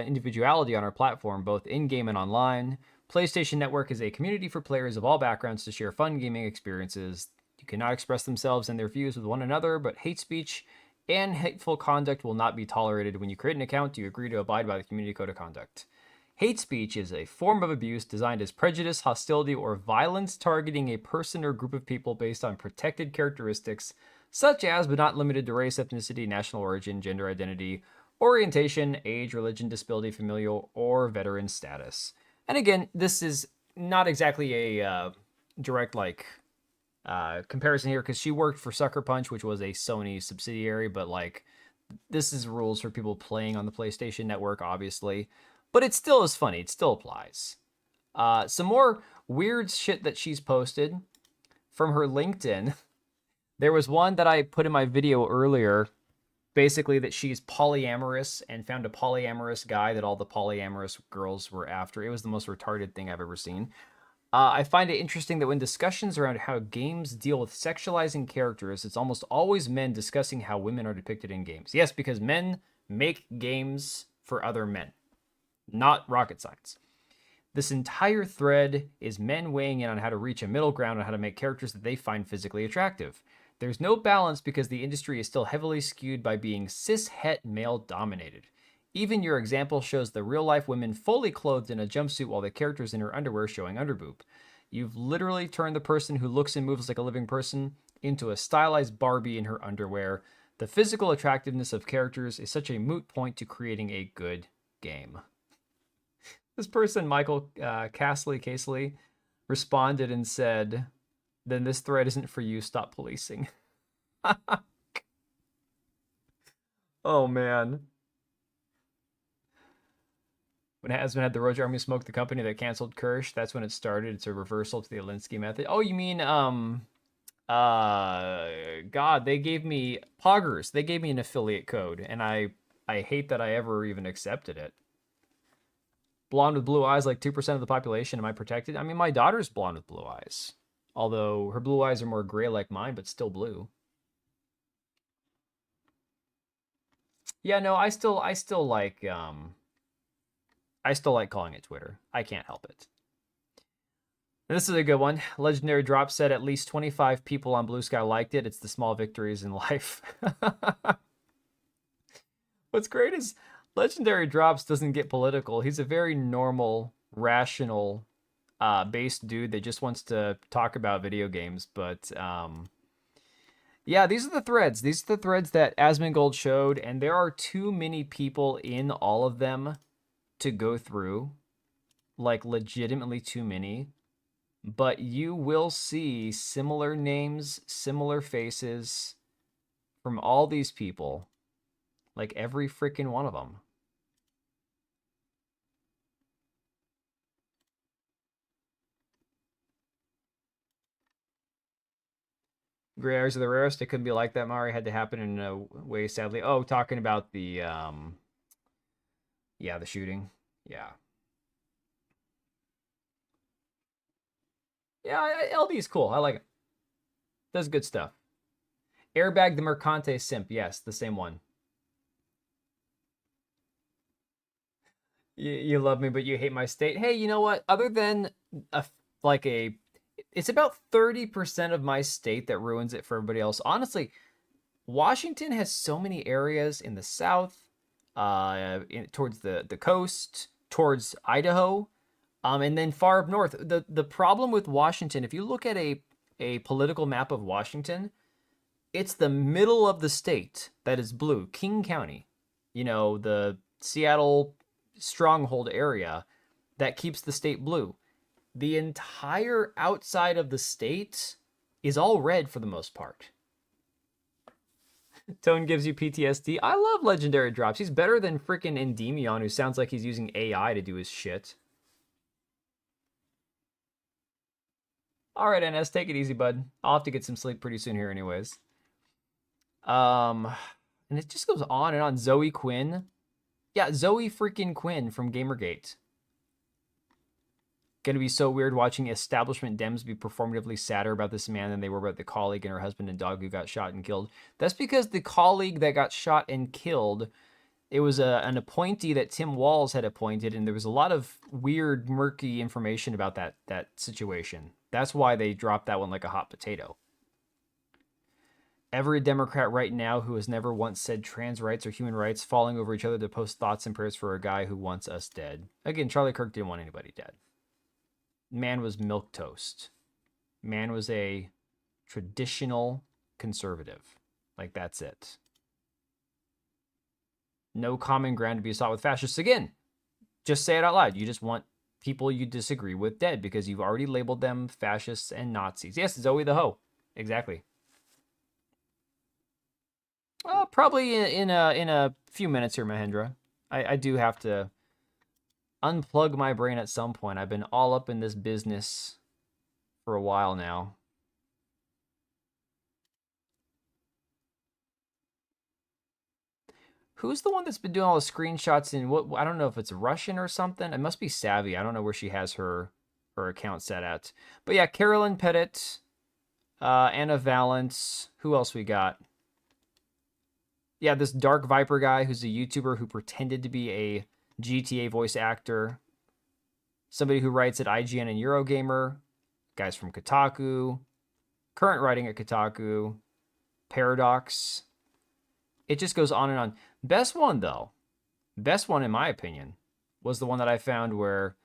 individuality on our platform, both in-game and online. PlayStation Network is a community for players of all backgrounds to share fun gaming experiences. You cannot express themselves and their views with one another, but hate speech and hateful conduct will not be tolerated. When you create an account, you agree to abide by the community code of conduct. Hate speech is a form of abuse designed as prejudice, hostility, or violence targeting a person or group of people based on protected characteristics such as, but not limited to, race, ethnicity, national origin, gender identity, orientation, age, religion, disability, familial, or veteran status. And again, this is not exactly a direct comparison here because she worked for Sucker Punch, which was a Sony subsidiary, but this is rules for people playing on the PlayStation Network, obviously. But it still is funny. It still applies. Some more weird shit that she's posted from her LinkedIn. There was one that I put in my video earlier, basically that she's polyamorous and found a polyamorous guy that all the polyamorous girls were after. It was the most retarded thing I've ever seen. I find it interesting that when discussions around how games deal with sexualizing characters, it's almost always men discussing how women are depicted in games. Yes, because men make games for other men. Not rocket science. This entire thread is men weighing in on how to reach a middle ground on how to make characters that they find physically attractive. There's no balance because the industry is still heavily skewed by being cis-het male-dominated. Even your example shows the real-life women fully clothed in a jumpsuit while the character's in her underwear showing underboob. You've literally turned the person who looks and moves like a living person into a stylized Barbie in her underwear. The physical attractiveness of characters is such a moot point to creating a good game. This person, Michael Casely, responded and said, then this thread isn't for you, stop policing. Oh, man. When Asmongold had the Roger Army smoke the company that canceled Kirsch, that's when it started. It's a reversal to the Alinsky method. Oh, you mean, God, they gave me Poggers. They gave me an affiliate code, and I hate that I ever even accepted it. Blonde with blue eyes, like 2% of the population. Am I protected? I mean, my daughter's blonde with blue eyes. Although her blue eyes are more gray like mine, but still blue. Yeah, no, I still like calling it Twitter. I can't help it. And this is a good one. Legendary Drop said at least 25 people on Blue Sky liked it. It's the small victories in life. What's great is Legendary Drops doesn't get political. He's a very normal, rational, based dude that just wants to talk about video games. But yeah, these are the threads. These are the threads that Asmongold showed, and there are too many people in all of them to go through. Like, legitimately too many. But you will see similar names, similar faces from all these people. Like, every freaking one of them. Gray hours are the rarest. It couldn't be like that, Mari. Had to happen in a way, sadly. Oh, talking about the, yeah, the shooting. Yeah. Yeah, LD is cool. I like it. Does good stuff. Airbag the Mercante simp. Yes, the same one. You love me, but you hate my state. Hey, you know what? Other than it's about 30% of my state that ruins it for everybody else. Honestly, Washington has so many areas in the south, towards the coast, towards Idaho, and then far up north. The problem with Washington, if you look at a political map of Washington, it's the middle of the state that is blue, King County. You know, the Seattle stronghold area that keeps the state blue. The entire outside of the state is all red for the most part. Tone gives you PTSD. I love legendary drops. He's better than freaking Endymion, who sounds like he's using AI to do his shit. All right, NS, take it easy, bud. I'll have to get some sleep pretty soon here anyways. And it just goes on and on. Zoe Quinn. Yeah, Zoe freaking Quinn from Gamergate. Gonna be so weird watching establishment Dems be performatively sadder about this man than they were about the colleague and her husband and dog who got shot and killed. That's because the colleague that got shot and killed, it was an appointee that Tim Walz had appointed, and there was a lot of weird, murky information about that situation. That's why they dropped that one like a hot potato. Every Democrat right now who has never once said trans rights or human rights falling over each other to post thoughts and prayers for a guy who wants us dead. Again, Charlie Kirk didn't want anybody dead. Man was milquetoast. Man was a traditional conservative. Like, that's it. No common ground to be sought with fascists. Again, just say it out loud. You just want people you disagree with dead because you've already labeled them fascists and Nazis. Yes, Zoe the Hoe. Exactly. Probably in a few minutes here, Mahendra. I do have to unplug my brain at some point. I've been all up in this business for a while now. Who's the one that's been doing all the screenshots in what? I don't know if it's Russian or something. It must be Savvy. I don't know where she has her account set at. But yeah, Carolyn Pettit, Anna Valance. Who else we got? Yeah, this Dark Viper guy who's a YouTuber who pretended to be a GTA voice actor. Somebody who writes at IGN and Eurogamer. Guys from Kotaku. Current writing at Kotaku. Paradox. It just goes on and on. Best one, though, best one in my opinion, was the one that I found where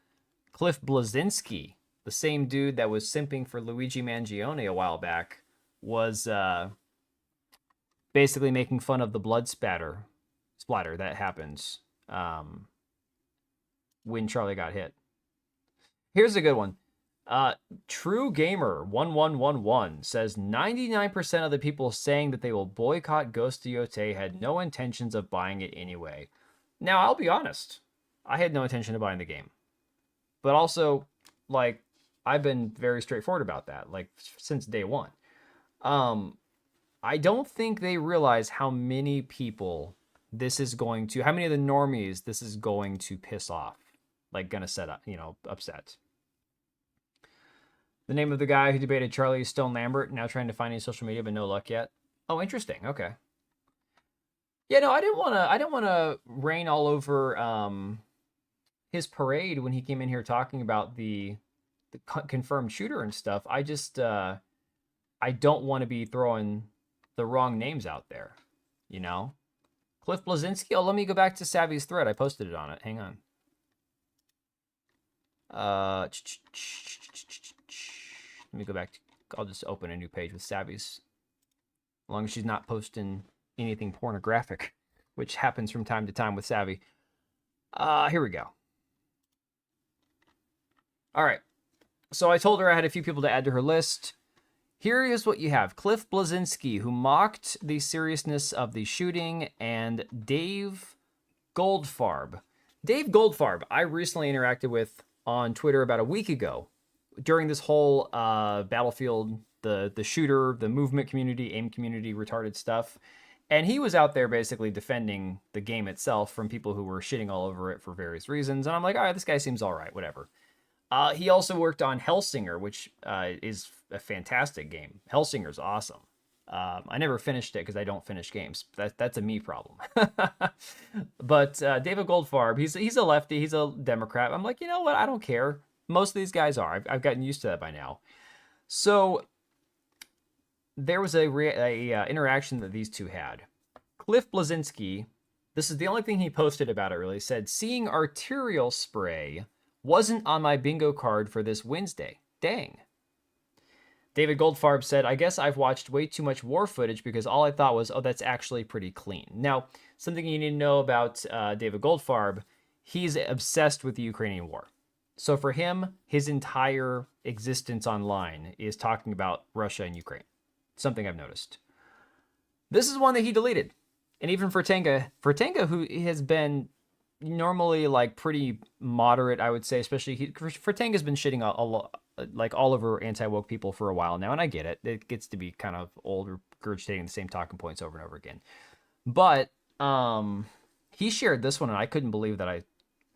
Cliff Bleszinski, the same dude that was simping for Luigi Mangione a while back, was basically making fun of the blood splatter that happens when Charlie got hit. Here's a good one. True Gamer 1111 says 99% of the people saying that they will boycott Ghost of Yotei had no intentions of buying it anyway. Now, I'll be honest. I had no intention of buying the game. But also, like, I've been very straightforward about that, like, since day one. I don't think they realize how many people this is going to, how many of the normies this is going to piss off. Like, gonna set up, upset. The name of the guy who debated Charlie is Stone Lambert, now trying to find any social media, but no luck yet. Oh, interesting. Okay. Yeah, no, I didn't want to rain all over his parade when he came in here talking about the confirmed shooter and stuff. I just I don't want to be throwing the wrong names out there, Cliff Bleszinski. Oh, let me go back to Savvy's thread. I posted it on it. Hang on. Let me go back to, I'll just open a new page with Savvy's. As long as she's not posting anything pornographic, which happens from time to time with Savvy. Here we go. All right. So I told her I had a few people to add to her list. Here is what you have. Cliff Bleszinski, who mocked the seriousness of the shooting, and Dave Goldfarb. Dave Goldfarb, I recently interacted with on Twitter about a week ago during this whole Battlefield, the shooter, the movement community, aim community, retarded stuff. And he was out there basically defending the game itself from people who were shitting all over it for various reasons. And I'm like, all right, this guy seems all right, whatever. He also worked on Hellsinger, which is a fantastic game. Hellsinger's awesome. I never finished it because I don't finish games. That's a me problem. But David Goldfarb, he's a lefty. He's a Democrat. I'm like, you know what? I don't care. Most of these guys are. I've gotten used to that by now. So there was a interaction that these two had. Cliff Blazinski, this is the only thing he posted about it really, said, seeing arterial spray wasn't on my bingo card for this Wednesday. Dang. David Goldfarb said, I guess I've watched way too much war footage because all I thought was, oh, that's actually pretty clean. Now, something you need to know about David Goldfarb, he's obsessed with the Ukrainian war. So for him, his entire existence online is talking about Russia and Ukraine. Something I've noticed. This is one that he deleted. And even for Tenga, who has been normally like pretty moderate, I would say, especially for Tenga's been shitting a lot, like all over anti-woke people for a while now, and I get it. It gets to be kind of old, regurgitating the same talking points over and over again. But he shared this one, and I couldn't believe that I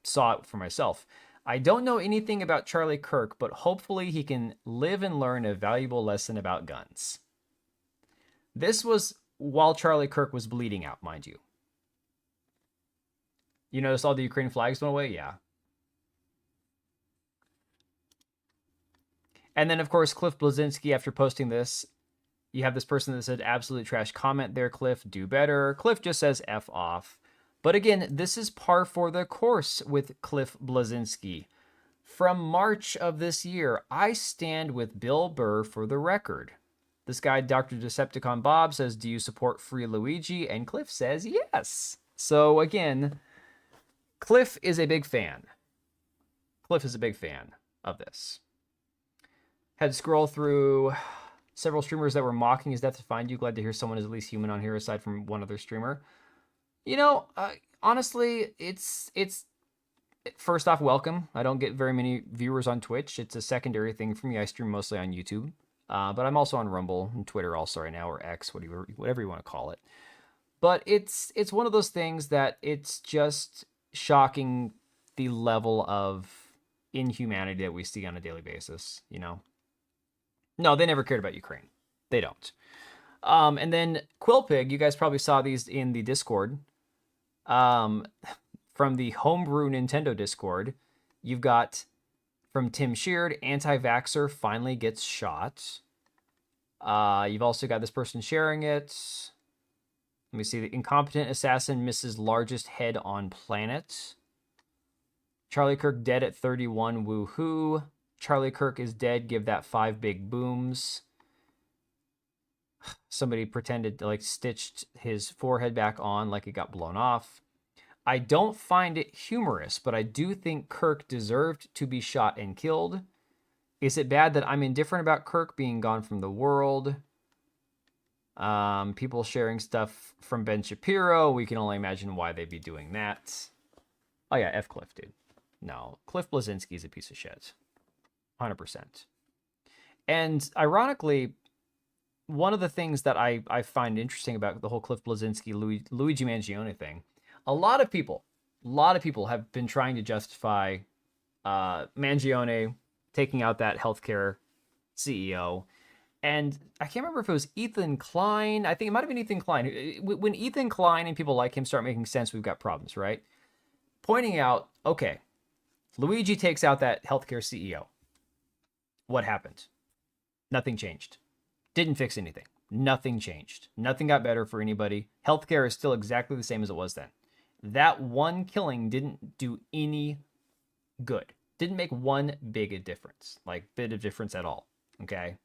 saw it for myself. I don't know anything about Charlie Kirk, but hopefully he can live and learn a valuable lesson about guns. This was while Charlie Kirk was bleeding out, mind you. You notice all the Ukraine flags went away? Yeah. And then, of course, Cliff Blazinski, after posting this, you have this person that said, absolute trash comment there, Cliff. Do better. Cliff just says F off. But again, this is par for the course with Cliff Blazinski. From March of this year, I stand with Bill Burr for the record. This guy, Dr. Decepticon Bob, says, do you support Free Luigi? And Cliff says yes. So again, Cliff is a big fan. Cliff is a big fan of this. Had to scroll through several streamers that were mocking his death to find you. Glad to hear someone is at least human on here aside from one other streamer. You know, honestly, it's first off, welcome. I don't get very many viewers on Twitch. It's a secondary thing for me. I stream mostly on YouTube, but I'm also on Rumble and Twitter also right now, or X, whatever you want to call it. But it's one of those things that it's just shocking the level of inhumanity that we see on a daily basis, you know? No, they never cared about Ukraine. They don't. And then Quillpig, you guys probably saw these in the Discord. From the Homebrew Nintendo Discord, you've got from Tim Sheard, anti-vaxxer finally gets shot. You've also got this person sharing it. Let me see. The incompetent assassin misses largest head on planet. Charlie Kirk dead at 31. Woohoo. Charlie Kirk is dead. Give that 5 big booms. Somebody pretended to stitched his forehead back on like it got blown off. I don't find it humorous, but I do think Kirk deserved to be shot and killed. Is it bad that I'm indifferent about Kirk being gone from the world? People sharing stuff from Ben Shapiro. We can only imagine why they'd be doing that. Oh yeah, F Cliff, dude. No, Cliff Blazinski is a piece of shit. 100%. And ironically, one of the things that I find interesting about the whole Cliff Blazinski, Luigi Mangione thing, a lot of people have been trying to justify Mangione taking out that healthcare CEO. And I can't remember if it was Ethan Klein. I think it might have been Ethan Klein. When Ethan Klein and people like him start making sense, we've got problems, right? Pointing out, okay, Luigi takes out that healthcare CEO. What happened? Nothing changed. Didn't fix anything. Nothing changed. Nothing got better for anybody. Healthcare is still exactly the same as it was then. That one killing didn't do any good. Didn't make one big difference. Bit of difference at all. Okay?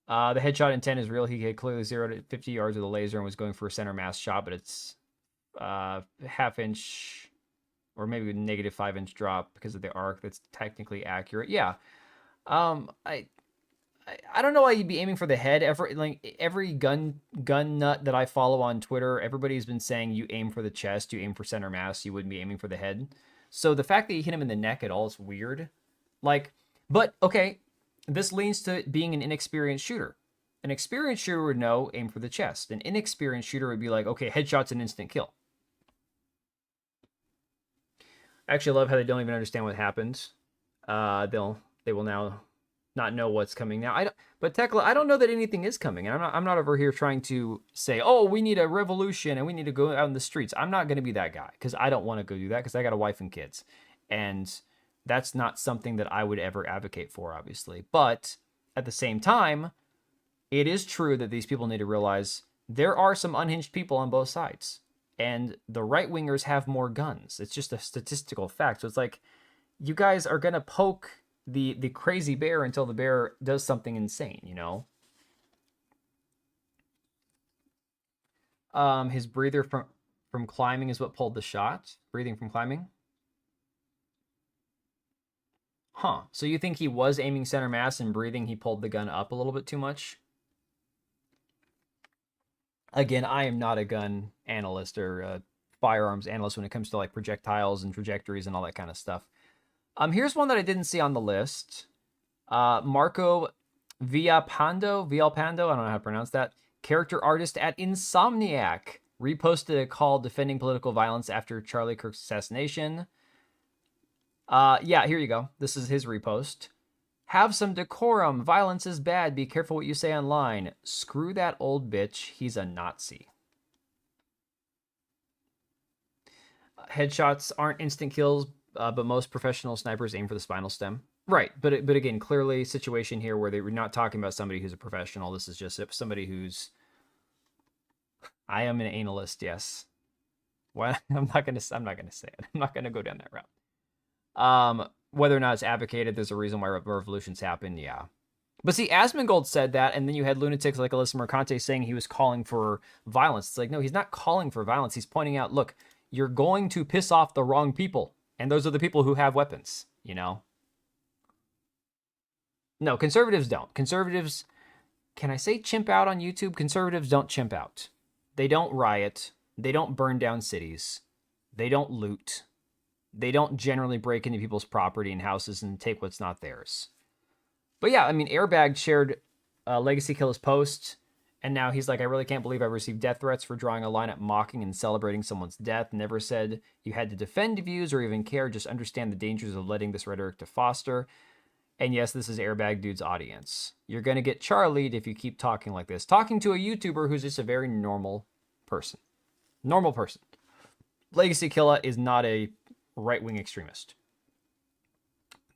The headshot intent is real. He hit clearly 0 to 50 yards with a laser and was going for a center mass shot, but it's half-inch or maybe a negative 5-inch drop because of the arc. That's technically accurate. Yeah. I don't know why you'd be aiming for the head. Every gun nut that I follow on Twitter, everybody's been saying you aim for the chest, you aim for center mass, you wouldn't be aiming for the head. So the fact that you hit him in the neck at all is weird. But okay, this leans to being an inexperienced shooter. An experienced shooter would know, aim for the chest. An inexperienced shooter would be like, okay, headshot's an instant kill. I actually love how they don't even understand what happened. They will now not know what's coming now. But Tekla, I don't know that anything is coming. And I'm not over here trying to say, oh, we need a revolution and we need to go out in the streets. I'm not going to be that guy because I don't want to go do that because I got a wife and kids. And that's not something that I would ever advocate for, obviously. But at the same time, it is true that these people need to realize there are some unhinged people on both sides. And the right-wingers have more guns. It's just a statistical fact. So it's like, you guys are going to poke the crazy bear until the bear does something insane, you know? His breather from climbing is what pulled the shot. Breathing from climbing. Huh. So you think he was aiming center mass and breathing, he pulled the gun up a little bit too much? Again, I am not a gun analyst or a firearms analyst when it comes to like projectiles and trajectories and all that kind of stuff. Here's one that I didn't see on the list. Marco Villalpando, I don't know how to pronounce that. Character artist at Insomniac reposted a call defending political violence after Charlie Kirk's assassination. Yeah, here you go. This is his repost. Have some decorum. Violence is bad. Be careful what you say online. Screw that old bitch. He's a Nazi. Headshots aren't instant kills, but most professional snipers aim for the spinal stem. Right, but again, clearly situation here where we're not talking about somebody who's a professional. This is just somebody who's... I am an analyst, yes. Well, I'm not gonna say it. I'm not gonna go down that route. Whether or not it's advocated, there's a reason why revolutions happen, yeah. But see, Asmongold said that, and then you had lunatics like Alyssa Mercante saying he was calling for violence. It's like, no, he's not calling for violence. He's pointing out, look, you're going to piss off the wrong people. And those are the people who have weapons, you know? No, conservatives don't. Conservatives, can I say chimp out on YouTube? Conservatives don't chimp out. They don't riot. They don't burn down cities. They don't loot. They don't generally break into people's property and houses and take what's not theirs. But yeah, I mean, Airbag shared Legacy Killer's post, and now he's like, I really can't believe I received death threats for drawing a line at mocking and celebrating someone's death. Never said you had to defend views or even care. Just understand the dangers of letting this rhetoric to foster. And yes, this is Airbag Dude's audience. You're going to get Charlied if you keep talking like this. Talking to a YouTuber who's just a very normal person. Normal person. Legacy Killer is not a right-wing extremist.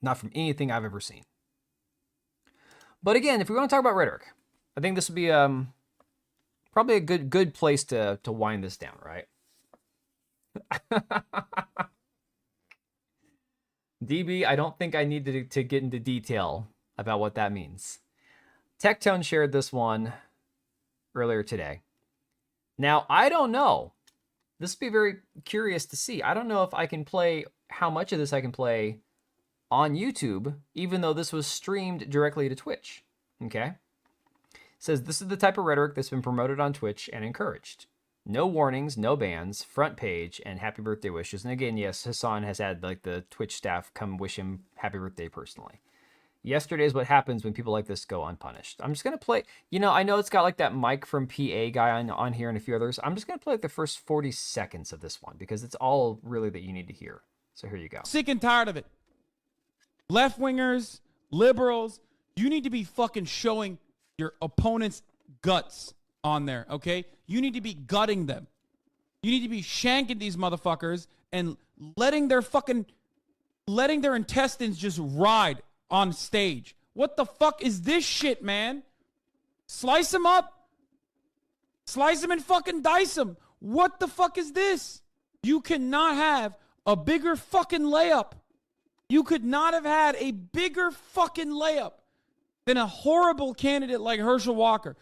Not from anything I've ever seen. But again, if we want to talk about rhetoric, I think this would be probably a good place to wind this down, right? DB, I don't think I need to get into detail about what that means. Tectone shared this one earlier today. Now, I don't know. This would be very curious to see. I don't know if I can play, how much of this I can play on YouTube, even though this was streamed directly to Twitch. Okay? It says, this is the type of rhetoric that's been promoted on Twitch and encouraged. No warnings, no bans, front page, and happy birthday wishes. And again, yes, Hassan has had like the Twitch staff come wish him happy birthday personally. Yesterday is what happens when people like this go unpunished. I'm just going to play, you know, I know it's got like that Mike from PA guy on here and a few others. I'm just going to play like the first 40 seconds of this one because it's all really that you need to hear. So here you go. Sick and tired of it. Left-wingers, liberals, you need to be fucking showing your opponent's guts on there, okay? You need to be gutting them. You need to be shanking these motherfuckers and letting their intestines just ride on stage. What the fuck is this shit, man? Slice them up. Slice them and fucking dice them. What the fuck is this? You cannot have a bigger fucking layup. You could not have had a bigger fucking layup than a horrible candidate like Herschel Walker.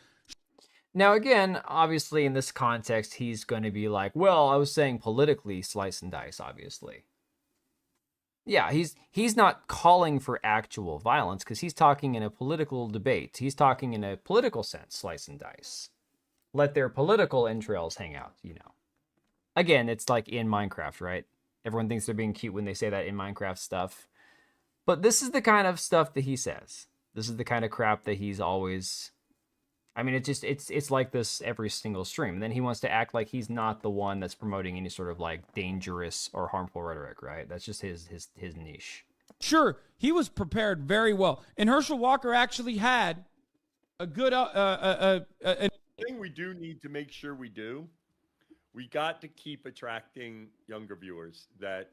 Now, again, obviously in this context, he's going to be like, well, I was saying politically slice and dice, obviously. Yeah, he's not calling for actual violence because he's talking in a political debate. He's talking in a political sense, slice and dice. Let their political entrails hang out, you know. Again, it's like in Minecraft, right? Everyone thinks they're being cute when they say that in Minecraft stuff. But this is the kind of stuff that he says. This is the kind of crap that he's always... I mean, it's like this every single stream. And then he wants to act like he's not the one that's promoting any sort of like dangerous or harmful rhetoric, right? That's just his niche. Sure, he was prepared very well. And Herschel Walker actually had a good thing we do need to make sure we do, we got to keep attracting younger viewers that,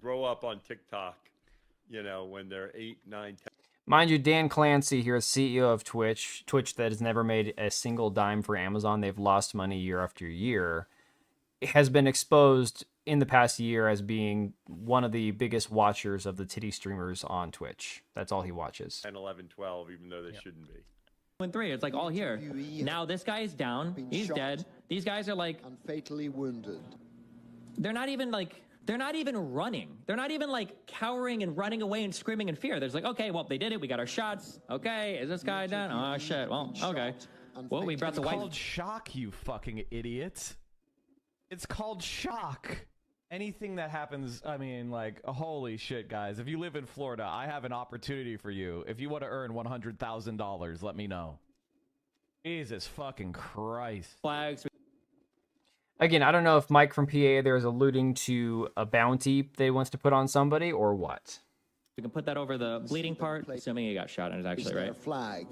grow up on TikTok, when they're 8, 9, 10. Mind you, Dan Clancy here, CEO of Twitch that has never made a single dime for Amazon. They've lost money year after year. It has been exposed in the past year as being one of the biggest watchers of the titty streamers on Twitch. That's all he watches. 10, 11, 12, even though they shouldn't be. 3, it's like all here. Now this guy is down. He's dead. These guys are like and fatally wounded. They're not even running. They're not even like cowering and running away and screaming in fear. There's like, okay, well, they did it. We got our shots. Okay, is this guy done? Oh shit. Well, okay. Well, we brought the white. It's called shock, you fucking idiot. It's called shock. Anything that happens, I mean, like, holy shit, guys. If you live in Florida, I have an opportunity for you. If you want to earn $100,000, let me know. Jesus fucking Christ. Flags. Again, I don't know if Mike from PA there is alluding to a bounty that he wants to put on somebody or what. We can put that over the bleeding part, assuming he got shot in it, actually, right? A flag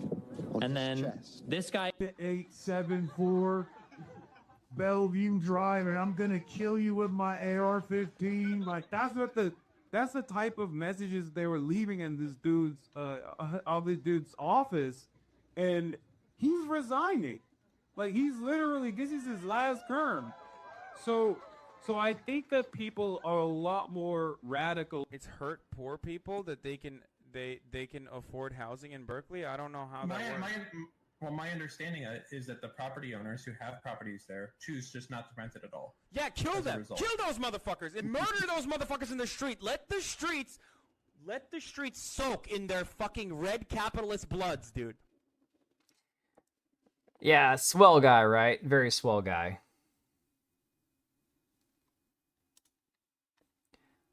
and then this guy. 874 Bellevue Drive, and I'm gonna kill you with my AR-15. Like that's the type of messages they were leaving in this dude's office, and he's resigning. Like he's literally, this is his last term. So I think that people are a lot more radical. It's hurt poor people that they can afford housing in Berkeley. I don't know how that works. Well, my understanding is that the property owners who have properties there choose just not to rent it at all. Yeah, kill them. Kill those motherfuckers and murder those motherfuckers in the street. Let the streets soak in their fucking red capitalist bloods, dude. Yeah, swell guy, right? Very swell guy.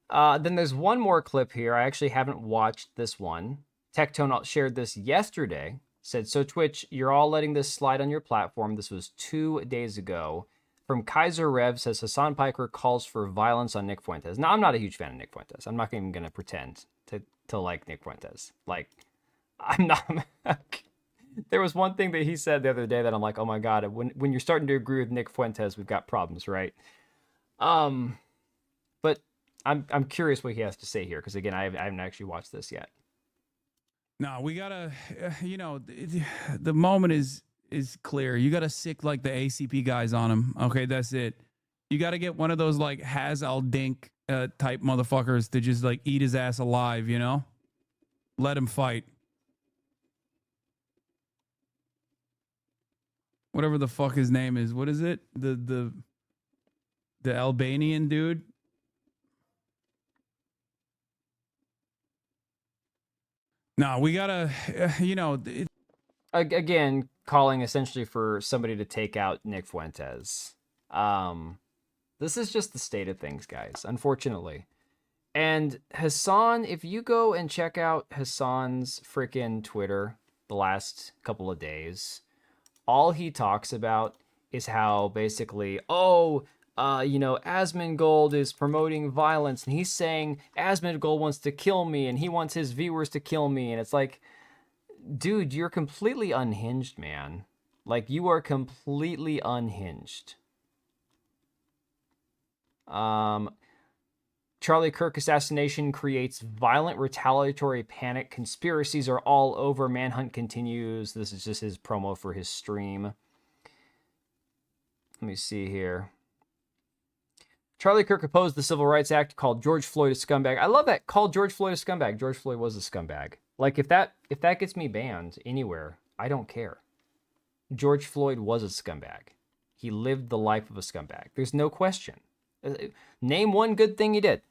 Then there's one more clip here. I actually haven't watched this one. Tectone shared this yesterday. Said, so Twitch, you're all letting this slide on your platform. This was 2 days ago. From Kaiser Rev says Hassan Piker calls for violence on Nick Fuentes. Now, I'm not a huge fan of Nick Fuentes. I'm not even going to pretend to like Nick Fuentes. Like, I'm not. There was one thing that he said the other day that I'm like, oh my God, when you're starting to agree with Nick Fuentes, we've got problems, right? But I'm curious what he has to say here, because again, I haven't actually watched this yet. No, we gotta, the moment is clear. You gotta sick like the ACP guys on him. Okay, that's it. You gotta get one of those like Haz al Dink type motherfuckers to just like eat his ass alive. Let him fight. Whatever the fuck his name is. What is it? The Albanian dude. No, we gotta, Again, calling essentially for somebody to take out Nick Fuentes. This is just the state of things, guys, unfortunately. And Hassan, if you go and check out Hassan's freaking Twitter the last couple of days, all he talks about is how basically, Asmongold is promoting violence, and he's saying Asmongold wants to kill me, and he wants his viewers to kill me, and it's like, dude, you're completely unhinged, man. Like, you are completely unhinged. Charlie Kirk assassination creates violent retaliatory panic. Conspiracies are all over. Manhunt continues. This is just his promo for his stream. Let me see here. Charlie Kirk opposed the Civil Rights Act, called George Floyd a scumbag. I love that. Called George Floyd a scumbag. George Floyd was a scumbag. Like, if that gets me banned anywhere, I don't care. George Floyd was a scumbag. He lived the life of a scumbag. There's no question. Name one good thing he did.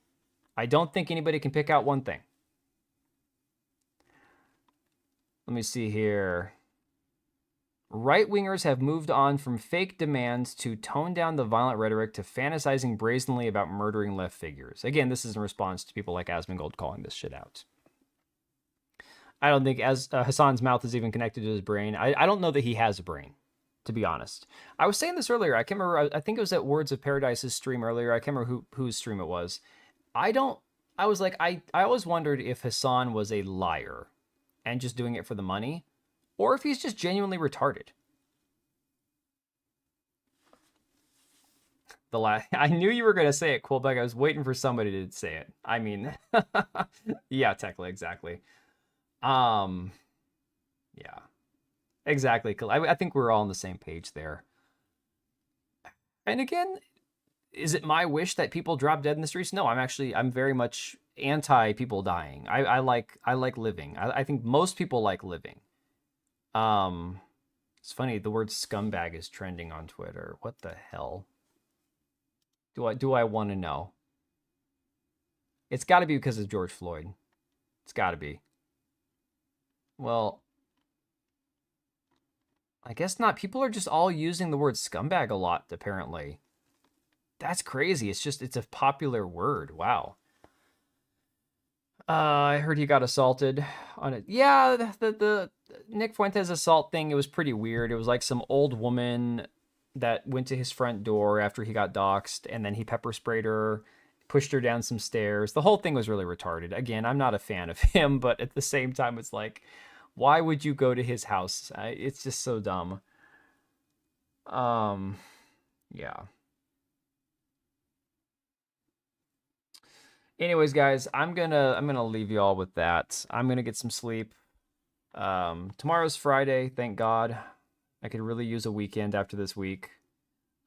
I don't think anybody can pick out one thing. Let me see here. Right-wingers have moved on from fake demands to tone down the violent rhetoric to fantasizing brazenly about murdering left figures. Again, this is in response to people like Asmongold calling this shit out. I don't think Hassan's mouth is even connected to his brain. I don't know that he has a brain, to be honest. I was saying this earlier. I can't remember. I think it was at Words of Paradise's stream earlier. I can't remember whose stream it was. I don't I was like, I always wondered if Hassan was a liar and just doing it for the money, or if he's just genuinely retarded. I knew you were going to say it, Quillback. I was waiting for somebody to say it. I mean, yeah, technically, exactly. Yeah, exactly. I think we're all on the same page there. And again, is it my wish that people drop dead in the streets? No, I'm very much anti people dying. I like living. I think most people like living. It's funny, the word scumbag is trending on Twitter. What the hell? Do I want to know? It's got to be because of George Floyd. It's got to be. Well, I guess not. People are just all using the word scumbag a lot, apparently. That's crazy. It's a popular word. Wow. I heard he got assaulted on it. Yeah, the Nick Fuentes assault thing, it was pretty weird. It was like some old woman that went to his front door after he got doxxed, and then he pepper sprayed her, pushed her down some stairs. The whole thing was really retarded. Again, I'm not a fan of him, but at the same time, it's like, why would you go to his house? It's just so dumb. Yeah. Anyways, guys, I'm gonna leave you all with that. I'm gonna get some sleep. Tomorrow's Friday, thank God. I could really use a weekend after this week.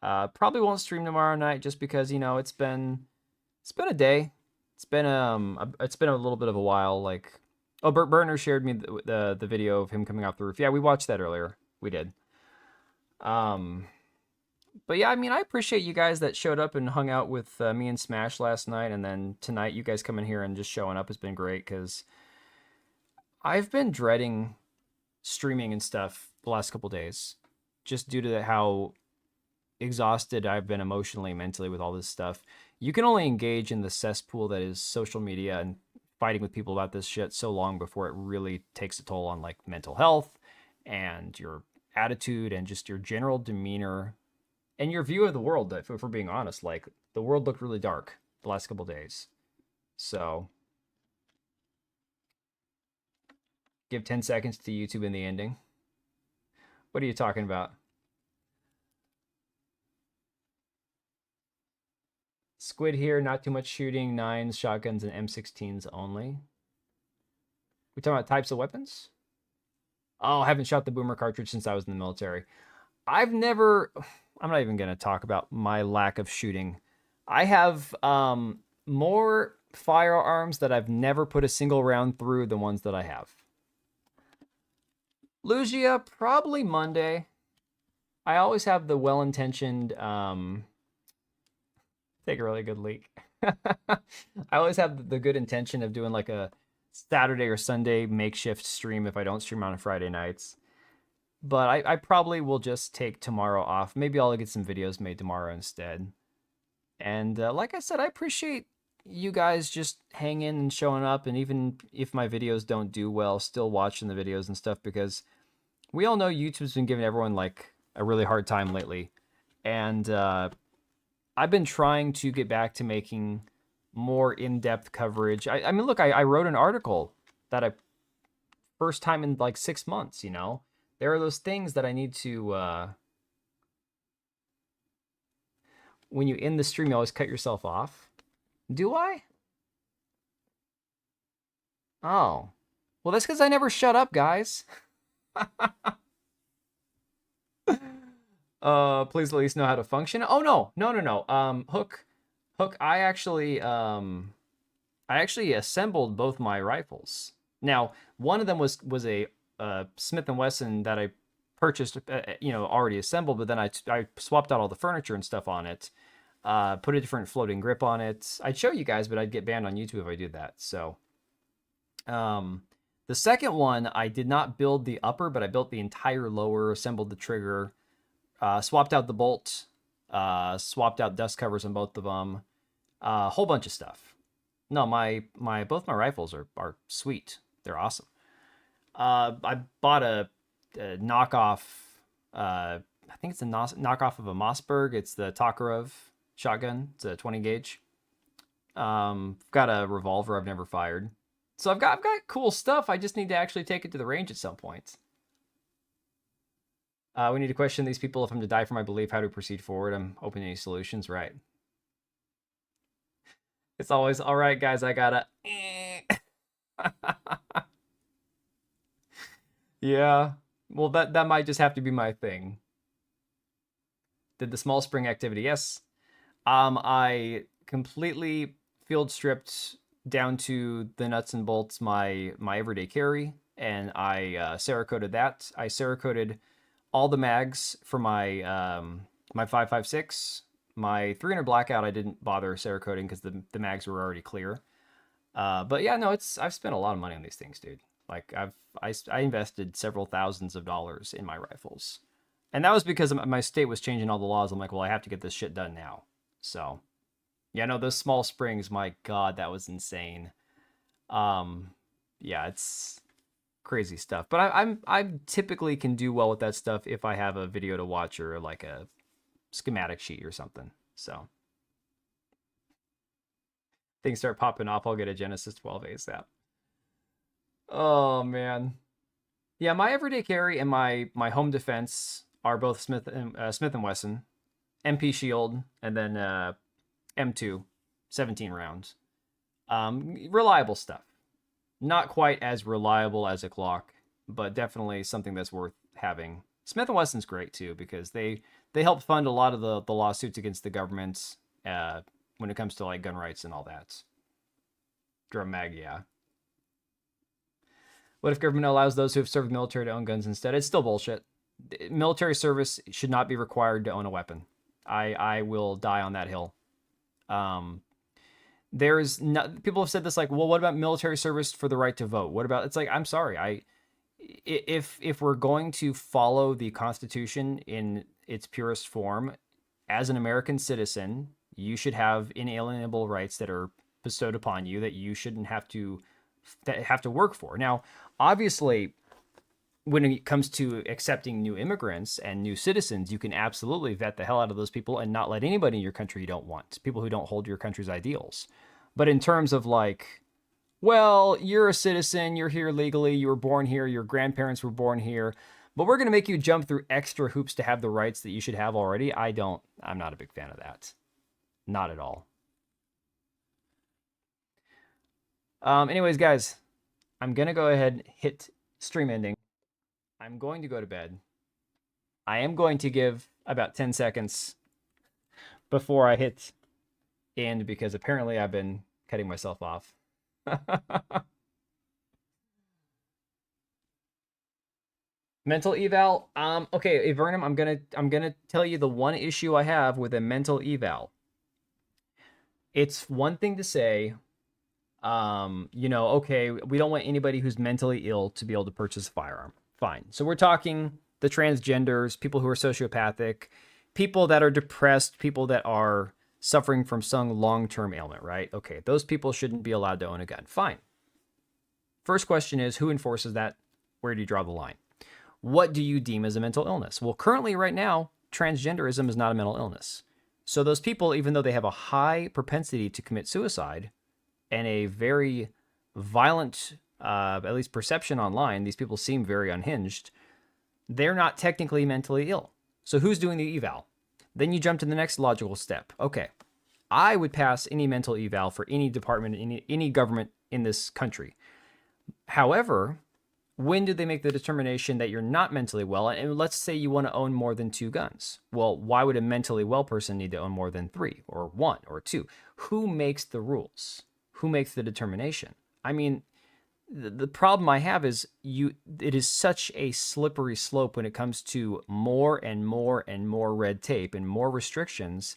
Probably won't stream tomorrow night just because, you know, it's been a day. It's been a little bit of a while. Like, oh, Bert Burner shared me the video of him coming off the roof. Yeah, we watched that earlier. We did. But yeah, I mean, I appreciate you guys that showed up and hung out with me and Smash last night, and then tonight you guys coming here and just showing up has been great, because I've been dreading streaming and stuff the last couple days, just due to how exhausted I've been emotionally, mentally with all this stuff. You can only engage in the cesspool that is social media and fighting with people about this shit so long before it really takes a toll on like mental health and your attitude and just your general demeanor and your view of the world. That, if we're being honest, like, the world looked really dark the last couple days. So give 10 seconds to YouTube in the ending. What are you talking about? Squid here, not too much shooting, 9s, shotguns, and M16s only. We talking about types of weapons? Oh, I haven't shot the boomer cartridge since I was in the military. I'm not even going to talk about my lack of shooting. I have more firearms that I've never put a single round through than ones that I have. Lugia, probably Monday. I always have the well-intentioned, take a really good leak. I always have the good intention of doing like a Saturday or Sunday makeshift stream if I don't stream on Friday nights. But I probably will just take tomorrow off. Maybe I'll get some videos made tomorrow instead. And like I said, I appreciate you guys just hanging and showing up, and even if my videos don't do well, still watching the videos and stuff, because we all know YouTube's been giving everyone like a really hard time lately. And I've been trying to get back to making more in-depth coverage. I mean, look, I wrote an article that first time in like 6 months, you know? There are those things that I need to, when you end the stream, you always cut yourself off. Do I? Oh. Well, that's because I never shut up, guys. Please at least know how to function. Oh, no. Hook, I actually assembled both my rifles. Now, one of them was a Smith & Wesson that I purchased, already assembled, but then I swapped out all the furniture and stuff on it, put a different floating grip on it. I'd show you guys, but I'd get banned on YouTube if I did that. So, the second one, I did not build the upper, but I built the entire lower, assembled the trigger, swapped out the bolt, swapped out dust covers on both of them, a whole bunch of stuff. No, both my rifles are sweet. They're awesome. I bought a knockoff, I think it's a knockoff of a Mossberg. It's the Tokarov shotgun. It's a 20 gauge. Got a revolver I've never fired. So I've got cool stuff. I just need to actually take it to the range at some point. We need to question these people. If I'm to die for my belief, how to proceed forward. I'm open to any solutions. Right. It's always, all right, guys, I gotta... Yeah. Well, that might just have to be my thing. Did the small spring activity? Yes. I completely field stripped down to the nuts and bolts my everyday carry, and I Cerakoted that. I Cerakoted all the mags for my my 5.56. My 300 blackout I didn't bother Cerakoting because the mags were already clear. But yeah, no, I've spent a lot of money on these things, dude. Like I invested several thousands of dollars in my rifles. And that was because my state was changing all the laws. I'm like, well, I have to get this shit done now. So, yeah, no, those small springs, my God, that was insane. Yeah, it's crazy stuff. But I typically can do well with that stuff if I have a video to watch or like a schematic sheet or something. So, things start popping off, I'll get a Genesis 12 ASAP. Oh, man. Yeah, my everyday carry and my home defense are both Smith and Wesson, MP Shield, and then M2, 17 rounds. Reliable stuff. Not quite as reliable as a Glock, but definitely something that's worth having. Smith & Wesson's great, too, because they help fund a lot of the lawsuits against the government when it comes to like gun rights and all that. Drum mag, yeah. What if government allows those who have served military to own guns instead? It's still bullshit. Military service should not be required to own a weapon. I will die on that hill. There's not, people have said this like, well, what about military service for the right to vote? What about, it's like, I'm sorry. If we're going to follow the Constitution in its purest form, as an American citizen, you should have inalienable rights that are bestowed upon you that you shouldn't have to work for. Now, obviously, when it comes to accepting new immigrants and new citizens, you can absolutely vet the hell out of those people and not let anybody in your country you don't want, people who don't hold your country's ideals. But in terms of like, well, you're a citizen, you're here legally, you were born here, your grandparents were born here, but we're going to make you jump through extra hoops to have the rights that you should have already. I'm not a big fan of that. Not at all. Anyways, guys, I'm going to go ahead and hit stream ending. I'm going to go to bed. I am going to give about 10 seconds before I hit end because apparently I've been cutting myself off. Mental eval. Okay, Avernum, I'm gonna tell you the one issue I have with a mental eval. It's one thing to say, okay, we don't want anybody who's mentally ill to be able to purchase a firearm. Fine. So we're talking the transgenders, people who are sociopathic, people that are depressed, people that are suffering from some long-term ailment, right? Okay, those people shouldn't be allowed to own a gun. Fine. First question is, who enforces that? Where do you draw the line? What do you deem as a mental illness? Well, currently, right now, transgenderism is not a mental illness. So those people, even though they have a high propensity to commit suicide and a very violent, at least perception online, these people seem very unhinged, they're not technically mentally ill. So who's doing the eval? Then you jump to the next logical step. Okay, I would pass any mental eval for any department, any government in this country. However, when do they make the determination that you're not mentally well? And let's say you want to own more than 2 guns. Well, why would a mentally well person need to own more than 3 or 1 or 2? Who makes the rules? Who makes the determination? I mean, the problem I have is it is such a slippery slope when it comes to more and more and more red tape and more restrictions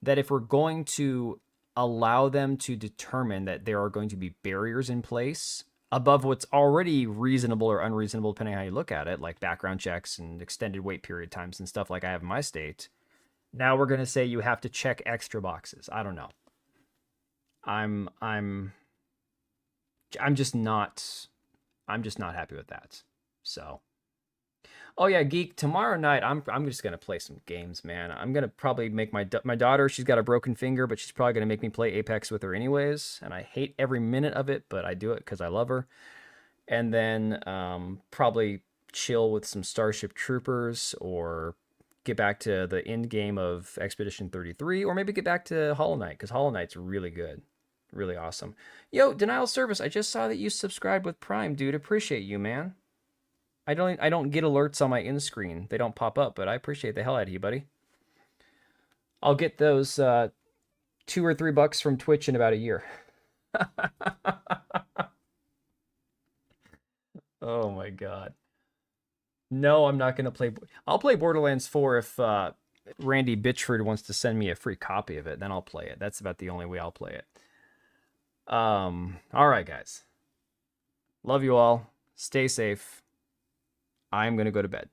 that if we're going to allow them to determine that there are going to be barriers in place above what's already reasonable or unreasonable, depending on how you look at it, like background checks and extended wait period times and stuff like I have in my state, now we're going to say you have to check extra boxes. I don't know. I'm just not happy with that. So Oh yeah, Geek. Tomorrow night, I'm just gonna play some games, man. I'm gonna probably make my daughter. She's got a broken finger, but she's probably gonna make me play Apex with her anyways. And I hate every minute of it, but I do it because I love her. And then probably chill with some Starship Troopers, or get back to the end game of Expedition 33, or maybe get back to Hollow Knight, because Hollow Knight's really good, really awesome. Yo, Denial Service, I just saw that you subscribed with Prime, dude. Appreciate you, man. I don't get alerts on my end screen. They don't pop up, but I appreciate the hell out of you, buddy. I'll get those $2 or $3 from Twitch in about a year. Oh my god. No, I'm not gonna play. I'll play Borderlands 4 if Randy Bitchford wants to send me a free copy of it. Then I'll play it. That's about the only way I'll play it. All right, guys. Love you all. Stay safe. I'm gonna go to bed.